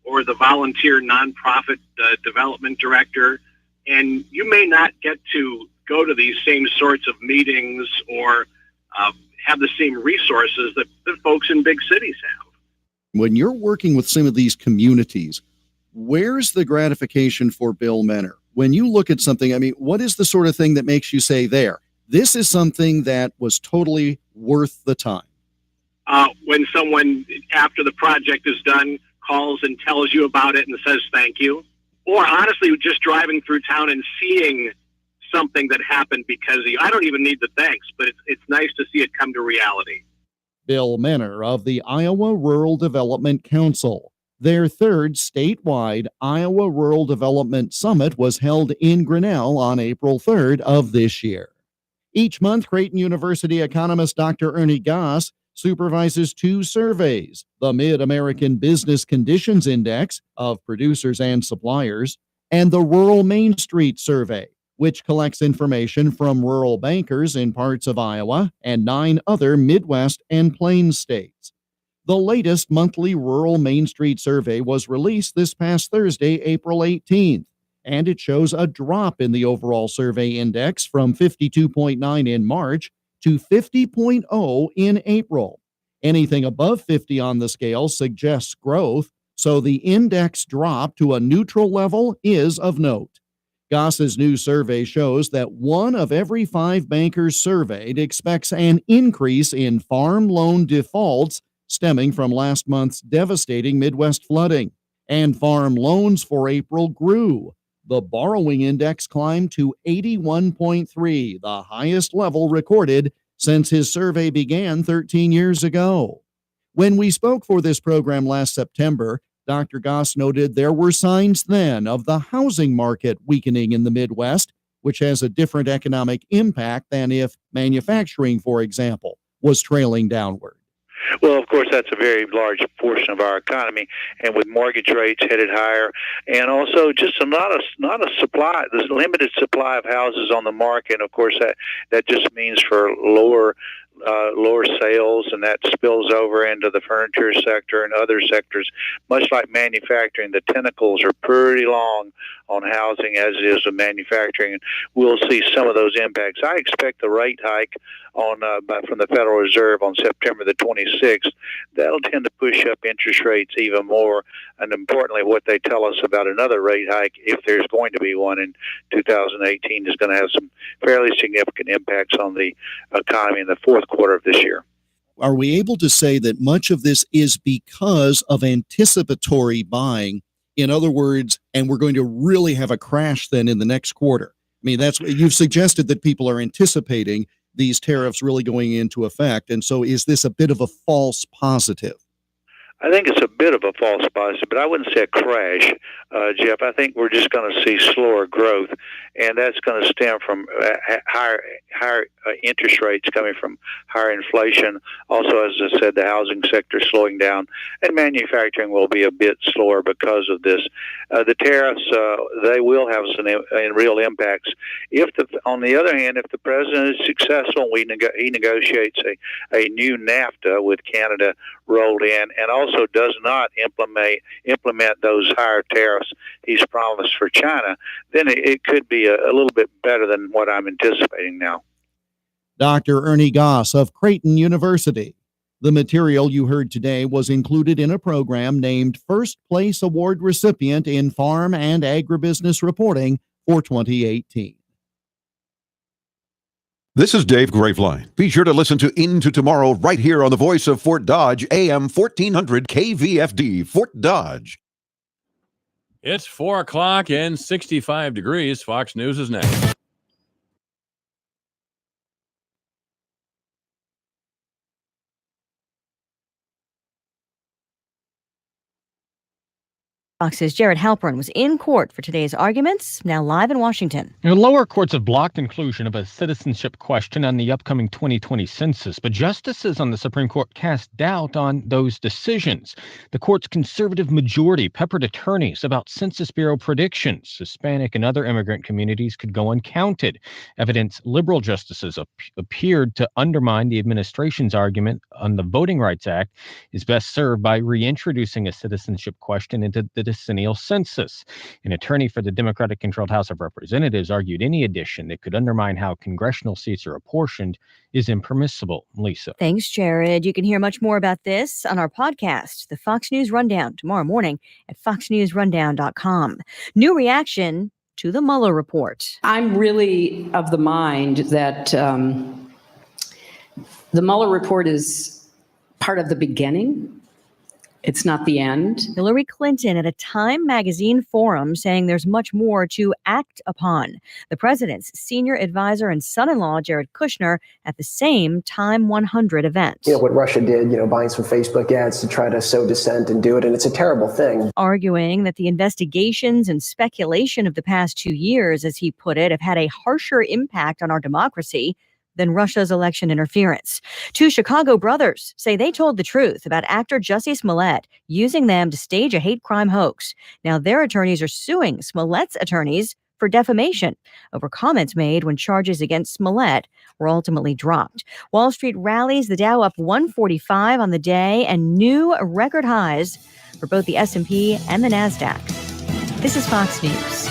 or the volunteer nonprofit development director. And you may not get to go to these same sorts of meetings or have the same resources that folks in big cities have. When you're working with some of these communities, where's the gratification for Bill Menner? When you look at something, I mean, what is the sort of thing that makes you say this is something that was totally worth the time? When someone, after the project is done, calls and tells you about it and says thank you. Or honestly, just driving through town and seeing something that happened because of you. I don't even need the thanks, but it's nice to see it come to reality. Bill Menner of the Iowa Rural Development Council. Their third statewide Iowa Rural Development Summit was held in Grinnell on April 3rd of this year. Each month, Creighton University economist Dr. Ernie Goss supervises two surveys, the Mid-American Business Conditions Index of producers and suppliers, and the Rural Main Street Survey, which collects information from rural bankers in parts of Iowa and 9 other Midwest and Plains states. The latest monthly Rural Main Street Survey was released this past Thursday, April 18th, and it shows a drop in the overall survey index from 52.9 in March to 50.0 in April. Anything above 50 on the scale suggests growth, so the index drop to a neutral level is of note. Goss's new survey shows that 1 of every 5 bankers surveyed expects an increase in farm loan defaults stemming from last month's devastating Midwest flooding. And farm loans for April grew. The borrowing index climbed to 81.3, the highest level recorded since his survey began 13 years ago. When we spoke for this program last September, Dr. Goss noted there were signs then of the housing market weakening in the Midwest, which has a different economic impact than if manufacturing, for example, was trailing downward. Well, of course, that's a very large portion of our economy, and with mortgage rates headed higher, and also just not a supply, there's a limited supply of houses on the market. Of course, that just means for lower sales, and that spills over into the furniture sector and other sectors. Much like manufacturing, the tentacles are pretty long on housing as it is with manufacturing, and we'll see some of those impacts. I expect the rate hike from the Federal Reserve on September the 26th. That'll tend to push up interest rates even more, and importantly, what they tell us about another rate hike, if there's going to be one in 2018, is going to have some fairly significant impacts on the economy in the fourth quarter of this year. Are we able to say that much of this is because of anticipatory buying? In other words, and we're going to really have a crash then in the next quarter? I mean, that's what you've suggested, that people are anticipating these tariffs really going into effect. And so is this a bit of a false positive? I think it's a bit of a false positive, but I wouldn't say a crash, Jeff. I think we're just going to see slower growth, and that's going to stem from higher interest rates coming from higher inflation. Also, as I said, the housing sector slowing down, and manufacturing will be a bit slower because of this. The tariffs, they will have some real impacts. On the other hand, if the president is successful, he negotiates a new NAFTA with Canada rolled in, and also does not implement those higher tariffs he's promised for China, then it could be a little bit better than what I'm anticipating now. Dr. Ernie Goss of Creighton University. The material you heard today was included in a program named First Place Award Recipient in Farm and Agribusiness Reporting for 2018. This is Dave Graveline. Be sure to listen to Into Tomorrow right here on the voice of Fort Dodge, AM 1400 KVFD, Fort Dodge. It's 4 o'clock and 65 degrees. Fox News is next. Fox's Jared Halpern was in court for today's arguments, now live in Washington. The lower courts have blocked inclusion of a citizenship question on the upcoming 2020 census, but justices on the Supreme Court cast doubt on those decisions. The court's conservative majority peppered attorneys about Census Bureau predictions. Hispanic and other immigrant communities could go uncounted. Evidence liberal justices appeared to undermine the administration's argument on the Voting Rights Act is best served by reintroducing a citizenship question into the decennial census. An attorney for the Democratic-controlled House of Representatives argued any addition that could undermine how congressional seats are apportioned is impermissible. Lisa. Thanks, Jared. You can hear much more about this on our podcast, The Fox News Rundown, tomorrow morning at foxnewsrundown.com. New reaction to the Mueller report. I'm really of the mind that the Mueller report is part of the beginning. It's not the end. Hillary Clinton at a Time magazine forum saying there's much more to act upon. The president's senior advisor and son-in-law, Jared Kushner, at the same Time 100 event. What Russia did, buying some Facebook ads to try to sow dissent and do it. And it's a terrible thing. Arguing that the investigations and speculation of the past 2 years, as he put it, have had a harsher impact on our democracy than Russia's election interference. Two Chicago brothers say they told the truth about actor Jussie Smollett, using them to stage a hate crime hoax. Now their attorneys are suing Smollett's attorneys for defamation over comments made when charges against Smollett were ultimately dropped. Wall Street rallies, the Dow up 145 on the day, and new record highs for both the S&P and the NASDAQ. This is Fox News.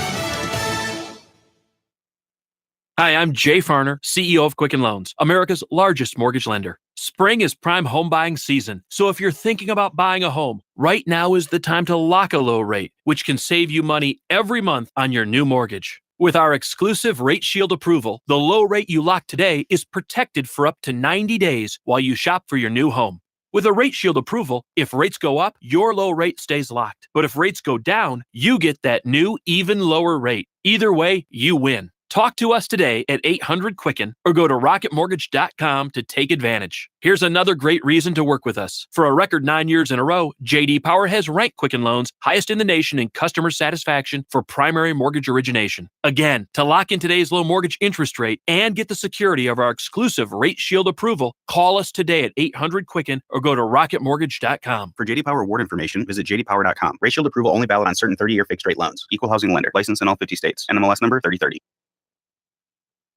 Hi, I'm Jay Farner, CEO of Quicken Loans, America's largest mortgage lender. Spring is prime home buying season, so if you're thinking about buying a home, right now is the time to lock a low rate, which can save you money every month on your new mortgage. With our exclusive Rate Shield approval, the low rate you lock today is protected for up to 90 days while you shop for your new home. With a Rate Shield approval, if rates go up, your low rate stays locked. But if rates go down, you get that new, even lower rate. Either way, you win. Talk to us today at 800-QUICKEN or go to rocketmortgage.com to take advantage. Here's another great reason to work with us. For a record 9 years in a row, J.D. Power has ranked Quicken Loans highest in the nation in customer satisfaction for primary mortgage origination. Again, to lock in today's low mortgage interest rate and get the security of our exclusive Rate Shield approval, call us today at 800-QUICKEN or go to rocketmortgage.com. For J.D. Power award information, visit jdpower.com. Rate Shield approval only valid on certain 30-year fixed-rate loans. Equal housing lender. Licensed in all 50 states. NMLS number 3030.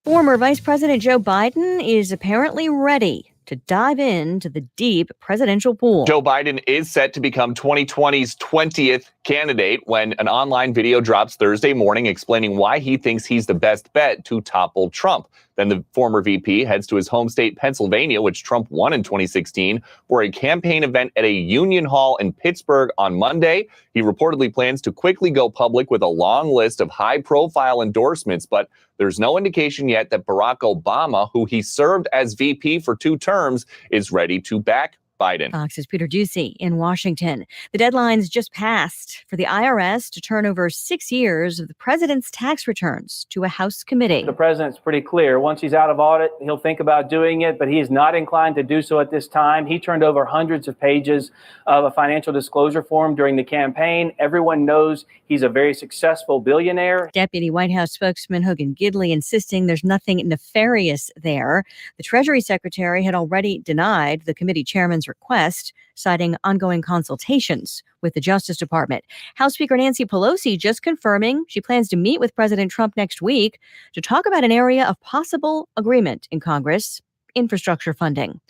Former Vice President Joe Biden is apparently ready to dive into the deep presidential pool. Joe Biden is set to become 2020's 20th candidate when an online video drops Thursday morning explaining why he thinks he's the best bet to topple Trump. Then the former VP heads to his home state, Pennsylvania, which Trump won in 2016, for a campaign event at a Union Hall in Pittsburgh on Monday. He reportedly plans to quickly go public with a long list of high-profile endorsements, but there's no indication yet that Barack Obama, who he served as VP for 2 terms, is ready to back Biden. Fox's Peter Ducey in Washington. The deadline's just passed for the IRS to turn over 6 years of the president's tax returns to a House committee. The president's pretty clear. Once he's out of audit, he'll think about doing it, but he is not inclined to do so at this time. He turned over hundreds of pages of a financial disclosure form during the campaign. Everyone knows he's a very successful billionaire. Deputy White House spokesman Hogan Gidley insisting there's nothing nefarious there. The Treasury Secretary had already denied the committee chairman's request, citing ongoing consultations with the Justice Department. House Speaker Nancy Pelosi just confirming she plans to meet with President Trump next week to talk about an area of possible agreement in Congress: infrastructure funding.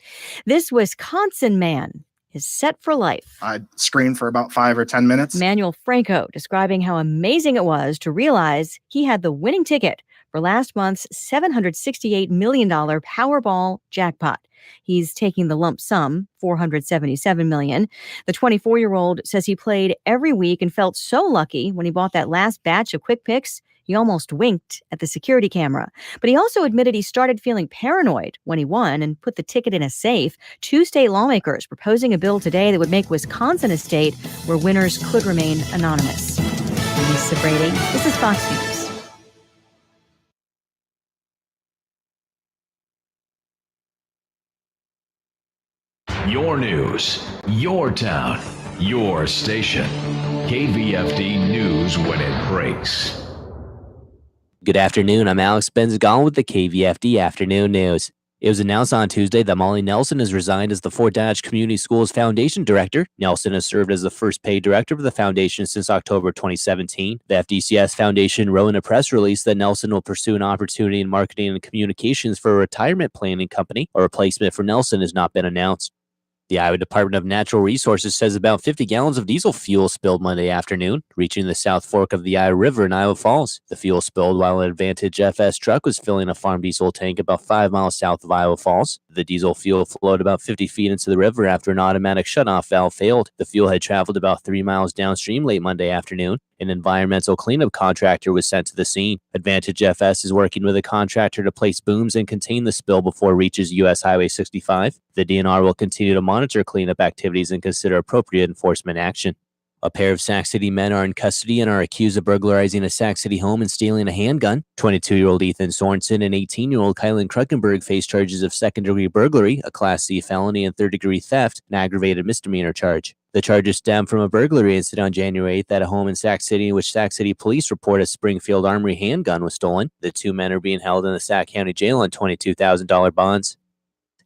This Wisconsin man is set for life. I screened for about 5 or 10 minutes. Manuel Franco describing how amazing it was to realize he had the winning ticket for last month's $768 million Powerball jackpot. He's taking the lump sum, $477 million. The 24-year-old says he played every week and felt so lucky when he bought that last batch of Quick Picks, he almost winked at the security camera. But he also admitted he started feeling paranoid when he won and put the ticket in a safe. 2 state lawmakers proposing a bill today that would make Wisconsin a state where winners could remain anonymous. I'm Lisa Brady. This is Fox News. Your news, your town. Your station. KVFD News when it breaks. Good afternoon. I'm Alex Benzagal with the KVFD Afternoon News. It was announced on Tuesday that Molly Nelson has resigned as the Fort Dodge Community Schools Foundation Director. Nelson has served as the first paid director of the foundation since October 2017. The FDCS Foundation wrote in a press release that Nelson will pursue an opportunity in marketing and communications for a retirement planning company. A replacement for Nelson has not been announced. The Iowa Department of Natural Resources says about 50 gallons of diesel fuel spilled Monday afternoon, reaching the South Fork of the Iowa River in Iowa Falls. The fuel spilled while an Advantage FS truck was filling a farm diesel tank about 5 miles south of Iowa Falls. The diesel fuel flowed about 50 feet into the river after an automatic shutoff valve failed. The fuel had traveled about 3 miles downstream late Monday afternoon. An environmental cleanup contractor was sent to the scene. Advantage FS is working with a contractor to place booms and contain the spill before it reaches U.S. Highway 65. The DNR will continue to monitor cleanup activities and consider appropriate enforcement action. A pair of Sac City men are in custody and are accused of burglarizing a Sac City home and stealing a handgun. 22-year-old Ethan Sorensen and 18-year-old Kylan Kruckenberg face charges of second-degree burglary, a Class C felony, and third-degree theft, an aggravated misdemeanor charge. The charges stem from a burglary incident on January 8th at a home in Sac City in which Sac City police report a Springfield Armory handgun was stolen. The two men are being held in the Sac County Jail on $22,000 bonds.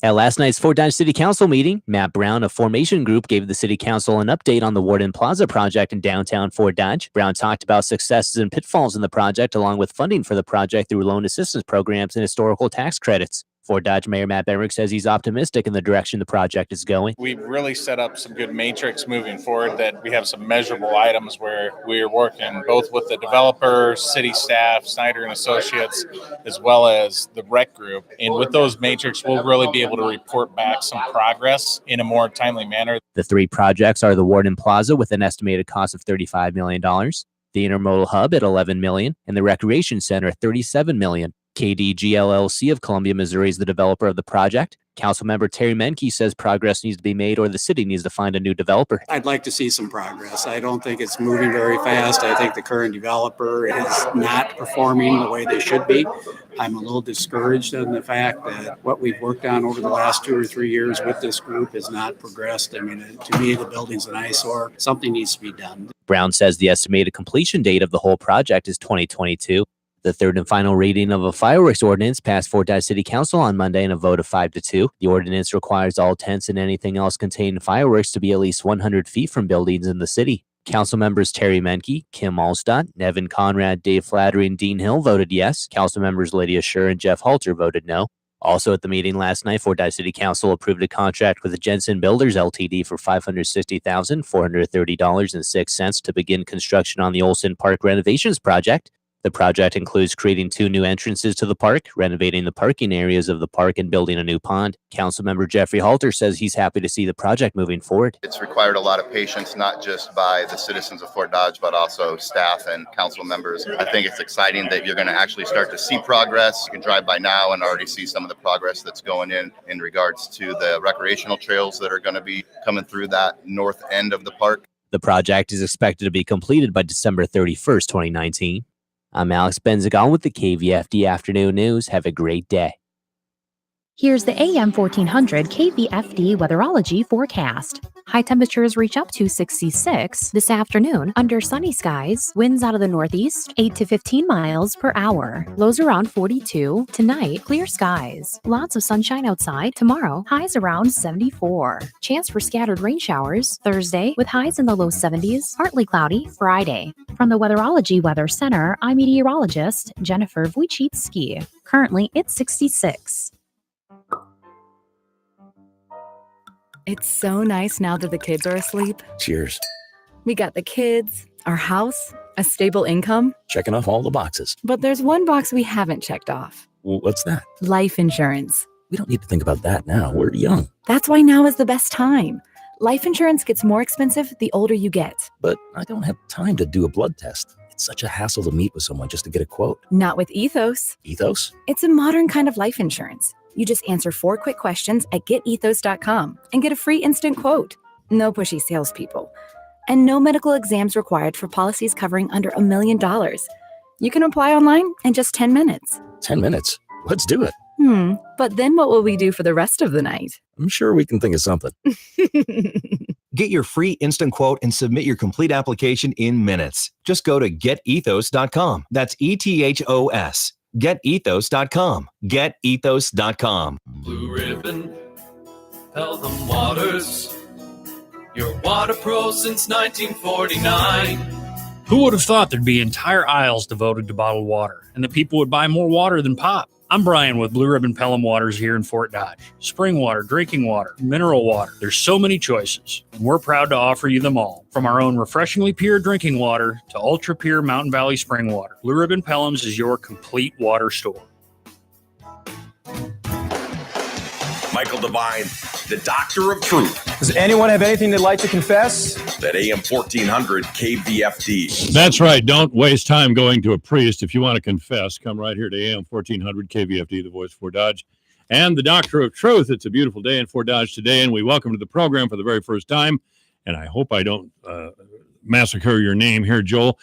At last night's Fort Dodge City Council meeting, Matt Brown of Formation Group gave the City Council an update on the Warden Plaza project in downtown Fort Dodge. Brown talked about successes and pitfalls in the project along with funding for the project through loan assistance programs and historical tax credits. Fort Dodge Mayor Matt Benrick says he's optimistic in the direction the project is going. We've really set up some good matrix moving forward, that we have some measurable items where we're working both with the developer, city staff, Snyder and Associates, as well as the rec group. And with those matrix, we'll really be able to report back some progress in a more timely manner. The three projects are the Warden Plaza with an estimated cost of $35 million, the Intermodal Hub at $11 million, and the Recreation Center at $37 million. KDG LLC of Columbia, Missouri is the developer of the project. Councilmember Terry Menke says progress needs to be made or the city needs to find a new developer. I'd like to see some progress. I don't think it's moving very fast. I think the current developer is not performing the way they should be. I'm a little discouraged in the fact that what we've worked on over the last 2 or 3 years with this group has not progressed. I mean, to me, the building's an eyesore. Something needs to be done. Brown says the estimated completion date of the whole project is 2022. The third and final reading of a fireworks ordinance passed Fort Dodge City Council on Monday in a vote of 5-2. The ordinance requires all tents and anything else containing fireworks to be at least 100 feet from buildings in the city. Council members Terry Menke, Kim Allstott, Nevin Conrad, Dave Flattery, and Dean Hill voted yes. Council members Lydia Scher and Jeff Halter voted no. Also at the meeting last night, Fort Dodge City Council approved a contract with Jensen Builders Ltd. for $560,430.06 to begin construction on the Olson Park renovations project. The project includes creating 2 new entrances to the park, renovating the parking areas of the park, and building a new pond. Councilmember Jeffrey Halter says he's happy to see the project moving forward. It's required a lot of patience, not just by the citizens of Fort Dodge, but also staff and council members. I think it's exciting that you're going to actually start to see progress. You can drive by now and already see some of the progress that's going in regards to the recreational trails that are going to be coming through that north end of the park. The project is expected to be completed by December 31st, 2019. I'm Alex Benzagal with the KVFD Afternoon News. Have a great day. Here's the AM 1400 KVFD weatherology forecast. High temperatures reach up to 66 this afternoon under sunny skies. Winds out of the northeast, 8 to 15 miles per hour. Lows around 42. Tonight, clear skies. Lots of sunshine outside. Tomorrow, highs around 74. Chance for scattered rain showers Thursday with highs in the low 70s. Partly cloudy Friday. From the Weatherology Weather Center, I'm meteorologist Jennifer Wojcicki. Currently, it's 66. It's so nice now that the kids are asleep. Cheers. We got the kids, our house, a stable income. Checking off all the boxes. But there's one box we haven't checked off. What's that? Life insurance. We don't need to think about that now. We're young. That's why now is the best time. Life insurance gets more expensive the older you get. But I don't have time to do a blood test. It's such a hassle to meet with someone just to get a quote. Not with Ethos. Ethos? It's a modern kind of life insurance. You just answer 4 quick questions at getethos.com and get a free instant quote. No pushy salespeople. And no medical exams required for policies covering under $1 million. You can apply online in just 10 minutes. 10 minutes? Let's do it. But then what will we do for the rest of the night? I'm sure we can think of something. Get your free instant quote and submit your complete application in minutes. Just go to getethos.com. That's ETHOS. Getethos.com. Getethos.com. Blue Ribbon, Pelham Waters, your water pro since 1949. Who would have thought there'd be entire aisles devoted to bottled water and that people would buy more water than pop? I'm Brian with Blue Ribbon Pelham Waters here in Fort Dodge. Spring water, drinking water, mineral water. There's so many choices, and we're proud to offer you them all. From our own refreshingly pure drinking water to ultra pure Mountain Valley spring water, Blue Ribbon Pelham's is your complete water store. Michael Devine, the Doctor of Truth. Does anyone have anything they'd like to confess? At AM 1400 KVFD. That's right. Don't waste time going to a priest. If you want to confess, come right here to AM 1400 KVFD, the voice of Fort Dodge, and the Doctor of Truth. It's a beautiful day in Fort Dodge today, and we welcome to the program for the very first time. And I hope I don't massacre your name here, Joel.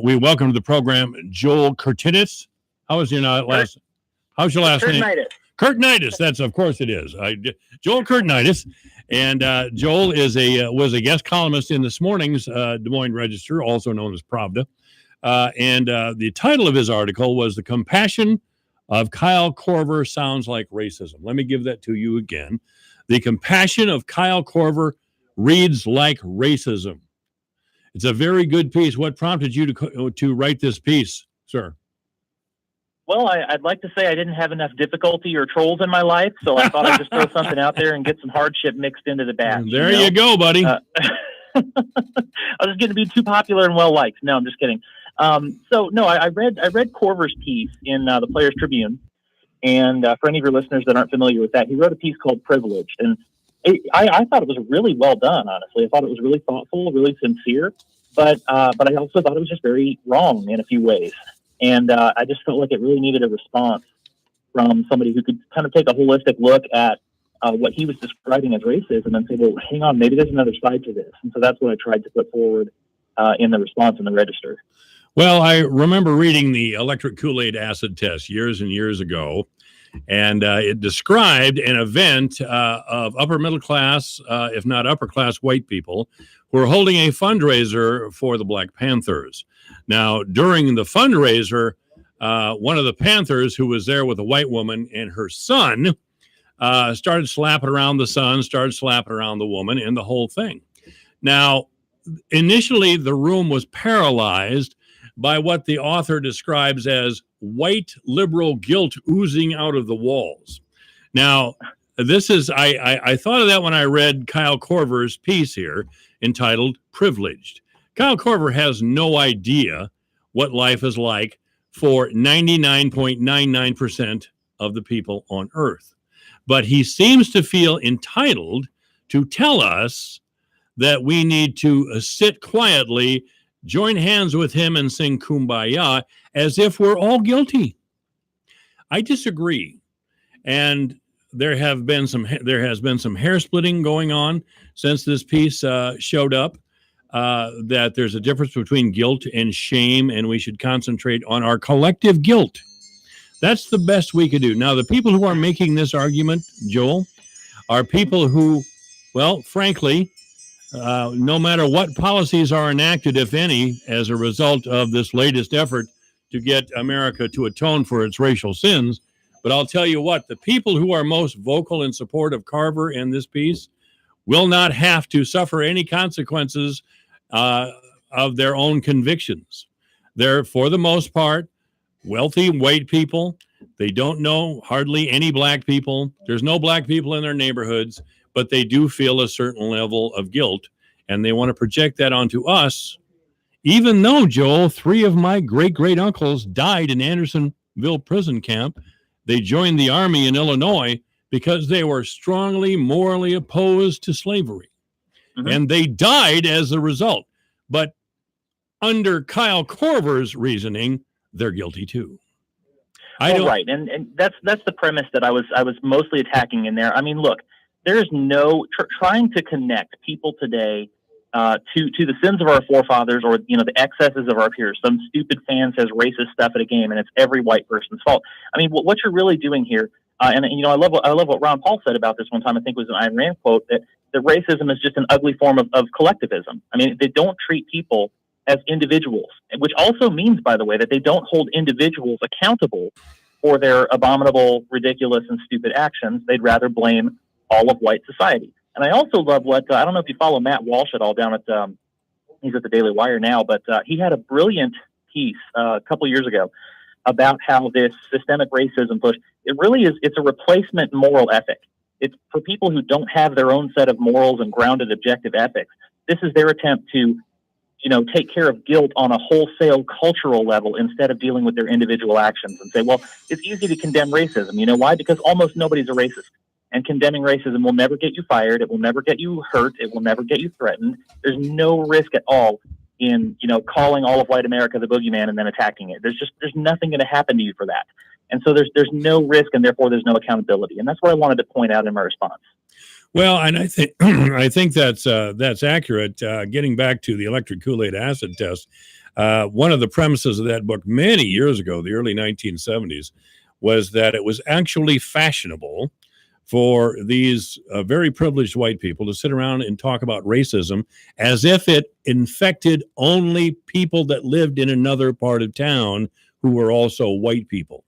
We welcome to the program Joel Curtinis. How's your last name? Curtinitis. That's, of course it is. Joel Curtinitis. And Joel was a guest columnist in this morning's Des Moines Register, also known as Pravda. And the title of his article was "The Compassion of Kyle Korver Sounds Like Racism." Let me give that to you again. "The compassion of Kyle Korver reads like racism." It's a very good piece. What prompted you to write this piece, sir? Well, I'd like to say I didn't have enough difficulty or trolls in my life, so I thought I'd just throw something out there and get some hardship mixed into the batch. There you go, buddy. I was going to be too popular and well liked. No, I'm just kidding. I read Korver's piece in the Players Tribune, and for any of your listeners that aren't familiar with that, he wrote a piece called "Privileged," and I thought it was really well done. Honestly, I thought it was really thoughtful, really sincere, but I also thought it was just very wrong in a few ways. And I just felt like it really needed a response from somebody who could kind of take a holistic look at what he was describing as racism and say, well, hang on, maybe there's another side to this. And so that's what I tried to put forward in the response in the Register. Well, I remember reading the electric Kool-Aid acid test years and years ago, and it described an event of upper middle class, if not upper class white people who were holding a fundraiser for the Black Panthers. Now, during the fundraiser, one of the Panthers who was there with a white woman and her son started slapping around the son, started slapping around the woman, and the whole thing. Now, initially, the room was paralyzed by what the author describes as white liberal guilt oozing out of the walls. Now, this is, I thought of that when I read Kyle Korver's piece here entitled "Privileged." Kyle Korver has no idea what life is like for 99.99% of the people on Earth. But he seems to feel entitled to tell us that we need to sit quietly, join hands with him, and sing Kumbaya as if we're all guilty. I disagree. And there has been some hair splitting going on since this piece showed up. That there's a difference between guilt and shame, and we should concentrate on our collective guilt. That's the best we could do. Now, the people who are making this argument, Joel, are people who, well, frankly, no matter what policies are enacted, if any, as a result of this latest effort to get America to atone for its racial sins, but I'll tell you what, the people who are most vocal in support of Carver in this piece will not have to suffer any consequences of their own convictions. They're, for the most part, wealthy white people. They don't know hardly any black people. There's no black people in their neighborhoods, but they do feel a certain level of guilt, and they want to project that onto us, even though, Joel, 3 of my great-great-uncles died in Andersonville prison camp. They joined the Army in Illinois because they were strongly morally opposed to slavery. And they died as a result. But under Kyle Korver's reasoning, they're guilty too. Right, and that's the premise that I was mostly attacking in there. I mean, look, there's no trying to connect people today to the sins of our forefathers, or the excesses of our peers. Some stupid fan says racist stuff at a game, and it's every white person's fault. I mean, what you're really doing here, And I love what Ron Paul said about this one time. I think it was an Ayn Rand quote that racism is just an ugly form of collectivism. I mean, they don't treat people as individuals, which also means, by the way, that they don't hold individuals accountable for their abominable, ridiculous, and stupid actions. They'd rather blame all of white society. And I also love what, I don't know if you follow Matt Walsh at all down at, he's at the Daily Wire now, but he had a brilliant piece a couple years ago about how this systemic racism push, it's a replacement moral ethic. It's for people who don't have their own set of morals and grounded objective ethics. This is their attempt to, take care of guilt on a wholesale cultural level instead of dealing with their individual actions and say, well, it's easy to condemn racism. You know why? Because almost nobody's a racist. And condemning racism will never get you fired. It will never get you hurt. It will never get you threatened. There's no risk at all in, calling all of white America the boogeyman and then attacking it. There's nothing going to happen to you for that. And so there's no risk, and therefore there's no accountability. And that's what I wanted to point out in my response. Well, and I think I think that's accurate. Getting back to the electric Kool-Aid acid test, one of the premises of that book many years ago, the early 1970s, was that it was actually fashionable for these very privileged white people to sit around and talk about racism as if it infected only people that lived in another part of town who were also white people.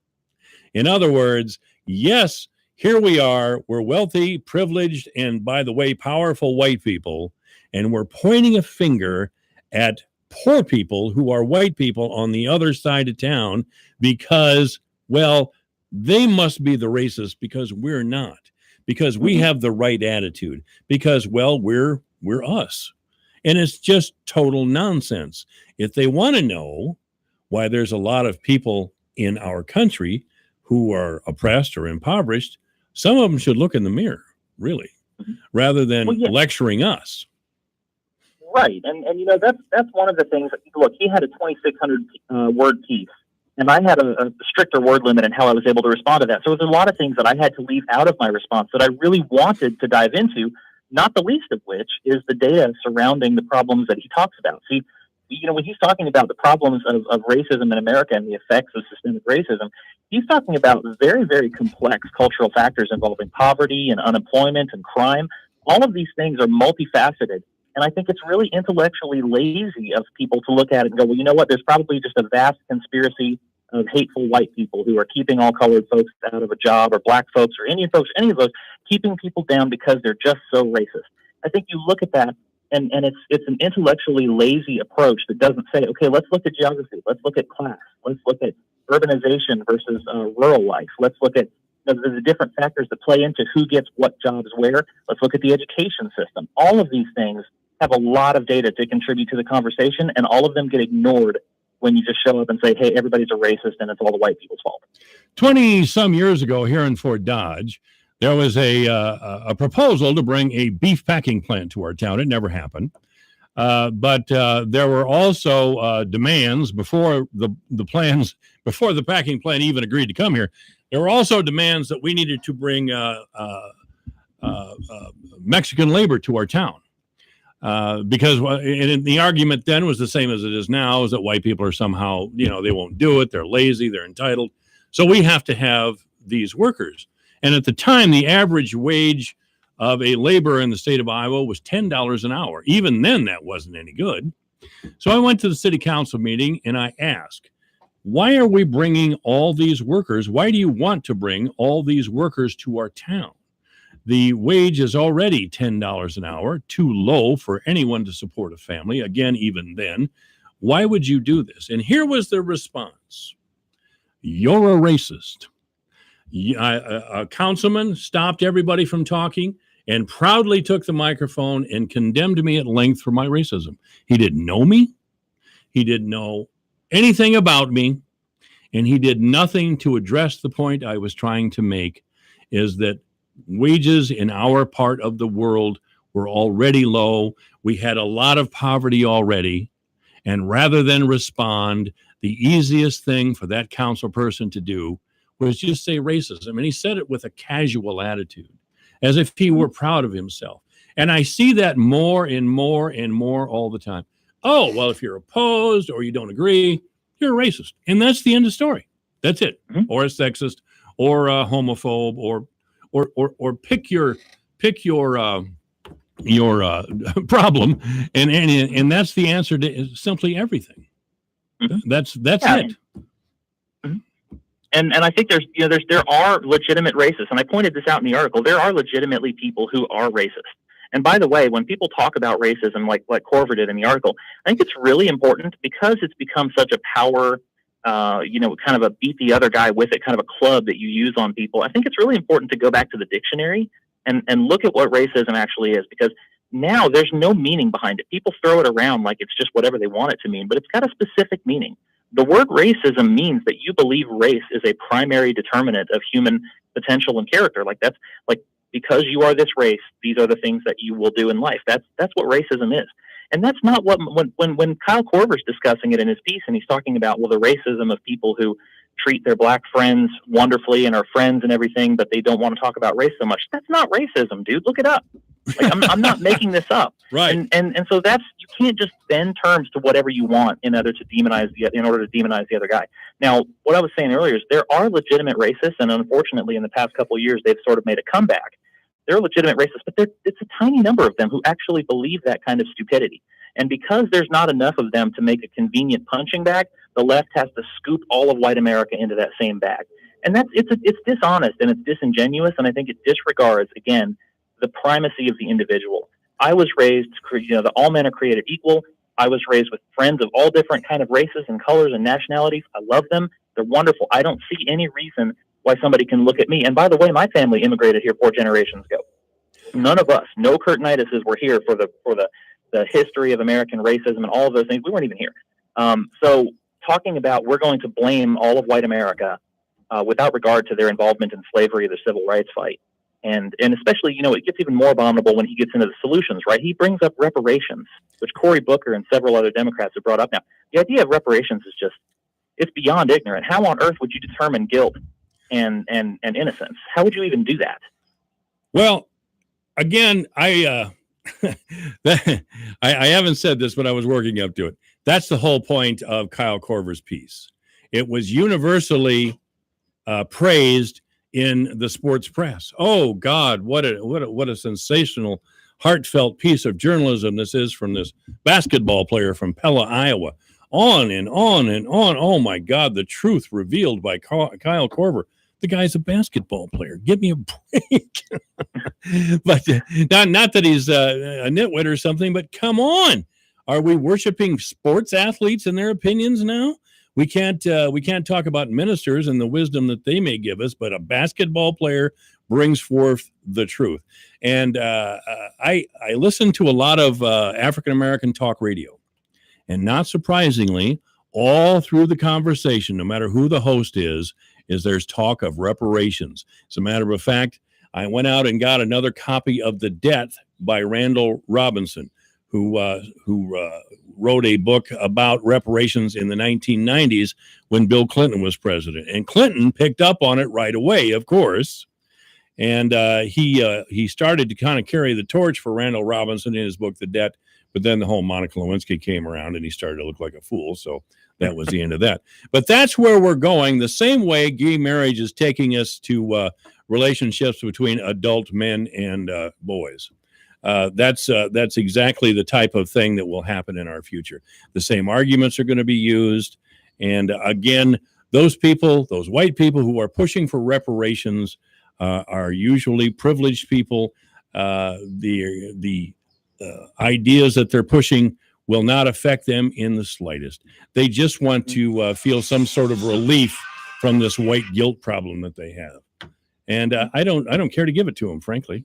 In other words, yes, here we are, we're wealthy, privileged, and by the way, powerful white people, and we're pointing a finger at poor people who are white people on the other side of town because, well, they must be the racist because we're not, because we have the right attitude, because, well, we're us. And it's just total nonsense. If they want to know why there's a lot of people in our country who are oppressed or impoverished, some of them should look in the mirror, really, rather than lecturing us. Right. And that's one of the things. Look, he had a 2,600 word piece, and I had a stricter word limit in how I was able to respond to that. So there's a lot of things that I had to leave out of my response that I really wanted to dive into, not the least of which is the data surrounding the problems that he talks about. See, when he's talking about the problems of racism in America and the effects of systemic racism, he's talking about very, very complex cultural factors involving poverty and unemployment and crime. All of these things are multifaceted. And I think it's really intellectually lazy of people to look at it and go, well, you know what? There's probably just a vast conspiracy of hateful white people who are keeping all colored folks out of a job, or black folks, or Indian folks, any of those, keeping people down because they're just so racist. I think you look at that, and it's an intellectually lazy approach that doesn't say, okay, let's look at geography, let's look at class, let's look at urbanization versus rural life, let's look at the different factors that play into who gets what jobs where, let's look at the education system. All of these things have a lot of data to contribute to the conversation, and all of them get ignored when you just show up and say, hey, everybody's a racist and it's all the white people's fault. 20-some years ago here in Fort Dodge, there was a proposal to bring a beef packing plant to our town. It never happened. But there were also demands before the packing plant even agreed to come here. There were also demands that we needed to bring Mexican labor to our town. Because the argument then was the same as it is now, is that white people are somehow, they won't do it. They're lazy. They're entitled. So we have to have these workers. And at the time, the average wage of a laborer in the state of Iowa was $10 an hour. Even then, that wasn't any good. So I went to the city council meeting and I asked, why are we bringing all these workers? Why do you want to bring all these workers to our town? The wage is already $10 an hour, too low for anyone to support a family. Again, even then, why would you do this? And here was the response. You're a racist. A councilman stopped everybody from talking and proudly took the microphone and condemned me at length for my racism. He didn't know me. He didn't know anything about me. And he did nothing to address the point I was trying to make, is that wages in our part of the world were already low. We had a lot of poverty already. And rather than respond, the easiest thing for that council person to do was just say racism. And he said it with a casual attitude, as if he were proud of himself. And I see that more and more and more all the time. Oh, well, if you're opposed or you don't agree, you're a racist. And that's the end of the story. That's it. Or a sexist, or a homophobe or pick your problem, and that's the answer to simply everything. That's it. And I think there are legitimate racists, and I pointed this out in the article. There are legitimately people who are racist. And by the way, when people talk about racism, like Corver did in the article, I think it's really important because it's become such a power, kind of a beat the other guy with it, kind of a club that you use on people. I think it's really important to go back to the dictionary and look at what racism actually is, because now there's no meaning behind it. People throw it around like it's just whatever they want it to mean, but it's got a specific meaning. The word racism means that you believe race is a primary determinant of human potential and character. Like that's like, because you are this race, these are the things that you will do in life. That's what racism is. And that's not what, when Kyle Korver's discussing it in his piece and he's talking about, well, the racism of people who treat their black friends wonderfully and are friends and everything, but they don't want to talk about race so much. That's not racism, dude. Look it up. Like, I'm not making this up. Right. And so you can't just bend terms to whatever you want in order to demonize the other guy. Now, what I was saying earlier is there are legitimate racists, and unfortunately in the past couple of years, they've sort of made a comeback. There are legitimate racists, but it's a tiny number of them who actually believe that kind of stupidity. And because there's not enough of them to make a convenient punching bag, the left has to scoop all of white America into that same bag. And it's dishonest and it's disingenuous, and I think it disregards, again, the primacy of the individual. I was raised, that all men are created equal. I was raised with friends of all different kind of races and colors and nationalities. I love them. They're wonderful. I don't see any reason why somebody can look at me. And by the way, my family immigrated here 4 generations ago. None of us, no Curtinitis were here for the history of American racism and all of those things. We weren't even here. So talking about we're going to blame all of white America without regard to their involvement in slavery or the civil rights fight. And especially, it gets even more abominable when he gets into the solutions, right? He brings up reparations, which Cory Booker and several other Democrats have brought up now. The idea of reparations is it's beyond ignorant. How on earth would you determine guilt and innocence? How would you even do that? Well, again, I haven't said this, but I was working up to it. That's the whole point of Kyle Korver's piece. It was universally praised in the sports press. Oh God, what a sensational, heartfelt piece of journalism this is from this basketball player from Pella, Iowa. On and on and on. Oh my God, the truth revealed by Kyle Korver. The guy's a basketball player. Give me a break. But not that he's a nitwit or something, but come on. Are we worshiping sports athletes and their opinions now? We can't talk about ministers and the wisdom that they may give us, but a basketball player brings forth the truth. And I listen to a lot of African-American talk radio. And not surprisingly, all through the conversation, no matter who the host is there's talk of reparations. As a matter of fact, I went out and got another copy of The Debt by Randall Robinson, who wrote a book about reparations in the 1990s when Bill Clinton was president. And Clinton picked up on it right away, of course. And he started to kind of carry the torch for Randall Robinson in his book, The Debt. But then the whole Monica Lewinsky came around and he started to look like a fool. So that was the end of that. But that's where we're going. The same way gay marriage is taking us to relationships between adult men and boys. That's exactly the type of thing that will happen in our future. The same arguments are going to be used. And again, those people, those white people who are pushing for reparations are usually privileged people. The ideas that they're pushing will not affect them in the slightest. They just want to feel some sort of relief from this white guilt problem that they have. And I don't care to give it to them, frankly.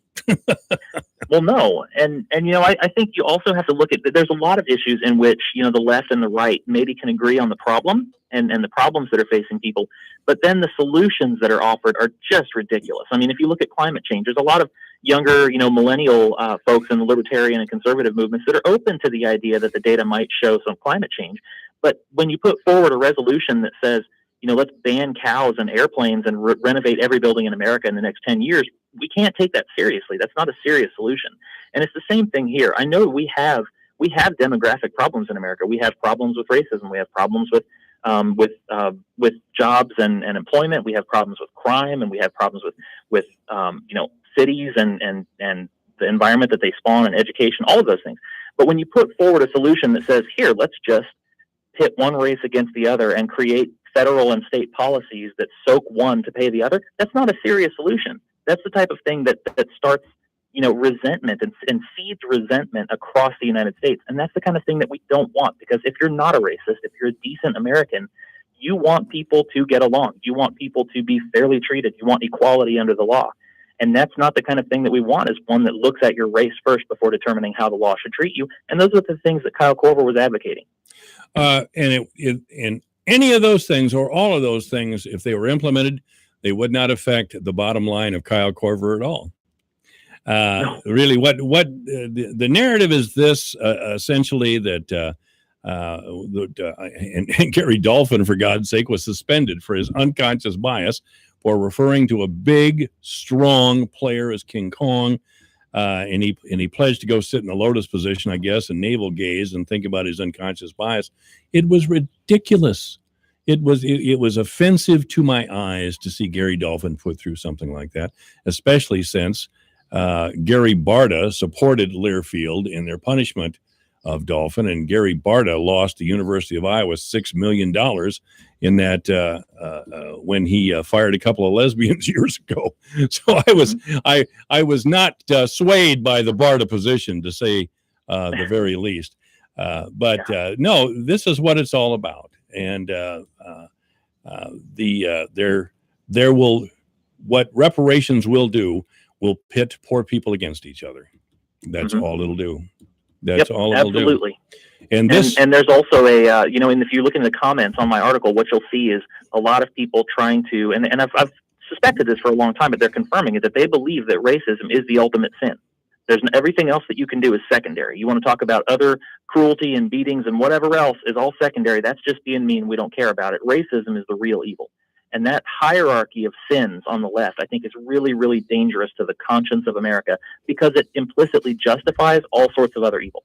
Well, no. And I think you also have to look at, there's a lot of issues in which, the left and the right maybe can agree on the problem and the problems that are facing people. But then the solutions that are offered are just ridiculous. I mean, if you look at climate change, there's a lot of younger, millennial folks in the libertarian and conservative movements that are open to the idea that the data might show some climate change. But when you put forward a resolution that says, let's ban cows and airplanes and renovate every building in America in the next 10 years, we can't take that seriously. That's not a serious solution. And it's the same thing here. I know we have demographic problems in America. We have problems with racism. We have problems with with jobs and employment. We have problems with crime, and we have problems with cities and the environment that they spawn, and education, all of those things. But when you put forward a solution that says, here, let's just pit one race against the other and create federal and state policies that soak one to pay the other, that's not a serious solution. That's the type of thing that starts, resentment and feeds resentment across the United States. And that's the kind of thing that we don't want, because if you're not a racist, if you're a decent American, you want people to get along. You want people to be fairly treated. You want equality under the law. And that's not the kind of thing that we want, is one that looks at your race first before determining how the law should treat you. And those are the things that Kyle Korver was advocating. And any of those things, or all of those things, if they were implemented, they would not affect the bottom line of Kyle Korver at all. No. Really, what the narrative is this, essentially, that and Gary Dolphin, for God's sake, was suspended for his unconscious bias for referring to a big, strong player as King Kong. And he pledged to go sit in the lotus position, I guess, and navel gaze and think about his unconscious bias. It was ridiculous. It was offensive to my eyes to see Gary Dolphin put through something like that, especially since Gary Barta supported Learfield in their punishment of Dolphin, and Gary Barta lost the University of Iowa $6 million in that when he fired a couple of lesbians years ago. So I was not swayed by the Barta position, to say the very least. But no, this is what it's all about, and what reparations will do will pit poor people against each other. That's all it'll do. That's all it'll do. Absolutely. And there's also a, and if you look in the comments on my article, what you'll see is a lot of people trying to, and I've suspected this for a long time, but they're confirming it, that they believe that racism is the ultimate sin. There's everything else that you can do is secondary. You want to talk about other cruelty and beatings and whatever else is all secondary. That's just being mean. We don't care about it. Racism is the real evil. And that hierarchy of sins on the left, I think, is really, really dangerous to the conscience of America, because it implicitly justifies all sorts of other evil.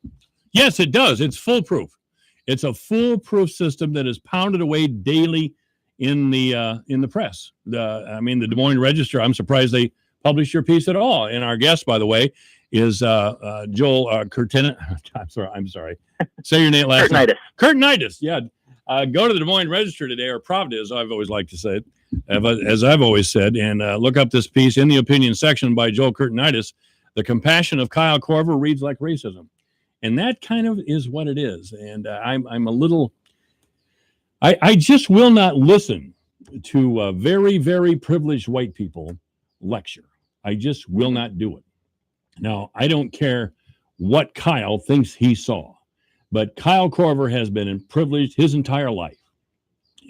Yes, it does. It's foolproof. It's a foolproof system that is pounded away daily in the press. The Des Moines Register, I'm surprised they published your piece at all. And our guest, by the way, is Joel Curtin. I'm sorry. Say your name last name. Curtinitis. Yeah. Go to the Des Moines Register today, or Providence, I've always liked to say it, as I've always said, and look up this piece in the opinion section by Joel Curtinitis. The compassion of Kyle Korver reads like racism. And that kind of is what it is. And I'm a little, I just will not listen to very, very privileged white people lecture. I just will not do it. Now, I don't care what Kyle thinks he saw, but Kyle Korver has been privileged his entire life.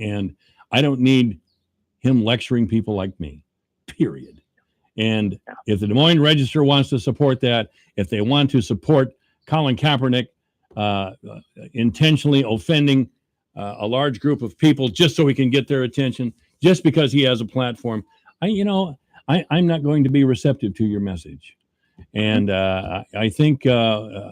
And I don't need him lecturing people like me, period. And if the Des Moines Register wants to support that, if they want to support Colin Kaepernick intentionally offending a large group of people just so he can get their attention, just because he has a platform, I'm not going to be receptive to your message. And I think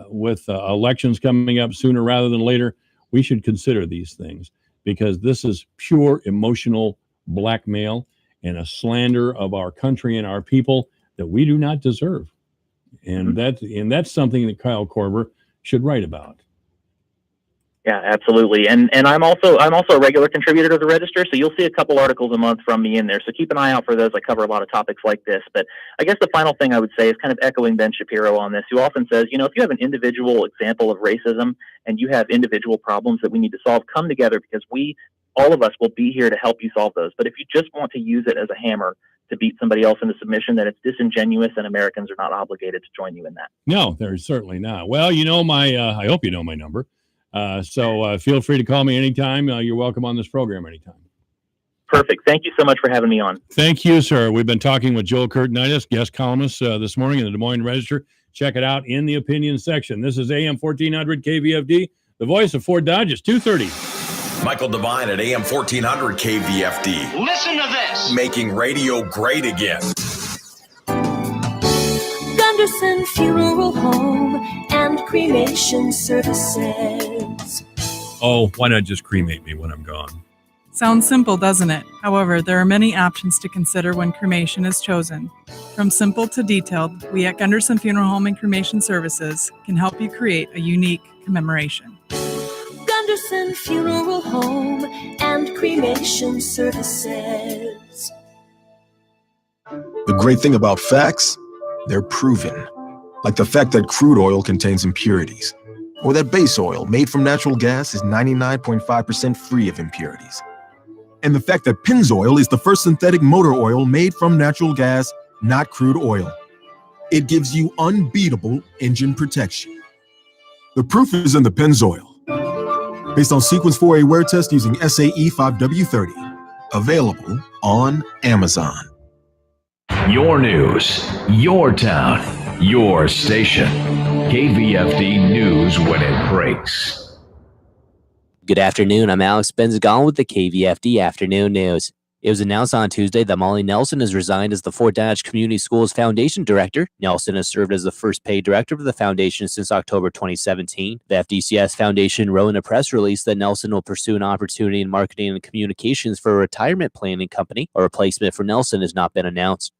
with elections coming up sooner rather than later, we should consider these things, because this is pure emotional blackmail and a slander of our country and our people that we do not deserve. And that's something that Kyle Korver should write about. Yeah, absolutely. And I'm also a regular contributor to the Register, so you'll see a couple articles a month from me in there. So keep an eye out for those. I cover a lot of topics like this. But I guess the final thing I would say is kind of echoing Ben Shapiro on this, who often says, if you have an individual example of racism and you have individual problems that we need to solve, come together, because all of us will be here to help you solve those. But if you just want to use it as a hammer to beat somebody else into submission, then it's disingenuous, and Americans are not obligated to join you in that. No, they're certainly not. Well, I hope you know my number. So feel free to call me anytime. You're welcome on this program anytime. Perfect. Thank you so much for having me on. Thank you, sir. We've been talking with Joel Curtinitis, guest columnist this morning in the Des Moines Register. Check it out in the opinion section. This is AM 1400 KVFD, the voice of Fort Dodge. It's 2:30. Michael Devine at AM 1400 KVFD. Listen to this. Making radio great again. Gunderson Funeral Home and Cremation Services. Oh, why not just cremate me when I'm gone? Sounds simple, doesn't it? However, there are many options to consider when cremation is chosen. From simple to detailed, we at Gunderson Funeral Home and Cremation Services can help you create a unique commemoration. Gunderson Funeral Home and Cremation Services. The great thing about facts, they're proven. Like the fact that crude oil contains impurities, or that base oil made from natural gas is 99.5% free of impurities. And the fact that Pennzoil is the first synthetic motor oil made from natural gas, not crude oil. It gives you unbeatable engine protection. The proof is in the Pennzoil. Based on Sequence 4A wear test using SAE 5W30. Available on Amazon. Your news, your town, your station. KVFD News when it breaks. Good afternoon. I'm Alex Benzagal with the KVFD Afternoon News. It was announced on Tuesday that Molly Nelson has resigned as the Fort Dodge Community Schools Foundation Director. Nelson has served as the first paid director of the foundation since October 2017. The FDCS Foundation wrote in a press release that Nelson will pursue an opportunity in marketing and communications for a retirement planning company. A replacement for Nelson has not been announced.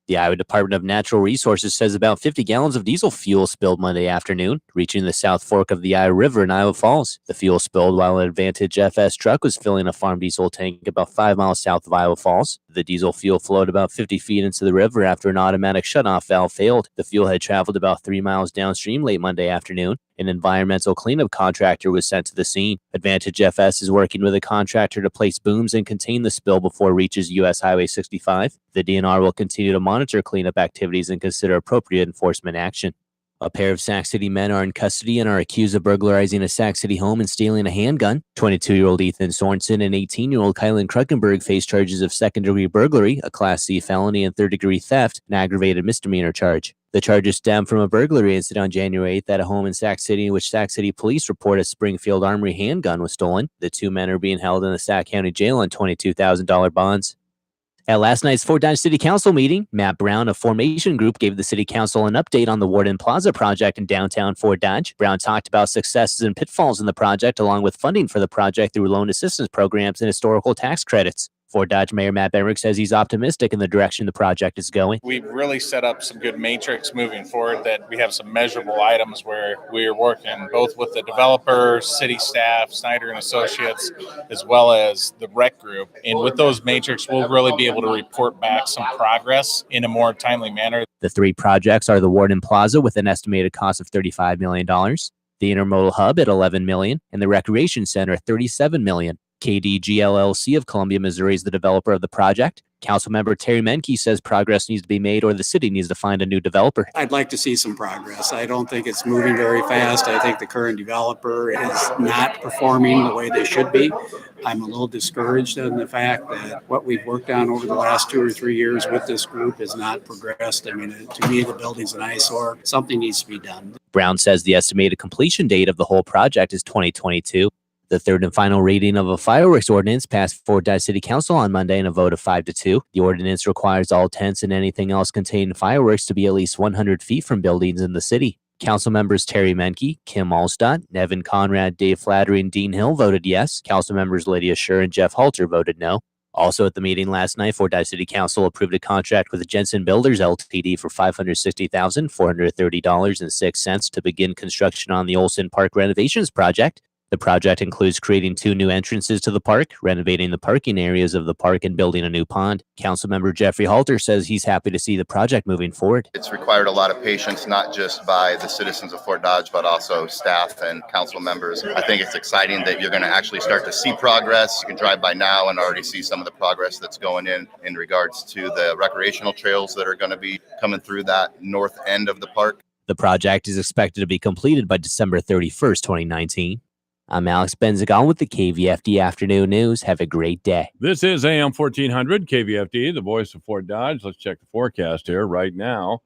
The Iowa Department of Natural Resources says about 50 gallons of diesel fuel spilled Monday afternoon, reaching the South Fork of the Iowa River in Iowa Falls. The fuel spilled while an Advantage FS truck was filling a farm diesel tank about 5 miles south of Iowa Falls. The diesel fuel flowed about 50 feet into the river after an automatic shutoff valve failed. The fuel had traveled about 3 miles downstream late Monday afternoon. An environmental cleanup contractor was sent to the scene. Advantage FS is working with a contractor to place booms and contain the spill before it reaches U.S. Highway 65. The DNR will continue to monitor cleanup activities and consider appropriate enforcement action. A pair of Sac City men are in custody and are accused of burglarizing a Sac City home and stealing a handgun. 22-year-old Ethan Sorensen and 18-year-old Kylan Kruckenberg face charges of second-degree burglary, a Class C felony, and third-degree theft, an aggravated misdemeanor charge. The charges stem from a burglary incident on January 8th at a home in Sac City in which Sac City police report a Springfield Armory handgun was stolen. The two men are being held in the Sac County Jail on $22,000 bonds. At last night's Fort Dodge City Council meeting, Matt Brown of Formation Group gave the City Council an update on the Warden Plaza project in downtown Fort Dodge. Brown talked about successes and pitfalls in the project, along with funding for the project through loan assistance programs and historical tax credits. Fort Dodge Mayor Matt Benrick says he's optimistic in the direction the project is going. We've really set up some good matrix moving forward, that we have some measurable items where we are working both with the developer, city staff, Snyder and Associates, as well as the rec group. And with those matrix, we'll really be able to report back some progress in a more timely manner. The three projects are the Warden Plaza with an estimated cost of $35 million, the Intermodal Hub at $11 million, and the Recreation Center at $37 million. KDG LLC of Columbia, Missouri is the developer of the project. Councilmember Terry Menke says progress needs to be made or the city needs to find a new developer. I'd like to see some progress. I don't think it's moving very fast. I think the current developer is not performing the way they should be. I'm a little discouraged in the fact that what we've worked on over the last 2 or 3 years with this group has not progressed. I mean, to me, the building's an eyesore. Something needs to be done. Brown says the estimated completion date of the whole project is 2022. The third and final reading of a fireworks ordinance passed Fort Dodge City Council on Monday in a vote of 5-2. The ordinance requires all tents and anything else containing fireworks to be at least 100 feet from buildings in the city. Council members Terry Menke, Kim Allstott, Nevin Conrad, Dave Flattery, and Dean Hill voted yes. Council members Lydia Scher and Jeff Halter voted no. Also at the meeting last night, Fort Dodge City Council approved a contract with Jensen Builders Ltd. for $560,430.06 to begin construction on the Olson Park renovations project. The project includes creating 2 new entrances to the park, renovating the parking areas of the park, and building a new pond. Councilmember Jeffrey Halter says he's happy to see the project moving forward. It's required a lot of patience, not just by the citizens of Fort Dodge, but also staff and council members. I think it's exciting that you're going to actually start to see progress. You can drive by now and already see some of the progress that's going in regards to the recreational trails that are going to be coming through that north end of the park. The project is expected to be completed by December 31st, 2019. I'm Alex Benzagal with the KVFD Afternoon News. Have a great day. This is AM 1400 KVFD, the voice of Fort Dodge. Let's check the forecast here right now.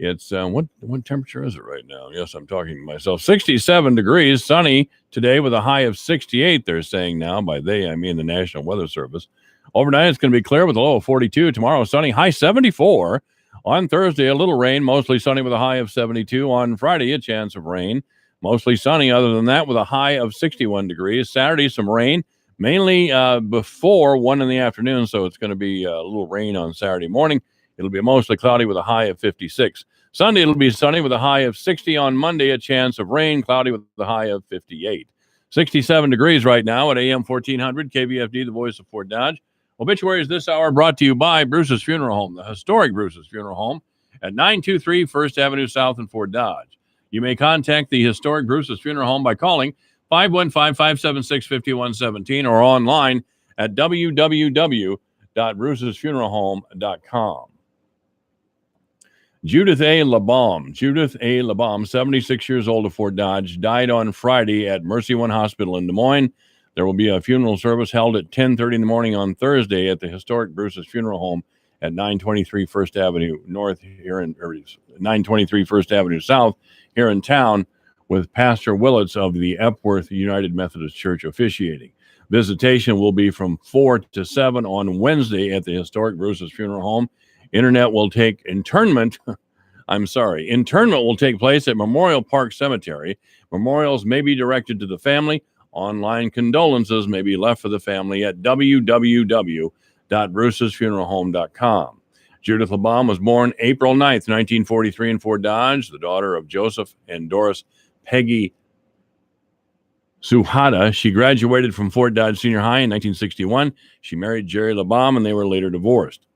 It's what temperature is it right now? Yes, I'm talking to myself. 67 degrees, sunny today with a high of 68, they're saying now. By they, I mean the National Weather Service. Overnight, it's going to be clear with a low of 42. Tomorrow, sunny, high 74. On Thursday, a little rain, mostly sunny with a high of 72. On Friday, a chance of rain. Mostly sunny other than that with a high of 61 degrees. Saturday, some rain, mainly before 1 in the afternoon, so it's going to be a little rain on Saturday morning. It'll be mostly cloudy with a high of 56. Sunday, it'll be sunny with a high of 60. On Monday, a chance of rain, cloudy with a high of 58. 67 degrees right now at AM 1400, KVFD, the voice of Fort Dodge. Obituaries this hour brought to you by Bruce's Funeral Home, the historic Bruce's Funeral Home at 923 First Avenue South in Fort Dodge. You may contact the historic Bruce's Funeral Home by calling 515-576-5117 or online at www.brucesfuneralhome.com. Judith A. LeBaum, 76 years old of Fort Dodge, died on Friday at Mercy One Hospital in Des Moines. There will be a funeral service held at 10:30 in the morning on Thursday at the historic Bruce's Funeral Home at 923 First Avenue North here in 923 First Avenue South here in town, with Pastor Willits of the Epworth United Methodist Church officiating. Visitation will be from 4 to 7 on Wednesday at the historic Bruce's Funeral Home. Interment will take place at Memorial Park Cemetery. Memorials may be directed to the family. Online condolences may be left for the family at www.brucesfuneralhome.com. Judith LeBaum was born April 9th, 1943 in Fort Dodge, the daughter of Joseph and Doris Peggy Suhada. She graduated from Fort Dodge Senior High in 1961. She married Jerry LeBaum, and they were later divorced.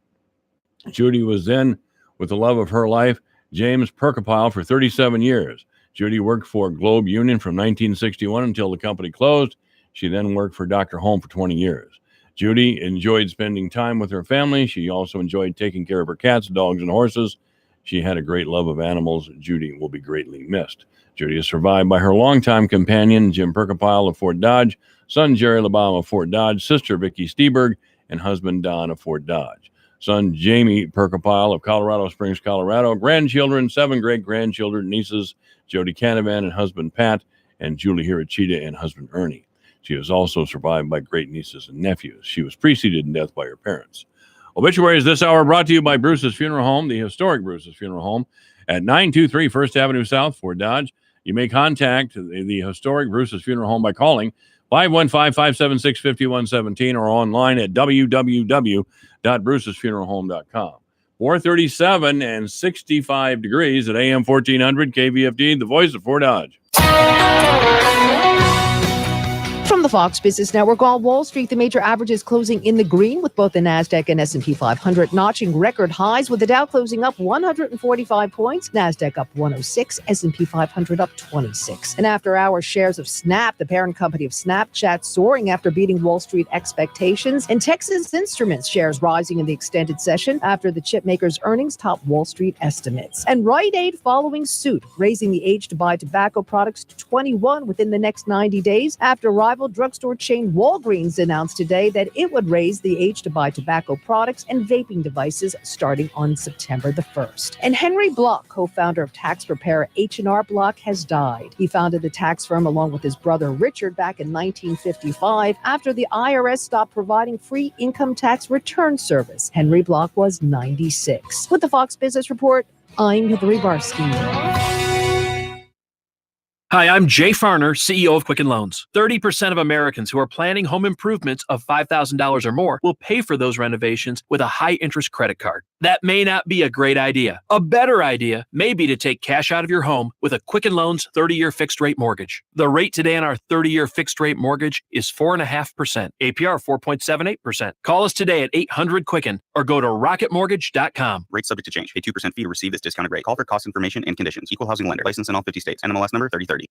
Judy was then with the love of her life, James Perkapile, for 37 years. Judy worked for Globe Union from 1961 until the company closed. She then worked for Dr. Home for 20 years. Judy enjoyed spending time with her family. She also enjoyed taking care of her cats, dogs, and horses. She had a great love of animals. Judy will be greatly missed. Judy is survived by her longtime companion, Jim Perkapile of Fort Dodge, son Jerry LeBaum of Fort Dodge, sister Vicki Steberg, and husband Don of Fort Dodge. Son Jamie Perkapile of Colorado Springs, Colorado. Grandchildren, 7 great-grandchildren, nieces, Jody Canavan and husband Pat, and Julie Hirachita and husband Ernie. She is also survived by great-nieces and nephews. She was preceded in death by her parents. Obituaries this hour brought to you by Bruce's Funeral Home, the historic Bruce's Funeral Home at 923 First Avenue South, Fort Dodge. You may contact the historic Bruce's Funeral Home by calling 515-576-5117 or online at www.brucesfuneralhome.com. 437 and 65 degrees at AM 1400 KVFD, the voice of Fort Dodge. From the Fox Business Network on Wall Street, the major averages closing in the green, with both the Nasdaq and S&P 500 notching record highs, with the Dow closing up 145 points, Nasdaq up 106, S&P 500 up 26. And after hours, shares of Snap, the parent company of Snapchat, soaring after beating Wall Street expectations, and Texas Instruments shares rising in the extended session after the chipmaker's earnings topped Wall Street estimates. And Rite Aid following suit, raising the age to buy tobacco products to 21 within the next 90 days after rival drugstore chain Walgreens announced today that it would raise the age to buy tobacco products and vaping devices starting on September the 1st. And Henry Block, co-founder of tax preparer H&R Block, has died. He founded the tax firm along with his brother Richard back in 1955 after the IRS stopped providing free income tax return service. Henry Block was 96. With the Fox Business Report, I'm Hillary Barsky. Hi, I'm Jay Farner, CEO of Quicken Loans. 30% of Americans who are planning home improvements of $5,000 or more will pay for those renovations with a high-interest credit card. That may not be a great idea. A better idea may be to take cash out of your home with a Quicken Loans 30-year fixed-rate mortgage. The rate today on our 30-year fixed-rate mortgage is 4.5%, APR 4.78%. Call us today at 800-QUICKEN or go to rocketmortgage.com. Rate subject to change. Pay 2% fee to receive this discounted rate. Call for cost information and conditions. Equal housing lender. License in all 50 states. NMLS number 3030.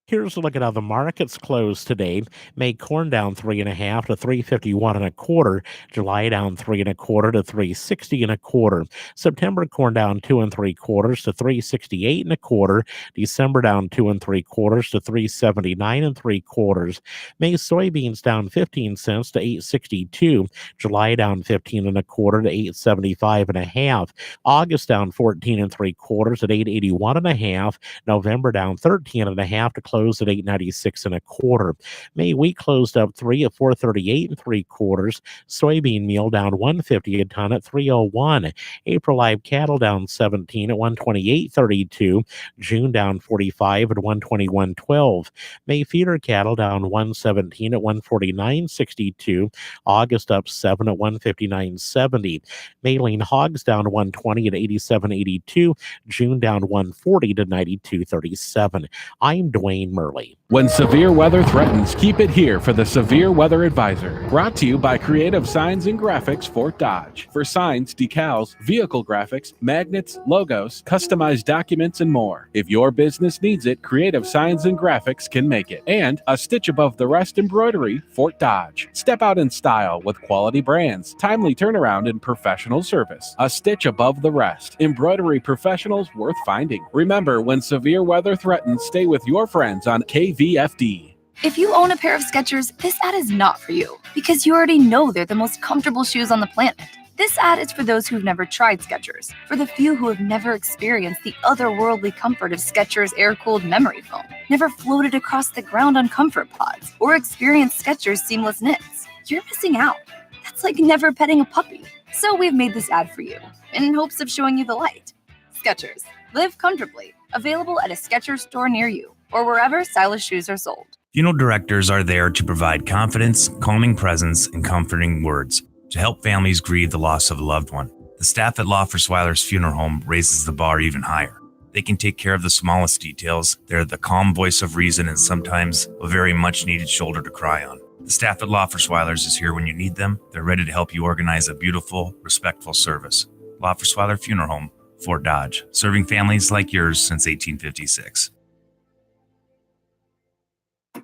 Here's a look at how the markets closed today. May corn down 3.5 to 351 1/4. July down 3 1/4 to 360 1/4. September corn down 2 3/4 to 368 1/4. December down 2 3/4 to 379 3/4. May soybeans down 15 cents to 862. July down 15 1/4 to 875 1/2. August down 14 3/4 at 881 1/2. November down 13 1/2 to close closed at $8.96 1/4. May wheat closed up 3 at $4.38 3/4. Soybean meal down $1.50 a ton at $3.01. April live cattle down 17 at $128.32. June down 45 at $121.12. May feeder cattle down $117 at $149.62. August up 7 at $159.70. May lean hogs down $120 at $87.82. June down $140 to $92.37. I'm Dwayne Murley. When severe weather threatens, keep it here for the Severe Weather Advisor. Brought to you by Creative Signs and Graphics Fort Dodge. For signs, decals, vehicle graphics, magnets, logos, customized documents, and more. If your business needs it, Creative Signs and Graphics can make it. And a stitch above the rest embroidery, Fort Dodge. Step out in style with quality brands, timely turnaround, and professional service. A stitch above the rest. Embroidery professionals worth finding. Remember, when severe weather threatens, stay with your friends on KVFD. If you own a pair of Skechers, this ad is not for you because you already know they're the most comfortable shoes on the planet. This ad is for those who've never tried Skechers, for the few who have never experienced the otherworldly comfort of Skechers air-cooled memory foam, never floated across the ground on comfort pods, or experienced Skechers seamless knits. You're missing out. That's like never petting a puppy. So we've made this ad for you, in hopes of showing you the light. Skechers. Live comfortably. Available at a Skechers store near you, or wherever stylish shoes are sold. Funeral directors are there to provide confidence, calming presence, and comforting words to help families grieve the loss of a loved one. The staff at Loffersweiler's Funeral Home raises the bar even higher. They can take care of the smallest details. They're the calm voice of reason and sometimes a very much needed shoulder to cry on. The staff at Loffersweiler's is here when you need them. They're ready to help you organize a beautiful, respectful service. Loffersweiler Funeral Home, Fort Dodge, serving families like yours since 1856.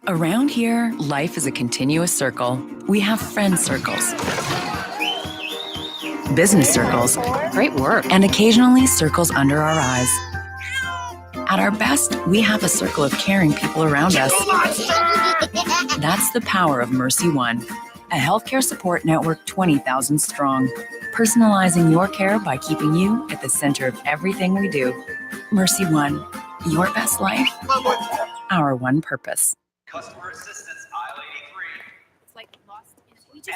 Around here, life is a continuous circle. We have friend circles, business circles, great work, and occasionally circles under our eyes. At our best, we have a circle of caring people around us. That's the power of Mercy One, a healthcare support network 20,000 strong, personalizing your care by keeping you at the center of everything we do. Mercy One, your best life, our one purpose. Customer assistance, aisle 83.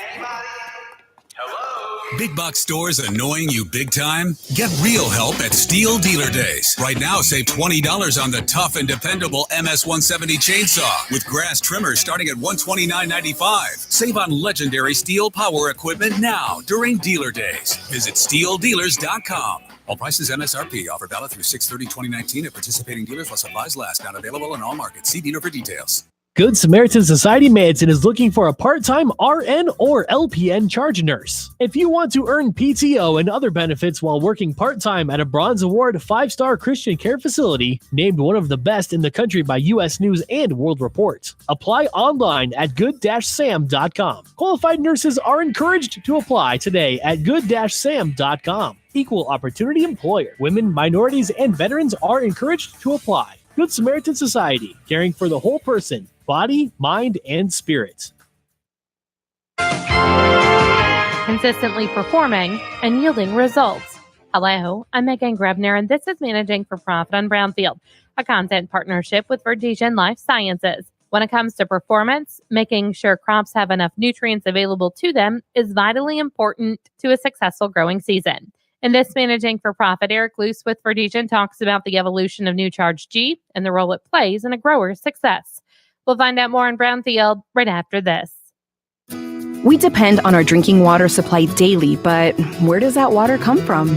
Hello? Big box stores annoying you big time? Get real help at Steel Dealer Days. Right now, save $20 on the tough and dependable MS-170 chainsaw with grass trimmers starting at $129.95. Save on legendary Steel power equipment now during Dealer Days. Visit SteelDealers.com. All prices MSRP. Offer valid through 6/30/2019 at participating dealers while supplies last. Not available in all markets. See dealer for details. Good Samaritan Society Manson is looking for a part-time RN or LPN charge nurse. If you want to earn PTO and other benefits while working part-time at a Bronze Award 5-star Christian care facility, named one of the best in the country by U.S. News and World Report, apply online at good-sam.com. Qualified nurses are encouraged to apply today at good-sam.com. Equal opportunity employer. Women, minorities, and veterans are encouraged to apply. Good Samaritan Society, caring for the whole person, body, mind, and spirit. Consistently performing and yielding results. Hello, I'm Megan Grebner, and this is Managing for Profit on Brownfield, a content partnership with Verdesian Life Sciences. When it comes to performance, making sure crops have enough nutrients available to them is vitally important to a successful growing season. In this Managing for Profit, Eric Luce with Verdesian talks about the evolution of New Charge G and the role it plays in a grower's success. We'll find out more on Brownfield right after this. We depend on our drinking water supply daily, but where does that water come from?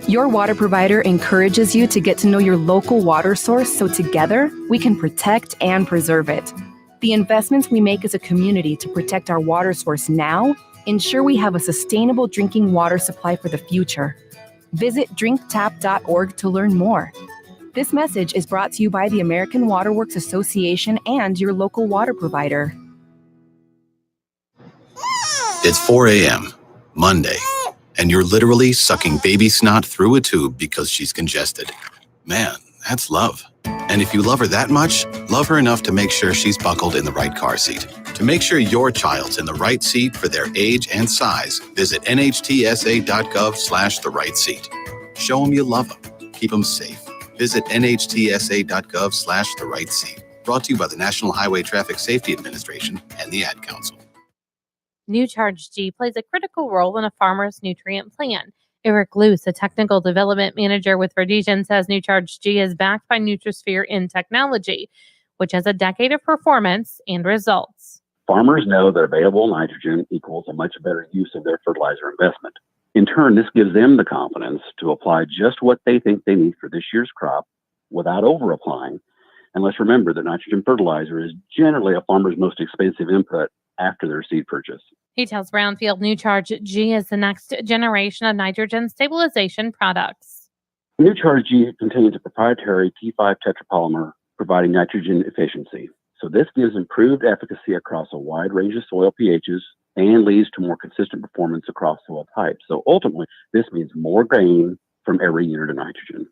Your water provider encourages you to get to know your local water source so together we can protect and preserve it. The investments we make as a community to protect our water source now ensure we have a sustainable drinking water supply for the future. Visit drinktap.org to learn more. This message is brought to you by the American Water Works Association and your local water provider. It's 4 a.m., Monday, and you're literally sucking baby snot through a tube because she's congested. Man, that's love. And if you love her that much, love her enough to make sure she's buckled in the right car seat. To make sure your child's in the right seat for their age and size, visit nhtsa.gov/the right seat. Show them you love them. Keep them safe. Visit nhtsa.gov/the right seat. Brought to you by the National Highway Traffic Safety Administration and the Ad Council. New Charge G plays a critical role in a farmer's nutrient plan. Eric Luce, a technical development manager with Verdesian, says New Charge G is backed by Nutrisphere in technology, which has a decade of performance and results. Farmers know that available nitrogen equals a much better use of their fertilizer investment. In turn, this gives them the confidence to apply just what they think they need for this year's crop without over-applying. And let's remember that nitrogen fertilizer is generally a farmer's most expensive input after their seed purchase. He tells Brownfield New Charge G is the next generation of nitrogen stabilization products. New Charge G contains a proprietary T5 tetrapolymer providing nitrogen efficiency. So this gives improved efficacy across a wide range of soil pHs and leads to more consistent performance across soil types. So ultimately, this means more gain from every unit of nitrogen.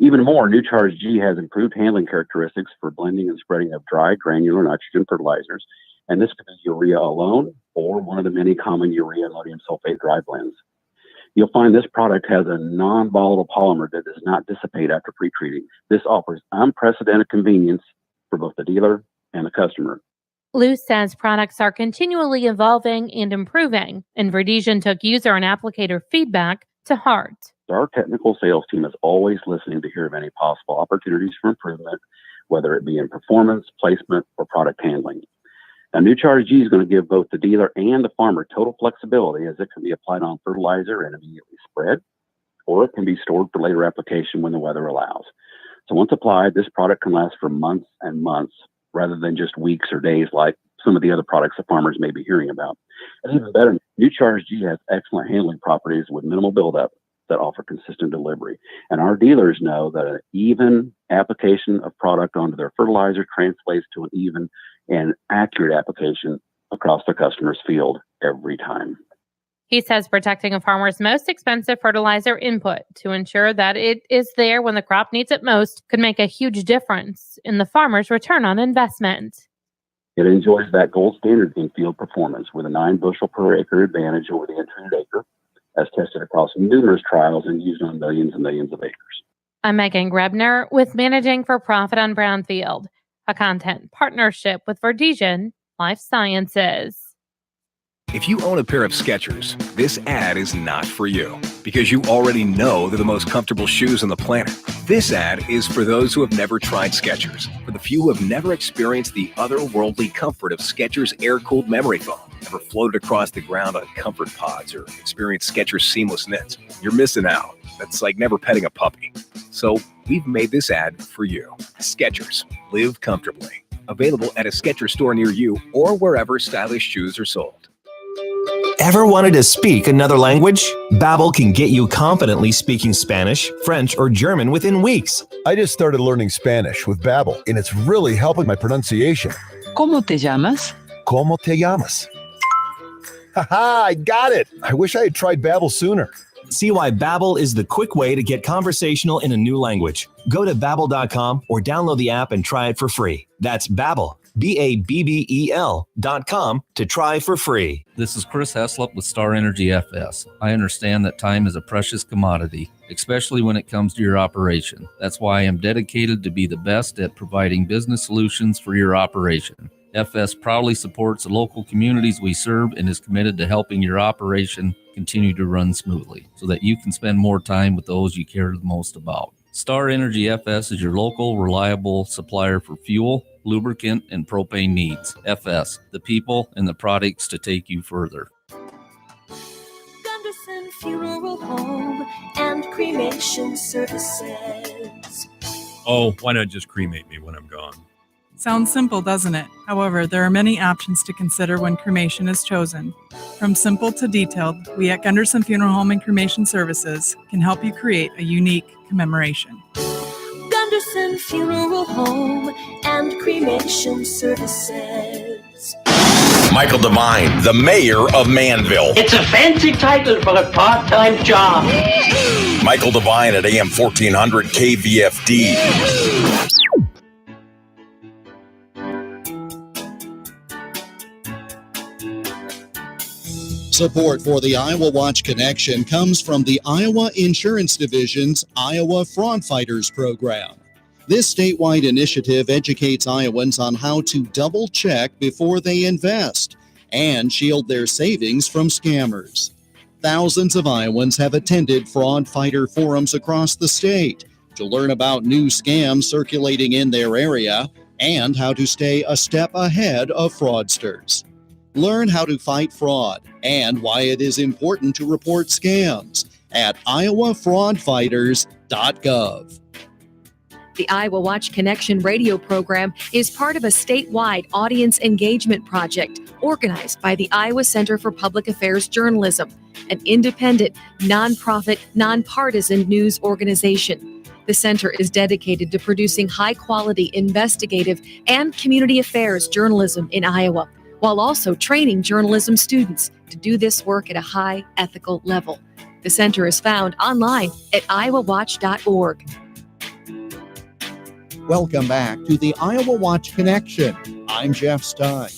Even more, New Charge G has improved handling characteristics for blending and spreading of dry granular nitrogen fertilizers. And this could be urea alone or one of the many common urea and ammonium sulfate dry blends. You'll find this product has a non-volatile polymer that does not dissipate after pre-treating. This offers unprecedented convenience for both the dealer and the customer. Luce says products are continually evolving and improving, and Verdesian took user and applicator feedback to heart. Our technical sales team is always listening to hear of any possible opportunities for improvement, whether it be in performance, placement, or product handling. Now, New Charge G is going to give both the dealer and the farmer total flexibility, as it can be applied on fertilizer and immediately spread, or it can be stored for later application when the weather allows. So once applied, this product can last for months and months rather than just weeks or days like some of the other products that farmers may be hearing about. And even better, New Charge G has excellent handling properties with minimal buildup that offer consistent delivery. And our dealers know that an even application of product onto their fertilizer translates to an even and accurate application across their customer's field every time. He says protecting a farmer's most expensive fertilizer input to ensure that it is there when the crop needs it most could make a huge difference in the farmer's return on investment. It enjoys that gold standard in field performance with a 9 bushel per acre advantage over the untreated acre, as tested across numerous trials and used on millions and millions of acres. I'm Megan Grebner with Managing for Profit on Brownfield, a content partnership with Verdesian Life Sciences. If you own a pair of Skechers, this ad is not for you because you already know they're the most comfortable shoes on the planet. This ad is for those who have never tried Skechers, for the few who have never experienced the otherworldly comfort of Skechers air-cooled memory foam, never floated across the ground on comfort pods, or experienced Skechers seamless knits. You're missing out. That's like never petting a puppy. So we've made this ad for you. Skechers, live comfortably. Available at a Skechers store near you or wherever stylish shoes are sold. Ever wanted to speak another language? Babbel can get you confidently speaking Spanish, French, or German within weeks. I just started learning Spanish with Babbel, and it's really helping my pronunciation. ¿Cómo te llamas? ¿Cómo te llamas? Haha, I got it. I wish I had tried Babbel sooner. See why Babbel is the quick way to get conversational in a new language. Go to Babbel.com or download the app and try it for free. That's Babbel, Babbel.com to try for free. This is Chris Heslop with Star Energy FS. I understand that time is a precious commodity, especially when it comes to your operation. That's why I am dedicated to be the best at providing business solutions for your operation. FS proudly supports the local communities we serve and is committed to helping your operation continue to run smoothly so that you can spend more time with those you care the most about. Star Energy FS is your local, reliable supplier for fuel, lubricant, and propane needs. FS, the people and the products to take you further. Gunderson Funeral Home and Cremation Services. Oh, why not just cremate me when I'm gone? Sounds simple, doesn't it? However, there are many options to consider when cremation is chosen. From simple to detailed, we at Gunderson Funeral Home and Cremation Services can help you create a unique commemoration. Gunderson Funeral Home and Cremation Services. Michael Devine, the mayor of Manville. It's a fancy title for a part-time job. Michael Devine at AM 1400 KVFD. Support for the Iowa Watch Connection comes from the Iowa Insurance Division's Iowa Fraud Fighters program. This statewide initiative educates Iowans on how to double check before they invest and shield their savings from scammers. Thousands of Iowans have attended fraud fighter forums across the state to learn about new scams circulating in their area and how to stay a step ahead of fraudsters. Learn how to fight fraud and why it is important to report scams at iowafraudfighters.gov. The Iowa Watch Connection radio program is part of a statewide audience engagement project organized by the Iowa Center for Public Affairs Journalism, an independent, nonprofit, nonpartisan news organization. The center is dedicated to producing high-quality investigative and community affairs journalism in Iowa, while also training journalism students to do this work at a high ethical level. The center is found online at iowawatch.org. Welcome back to the Iowa Watch Connection. I'm Jeff Stein.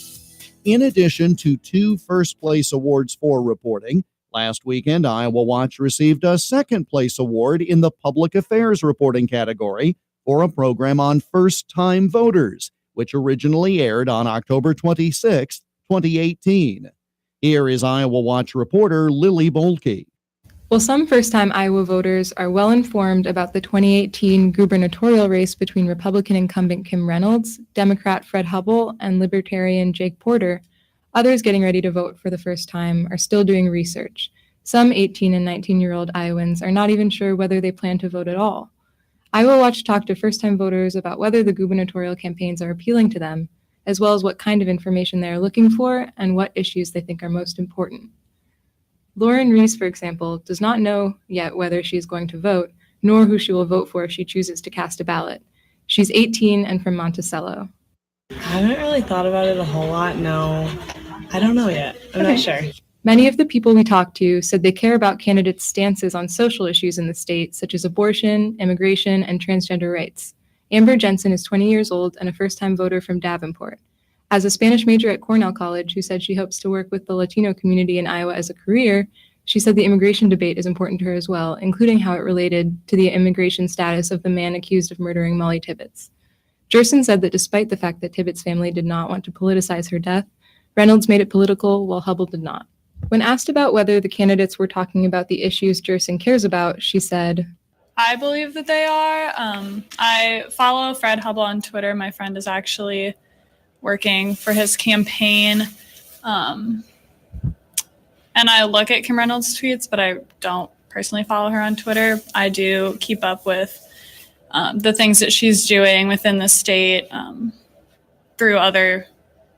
In addition to 2 first-place awards for reporting, last weekend Iowa Watch received a second-place award in the Public Affairs Reporting category for a program on first-time voters, which originally aired on October 26, 2018. Here is Iowa Watch reporter Lily Bolke. Well, some first-time Iowa voters are well informed about the 2018 gubernatorial race between Republican incumbent Kim Reynolds, Democrat Fred Hubbell, and Libertarian Jake Porter. Others getting ready to vote for the first time are still doing research. Some 18 and 19-year-old Iowans are not even sure whether they plan to vote at all. Iowa Watch talked to first-time voters about whether the gubernatorial campaigns are appealing to them, as well as what kind of information they are looking for and what issues they think are most important. Lauren Reese, for example, does not know yet whether she is going to vote, nor who she will vote for if she chooses to cast a ballot. She's 18 and from Monticello. I haven't really thought about it a whole lot, no. I don't know yet. I'm not sure. Many of the people we talked to said they care about candidates' stances on social issues in the state, such as abortion, immigration, and transgender rights. Amber Jensen is 20 years old and a first-time voter from Davenport. As a Spanish major at Cornell College who said she hopes to work with the Latino community in Iowa as a career, she said the immigration debate is important to her as well, including how it related to the immigration status of the man accused of murdering Molly Tibbetts. Jerson said that despite the fact that Tibbetts' family did not want to politicize her death, Reynolds made it political while Hubbell did not. When asked about whether the candidates were talking about the issues Jerson cares about, she said, I believe that they are. I follow Fred Hubbell on Twitter. My friend is actually working for his campaign. And I look at Kim Reynolds' tweets, but I don't personally follow her on Twitter. I do keep up with the things that she's doing within the state through other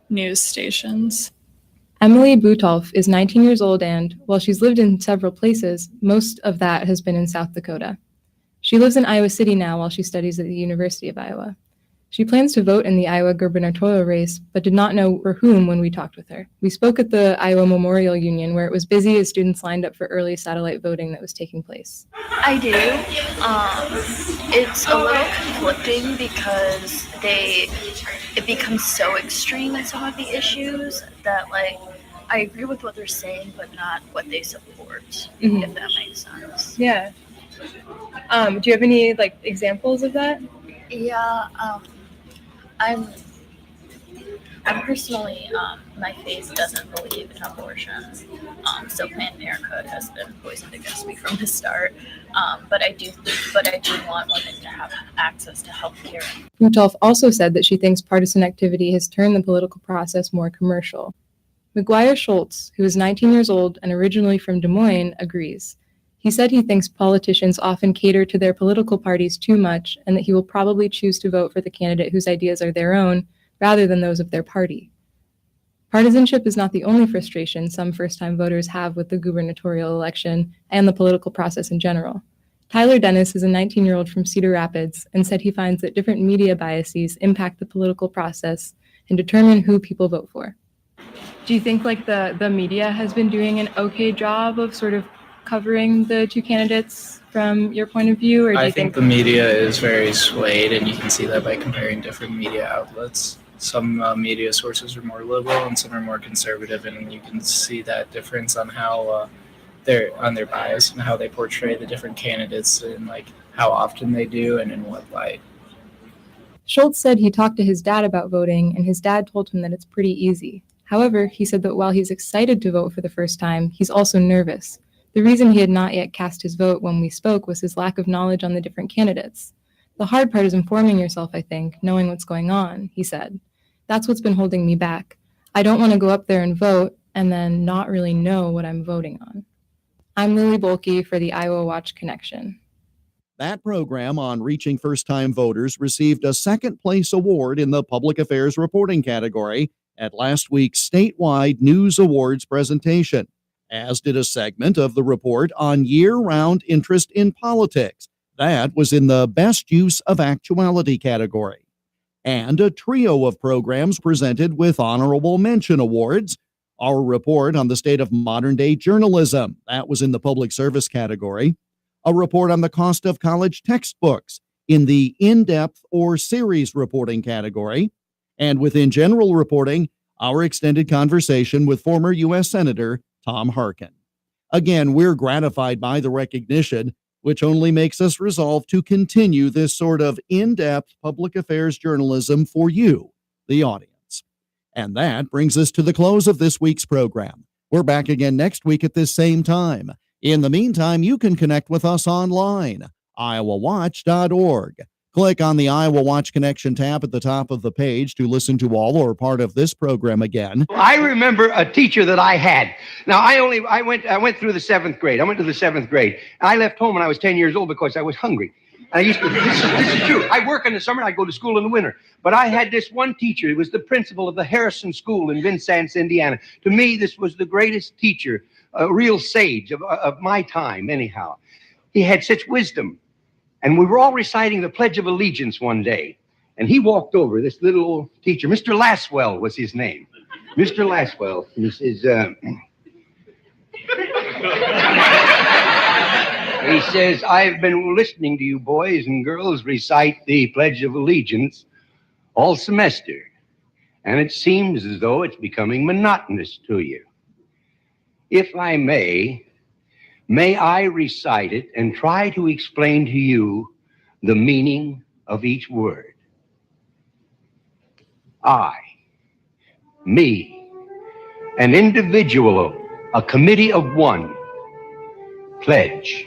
news stations. Emily Butolf is 19 years old and, while she's lived in several places, most of that has been in South Dakota. She lives in Iowa City now while she studies at the University of Iowa. She plans to vote in the Iowa gubernatorial race, but did not know for whom when we talked with her. We spoke at the Iowa Memorial Union, where it was busy as students lined up for early satellite voting that was taking place. I do. It's a little conflicting because it becomes so extreme in some of the issues that, like, I agree with what they're saying, but not what they support, if that makes sense. Yeah. Do you have any, examples of that? Yeah, I'm personally, my faith doesn't believe in abortion, so Planned Parenthood has been poisoned against me from the start. But I do want women to have access to health care. Butolf also said that she thinks partisan activity has turned the political process more commercial. McGuire Schultz, who is 19 years old and originally from Des Moines, agrees. He said he thinks politicians often cater to their political parties too much and that he will probably choose to vote for the candidate whose ideas are their own rather than those of their party. Partisanship is not the only frustration some first-time voters have with the gubernatorial election and the political process in general. Tyler Dennis is a 19-year-old from Cedar Rapids and said he finds that different media biases impact the political process and determine who people vote for. Do you think the media has been doing an okay job of sort of covering the two candidates from your point of view? Or do I you think the media is very swayed, and you can see that by comparing different media outlets. Some media sources are more liberal and some are more conservative, and you can see that difference on how their bias and how they portray the different candidates and how often they do and in what light. Schultz said he talked to his dad about voting, and his dad told him that it's pretty easy. However, he said that while he's excited to vote for the first time, he's also nervous. The reason he had not yet cast his vote when we spoke was his lack of knowledge on the different candidates. The hard part is informing yourself, I think, knowing what's going on, he said. That's what's been holding me back. I don't want to go up there and vote and then not really know what I'm voting on. I'm Lily Bolke for the Iowa Watch Connection. That program on reaching first-time voters received a second-place award in the Public Affairs Reporting category at last week's statewide News Awards presentation, as did a segment of the report on year-round interest in politics. That was in the Best Use of Actuality category. And a trio of programs presented with honorable mention awards. Our report on the state of modern-day journalism, that was in the Public Service category. A report on the cost of college textbooks in the in-depth or series reporting category. And within general reporting, our extended conversation with former U.S. Senator Tom Harkin. Again, we're gratified by the recognition, which only makes us resolve to continue this sort of in-depth public affairs journalism for you, the audience. And that brings us to the close of this week's program. We're back again next week at this same time. In the meantime, you can connect with us online, iowawatch.org. Click on the Iowa Watch Connection tab at the top of the page to listen to all or part of this program again. I remember a teacher that I had. Now, I went through the seventh grade. I went to the seventh grade. I left home when I was 10 years old because I was hungry. And I used to, this is true. I work in the summer and I go to school in the winter. But I had this one teacher. He was the principal of the Harrison School in Vincennes, Indiana. To me, this was the greatest teacher, a real sage of my time, anyhow. He had such wisdom. And we were all reciting the Pledge of Allegiance one day. And he walked over, this little old teacher, Mr. Laswell was his name. Mr. Laswell. And he says, I've been listening to you boys and girls recite the Pledge of Allegiance all semester. And it seems as though it's becoming monotonous to you. If I may I recite it and try to explain to you the meaning of each word. I, me, an individual, a committee of one, pledge,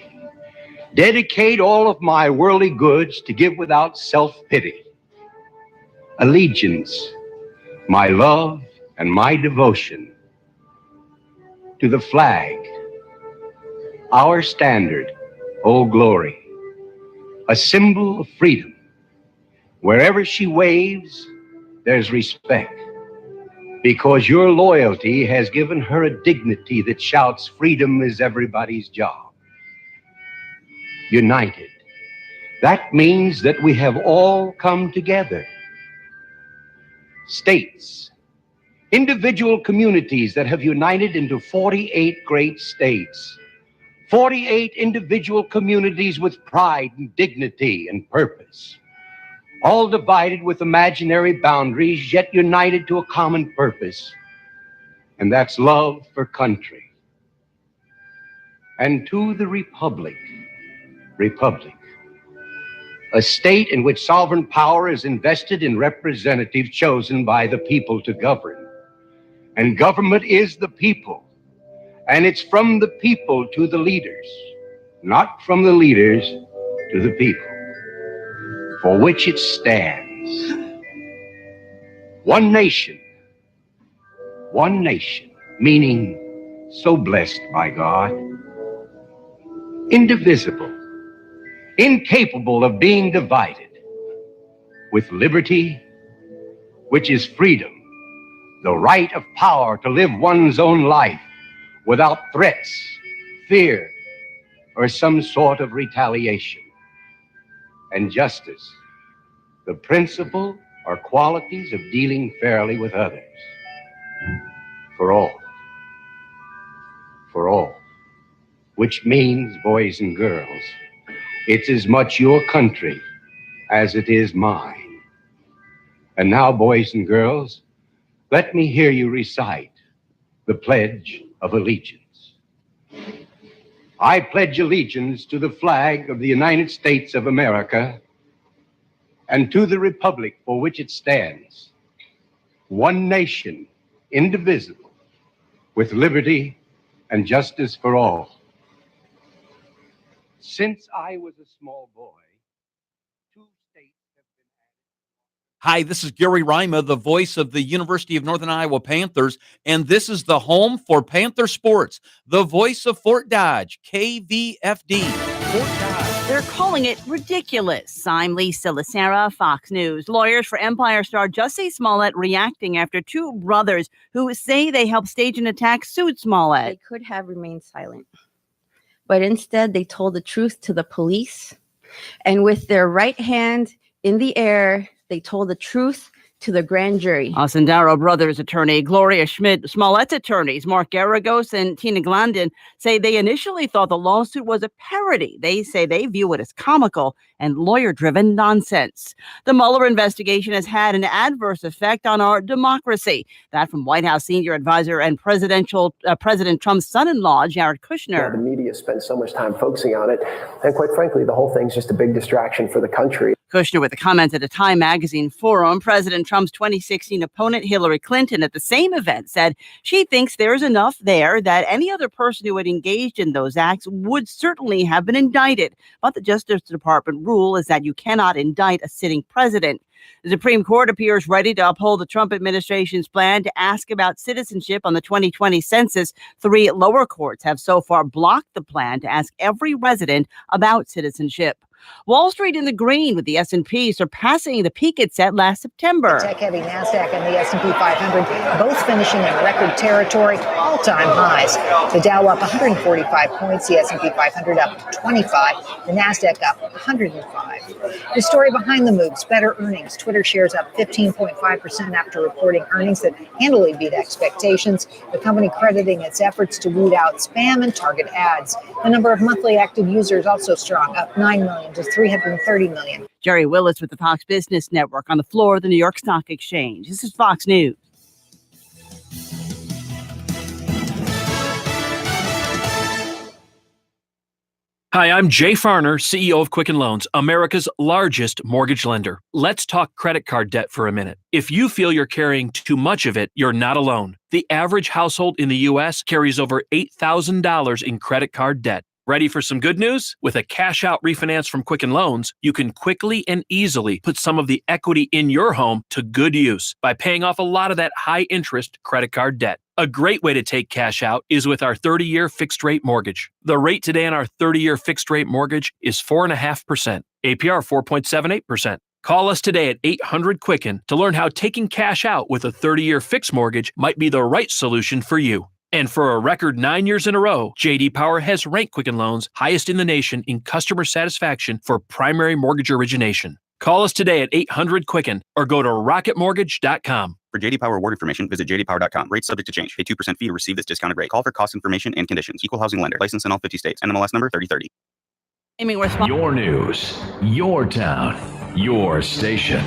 dedicate all of my worldly goods to give without self-pity. Allegiance, my love and my devotion to the flag, our standard, Old Glory, a symbol of freedom. Wherever she waves, there's respect, because your loyalty has given her a dignity that shouts, freedom is everybody's job. United. That means that we have all come together. States, individual communities that have united into 48 great states. 48 individual communities with pride and dignity and purpose, all divided with imaginary boundaries, yet united to a common purpose, and that's love for country. And to the republic, a state in which sovereign power is invested in representatives chosen by the people to govern. And government is the people. And it's from the people to the leaders, not from the leaders to the people, for which it stands. One nation, meaning so blessed by God, indivisible, incapable of being divided, with liberty, which is freedom, the right of power to live one's own life, without threats, fear, or some sort of retaliation. And justice, the principle or qualities of dealing fairly with others. For all, which means, boys and girls, it's as much your country as it is mine. And now, boys and girls, let me hear you recite the Pledge of Allegiance. I pledge allegiance to the flag of the United States of America and to the republic for which it stands, one nation, indivisible, with liberty and justice for all. Since I was a small boy, Hi, this is Gary Rima, the voice of the University of Northern Iowa Panthers, and this is the home for Panther Sports, the voice of Fort Dodge, KVFD. Fort Dodge. They're calling it ridiculous. I'm Lisa Lacera, Fox News. Lawyers for Empire star Jussie Smollett reacting after two brothers who say they helped stage an attack sued Smollett. They could have remained silent, but instead they told the truth to the police, and with their right hand in the air, they told the truth to the grand jury. Sandaro Brothers attorney Gloria Schmidt, Smollett's attorneys Mark Garagos and Tina Glandon say they initially thought the lawsuit was a parody. They say they view it as comical and lawyer-driven nonsense. The Mueller investigation has had an adverse effect on our democracy. That from White House senior advisor and President Trump's son-in-law, Jared Kushner. The media spends so much time focusing on it, and quite frankly, the whole thing's just a big distraction for the country. Kushner with a comment at a Time magazine forum. President Trump's 2016 opponent Hillary Clinton at the same event said she thinks there's enough there that any other person who had engaged in those acts would certainly have been indicted. But the Justice Department rule is that you cannot indict a sitting president. The Supreme Court appears ready to uphold the Trump administration's plan to ask about citizenship on the 2020 census. 3 lower courts have so far blocked the plan to ask every resident about citizenship. Wall Street in the green with the S&P surpassing the peak it set last September. Tech-heavy NASDAQ and the S&P 500 both finishing in record territory, all-time highs. The Dow up 145 points, the S&P 500 up 25, the NASDAQ up 105. The story behind the moves, better earnings. Twitter shares up 15.5% after reporting earnings that handily beat expectations. The company crediting its efforts to weed out spam and target ads. The number of monthly active users also strong, up 9 million to 330 million. Jerry Willis with the Fox Business Network on the floor of the New York Stock Exchange. This is Fox News. Hi, I'm Jay Farner, CEO of Quicken Loans, America's largest mortgage lender. Let's talk credit card debt for a minute. If you feel you're carrying too much of it, you're not alone. The average household in the U.S. carries over $8,000 in credit card debt. Ready for some good news? With a cash-out refinance from Quicken Loans, you can quickly and easily put some of the equity in your home to good use by paying off a lot of that high-interest credit card debt. A great way to take cash out is with our 30-year fixed-rate mortgage. The rate today on our 30-year fixed-rate mortgage is 4.5%, APR 4.78%. Call us today at 800-QUICKEN to learn how taking cash out with a 30-year fixed mortgage might be the right solution for you. And for a record 9 years in a row, J.D. Power has ranked Quicken Loans highest in the nation in customer satisfaction for primary mortgage origination. Call us today at 800-QUICKEN or go to rocketmortgage.com. For J.D. Power award information, visit jdpower.com. Rates subject to change. Pay 2% fee to receive this discounted rate. Call for cost information and conditions. Equal housing lender. License in all 50 states. NMLS number 3030. Your news, your town, your station.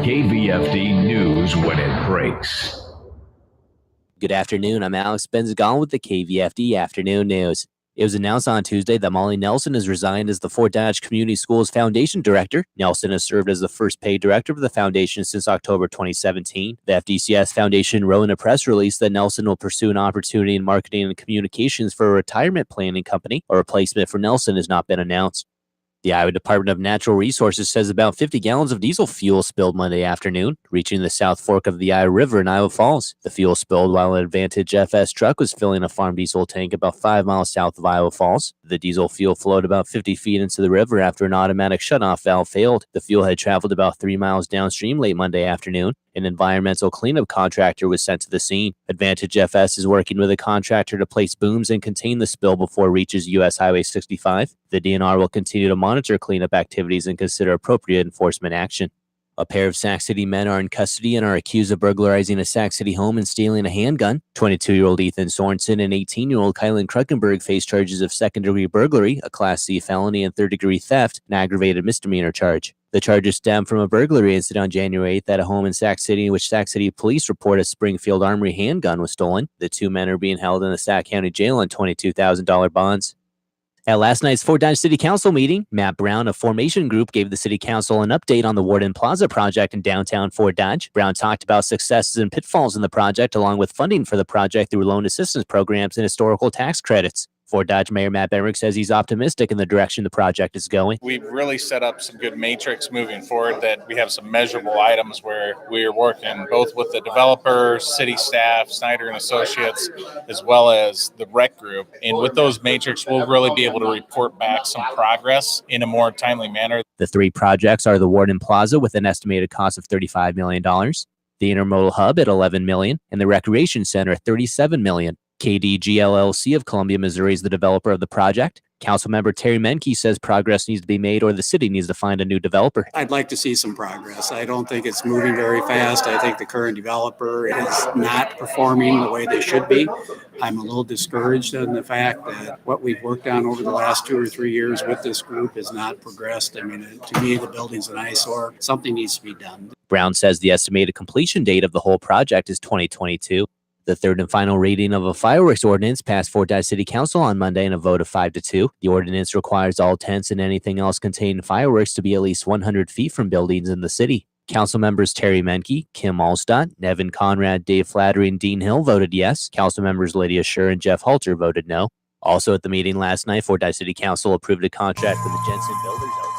KVFD News when it breaks. Good afternoon. I'm Alex Benzagon with the KVFD Afternoon News. It was announced on Tuesday that Molly Nelson has resigned as the Fort Dodge Community Schools Foundation Director. Nelson has served as the first paid director of the foundation since October 2017. The FDCS Foundation wrote in a press release that Nelson will pursue an opportunity in marketing and communications for a retirement planning company. A replacement for Nelson has not been announced. The Iowa Department of Natural Resources says about 50 gallons of diesel fuel spilled Monday afternoon, reaching the South Fork of the Iowa River in Iowa Falls. The fuel spilled while an Advantage FS truck was filling a farm diesel tank about 5 miles south of Iowa Falls. The diesel fuel flowed about 50 feet into the river after an automatic shutoff valve failed. The fuel had traveled about 3 miles downstream late Monday afternoon. An environmental cleanup contractor was sent to the scene. Advantage FS is working with a contractor to place booms and contain the spill before it reaches U.S. Highway 65. The DNR will continue to monitor cleanup activities and consider appropriate enforcement action. A pair of Sac City men are in custody and are accused of burglarizing a Sac City home and stealing a handgun. 22-year-old Ethan Sorensen and 18-year-old Kylan Kruckenberg face charges of second-degree burglary, a Class C felony, and third-degree theft, an aggravated misdemeanor charge. The charges stem from a burglary incident on January 8th at a home in Sac City in which Sac City police report a Springfield Armory handgun was stolen. The two men are being held in the Sac County Jail on $22,000 bonds. At last night's Fort Dodge City Council meeting, Matt Brown of Formation Group gave the City Council an update on the Warden Plaza project in downtown Fort Dodge. Brown talked about successes and pitfalls in the project, along with funding for the project through loan assistance programs and historical tax credits. Fort Dodge Mayor Matt Benrick says he's optimistic in the direction the project is going. We've really set up some good matrix moving forward, that we have some measurable items where we are working both with the developer, city staff, Snyder and Associates, as well as the rec group. And with those matrix, we'll really be able to report back some progress in a more timely manner. The three projects are the Warden Plaza with an estimated cost of $35 million, the Intermodal Hub at $11 million, and the Recreation Center at $37 million. KDG LLC of Columbia, Missouri is the developer of the project. Councilmember Terry Menke says progress needs to be made or the city needs to find a new developer. I'd like to see some progress. I don't think it's moving very fast. I think the current developer is not performing the way they should be. I'm a little discouraged in the fact that what we've worked on over the last 2 or 3 years with this group has not progressed. I mean, to me, the building's an eyesore. Something needs to be done. Brown says the estimated completion date of the whole project is 2022. The third and final reading of a fireworks ordinance passed Fort Dodge City Council on Monday in a vote of 5-2. The ordinance requires all tents and anything else containing fireworks to be at least 100 feet from buildings in the city. Council members Terry Menke, Kim Allstott, Nevin Conrad, Dave Flattery, and Dean Hill voted yes. Council members Lydia Scher and Jeff Halter voted no. Also at the meeting last night, Fort Dodge City Council approved a contract with the Jensen Builders LTD.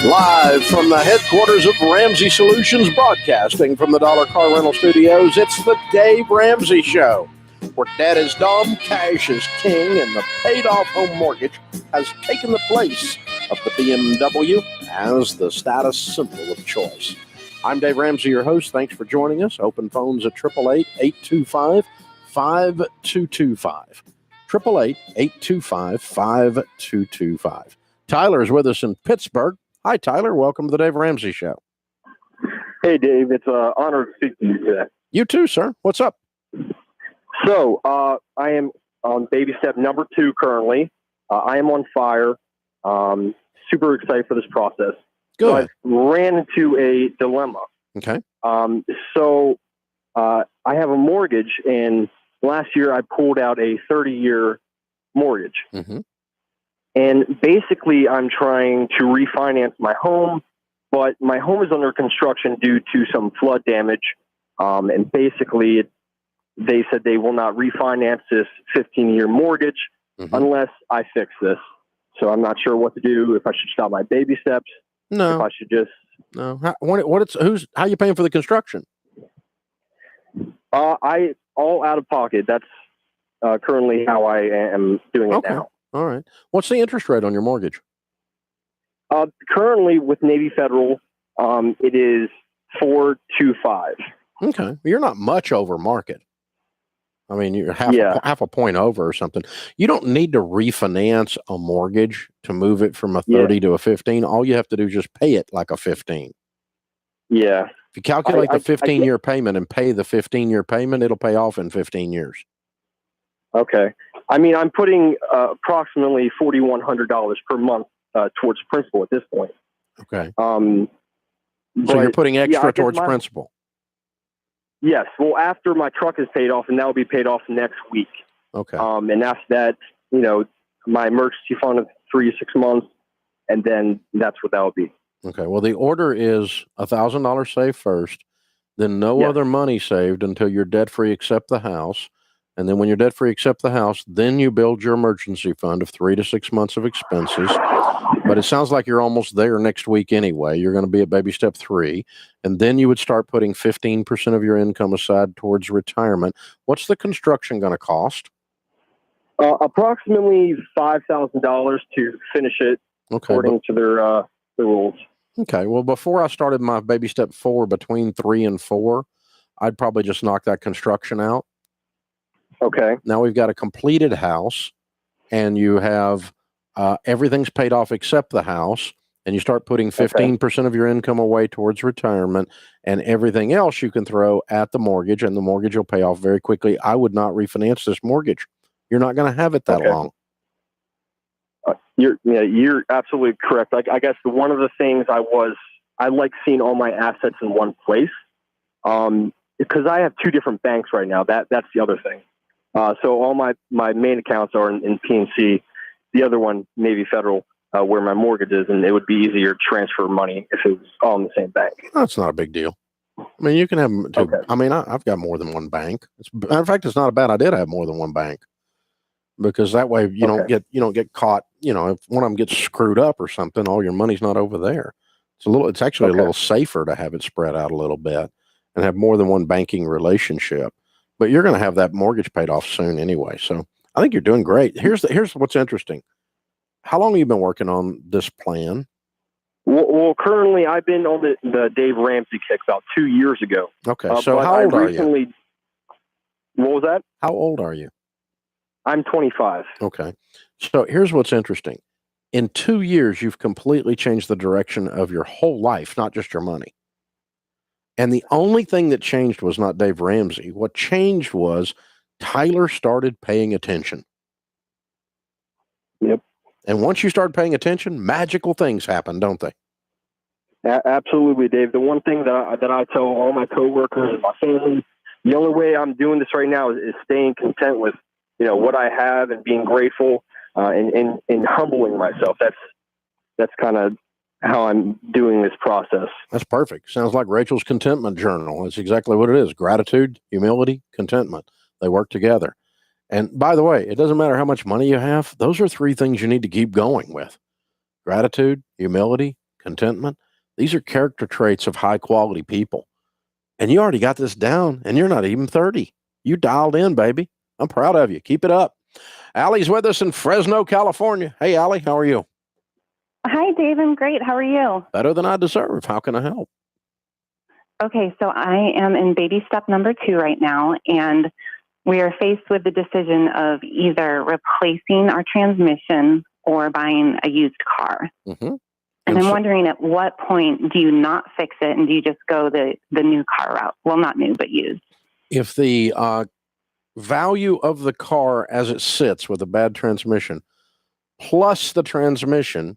Live from the headquarters of Ramsey Solutions, broadcasting from the Dollar Car Rental Studios, it's the Dave Ramsey Show, where debt is dumb, cash is king, and the paid-off home mortgage has taken the place of the BMW as the status symbol of choice. I'm Dave Ramsey, your host. Thanks for joining us. Open phones at 888-825-5225. 888-825-5225. Tyler's with us in Pittsburgh. Hi, Tyler. Welcome to the Dave Ramsey Show. Hey, Dave. It's an honor to speak to you today. You too, sir. What's up? So, I am on baby step number 2 currently. I am on fire. Super excited for this process. Good. So I ran into a dilemma. Okay. So, I have a mortgage, and last year I pulled out a 30-year mortgage. Mm-hmm. And basically, I'm trying to refinance my home, but my home is under construction due to some flood damage. And basically, they said they will not refinance this 15-year mortgage unless I fix this. So I'm not sure what to do, if I should stop my baby steps. No. If I should just... No. How are you paying for the construction? I all out of pocket. That's currently how I am doing it now. All right. What's the interest rate on your mortgage? Currently with Navy Federal, it is 4.25. Okay. You're not much over market. I mean, you're half a point over or something. You don't need to refinance a mortgage to move it from a 30 to a 15. All you have to do is just pay it like a 15. Yeah. If you calculate the 15-year payment and pay the 15-year payment, it'll pay off in 15 years. Okay. I mean, I'm putting approximately $4,100 per month towards principal at this point. Okay. So you're putting extra towards principal. Yes. Well, after my truck is paid off, and that will be paid off next week. Okay. And after that, my emergency fund of 3 to 6 months, and then that's what that will be. Okay. Well, the order is $1,000 saved first, then no other money saved until you're debt free except the house. And then when you're debt free except the house, then you build your emergency fund of 3 to 6 months of expenses. But it sounds like you're almost there next week anyway. You're going to be at baby step 3. And then you would start putting 15% of your income aside towards retirement. What's the construction going to cost? Approximately $5,000 to finish it, according to their the rules. Okay. Well, before I started my baby step 4, between 3 and 4, I'd probably just knock that construction out. Okay. Now we've got a completed house, and you have everything's paid off except the house, and you start putting 15% of your income away towards retirement, and everything else you can throw at the mortgage, and the mortgage will pay off very quickly. I would not refinance this mortgage. You're not going to have it that long. You're absolutely correct. I guess one of the things I like seeing all my assets in one place, because I have two different banks right now. That's the other thing. So all my main accounts are in PNC. The other one, Navy Federal, where my mortgage is, and it would be easier to transfer money if it was all in the same bank. That's not a big deal. I mean, you can have two. Okay. I mean, I've got more than one bank. In fact, it's not a bad idea to have more than one bank, because that way you don't get caught. You know, if one of them gets screwed up or something, all your money's not over there. It's actually a little safer to have it spread out a little bit and have more than one banking relationship. But you're going to have that mortgage paid off soon anyway. So I think you're doing great. Here's what's interesting. How long have you been working on this plan? Well, currently I've been on the Dave Ramsey kick about 2 years ago. Okay, so how old are you? What was that? How old are you? I'm 25. Okay. So here's what's interesting. In 2 years, you've completely changed the direction of your whole life, not just your money. And the only thing that changed was not Dave Ramsey. What changed was Tyler started paying attention. Yep. And once you start paying attention, magical things happen, don't they? Absolutely, Dave. The one thing that I tell all my coworkers and my family, the only way I'm doing this right now is staying content with, what I have and being grateful and humbling myself. That's kind of how I'm doing this process. That's perfect. Sounds like Rachel's contentment journal. That's exactly what it is. Gratitude, humility, contentment. They work together. And by the way, it doesn't matter how much money you have. Those are three things you need to keep going with. Gratitude, humility, contentment. These are character traits of high quality people. And you already got this down, and you're not even 30. You dialed in, baby. I'm proud of you. Keep it up. Allie's with us in Fresno, California. Hey, Allie, how are you? Hi, Dave. I'm great. How are you? Better than I deserve. How can I help? Okay, so I am in baby step number 2 right now, and we are faced with the decision of either replacing our transmission or buying a used car. Mm-hmm. And I'm wondering, at what point do you not fix it and do you just go the new car route? Well, not new, but used. If the value of the car as it sits with a bad transmission plus the transmission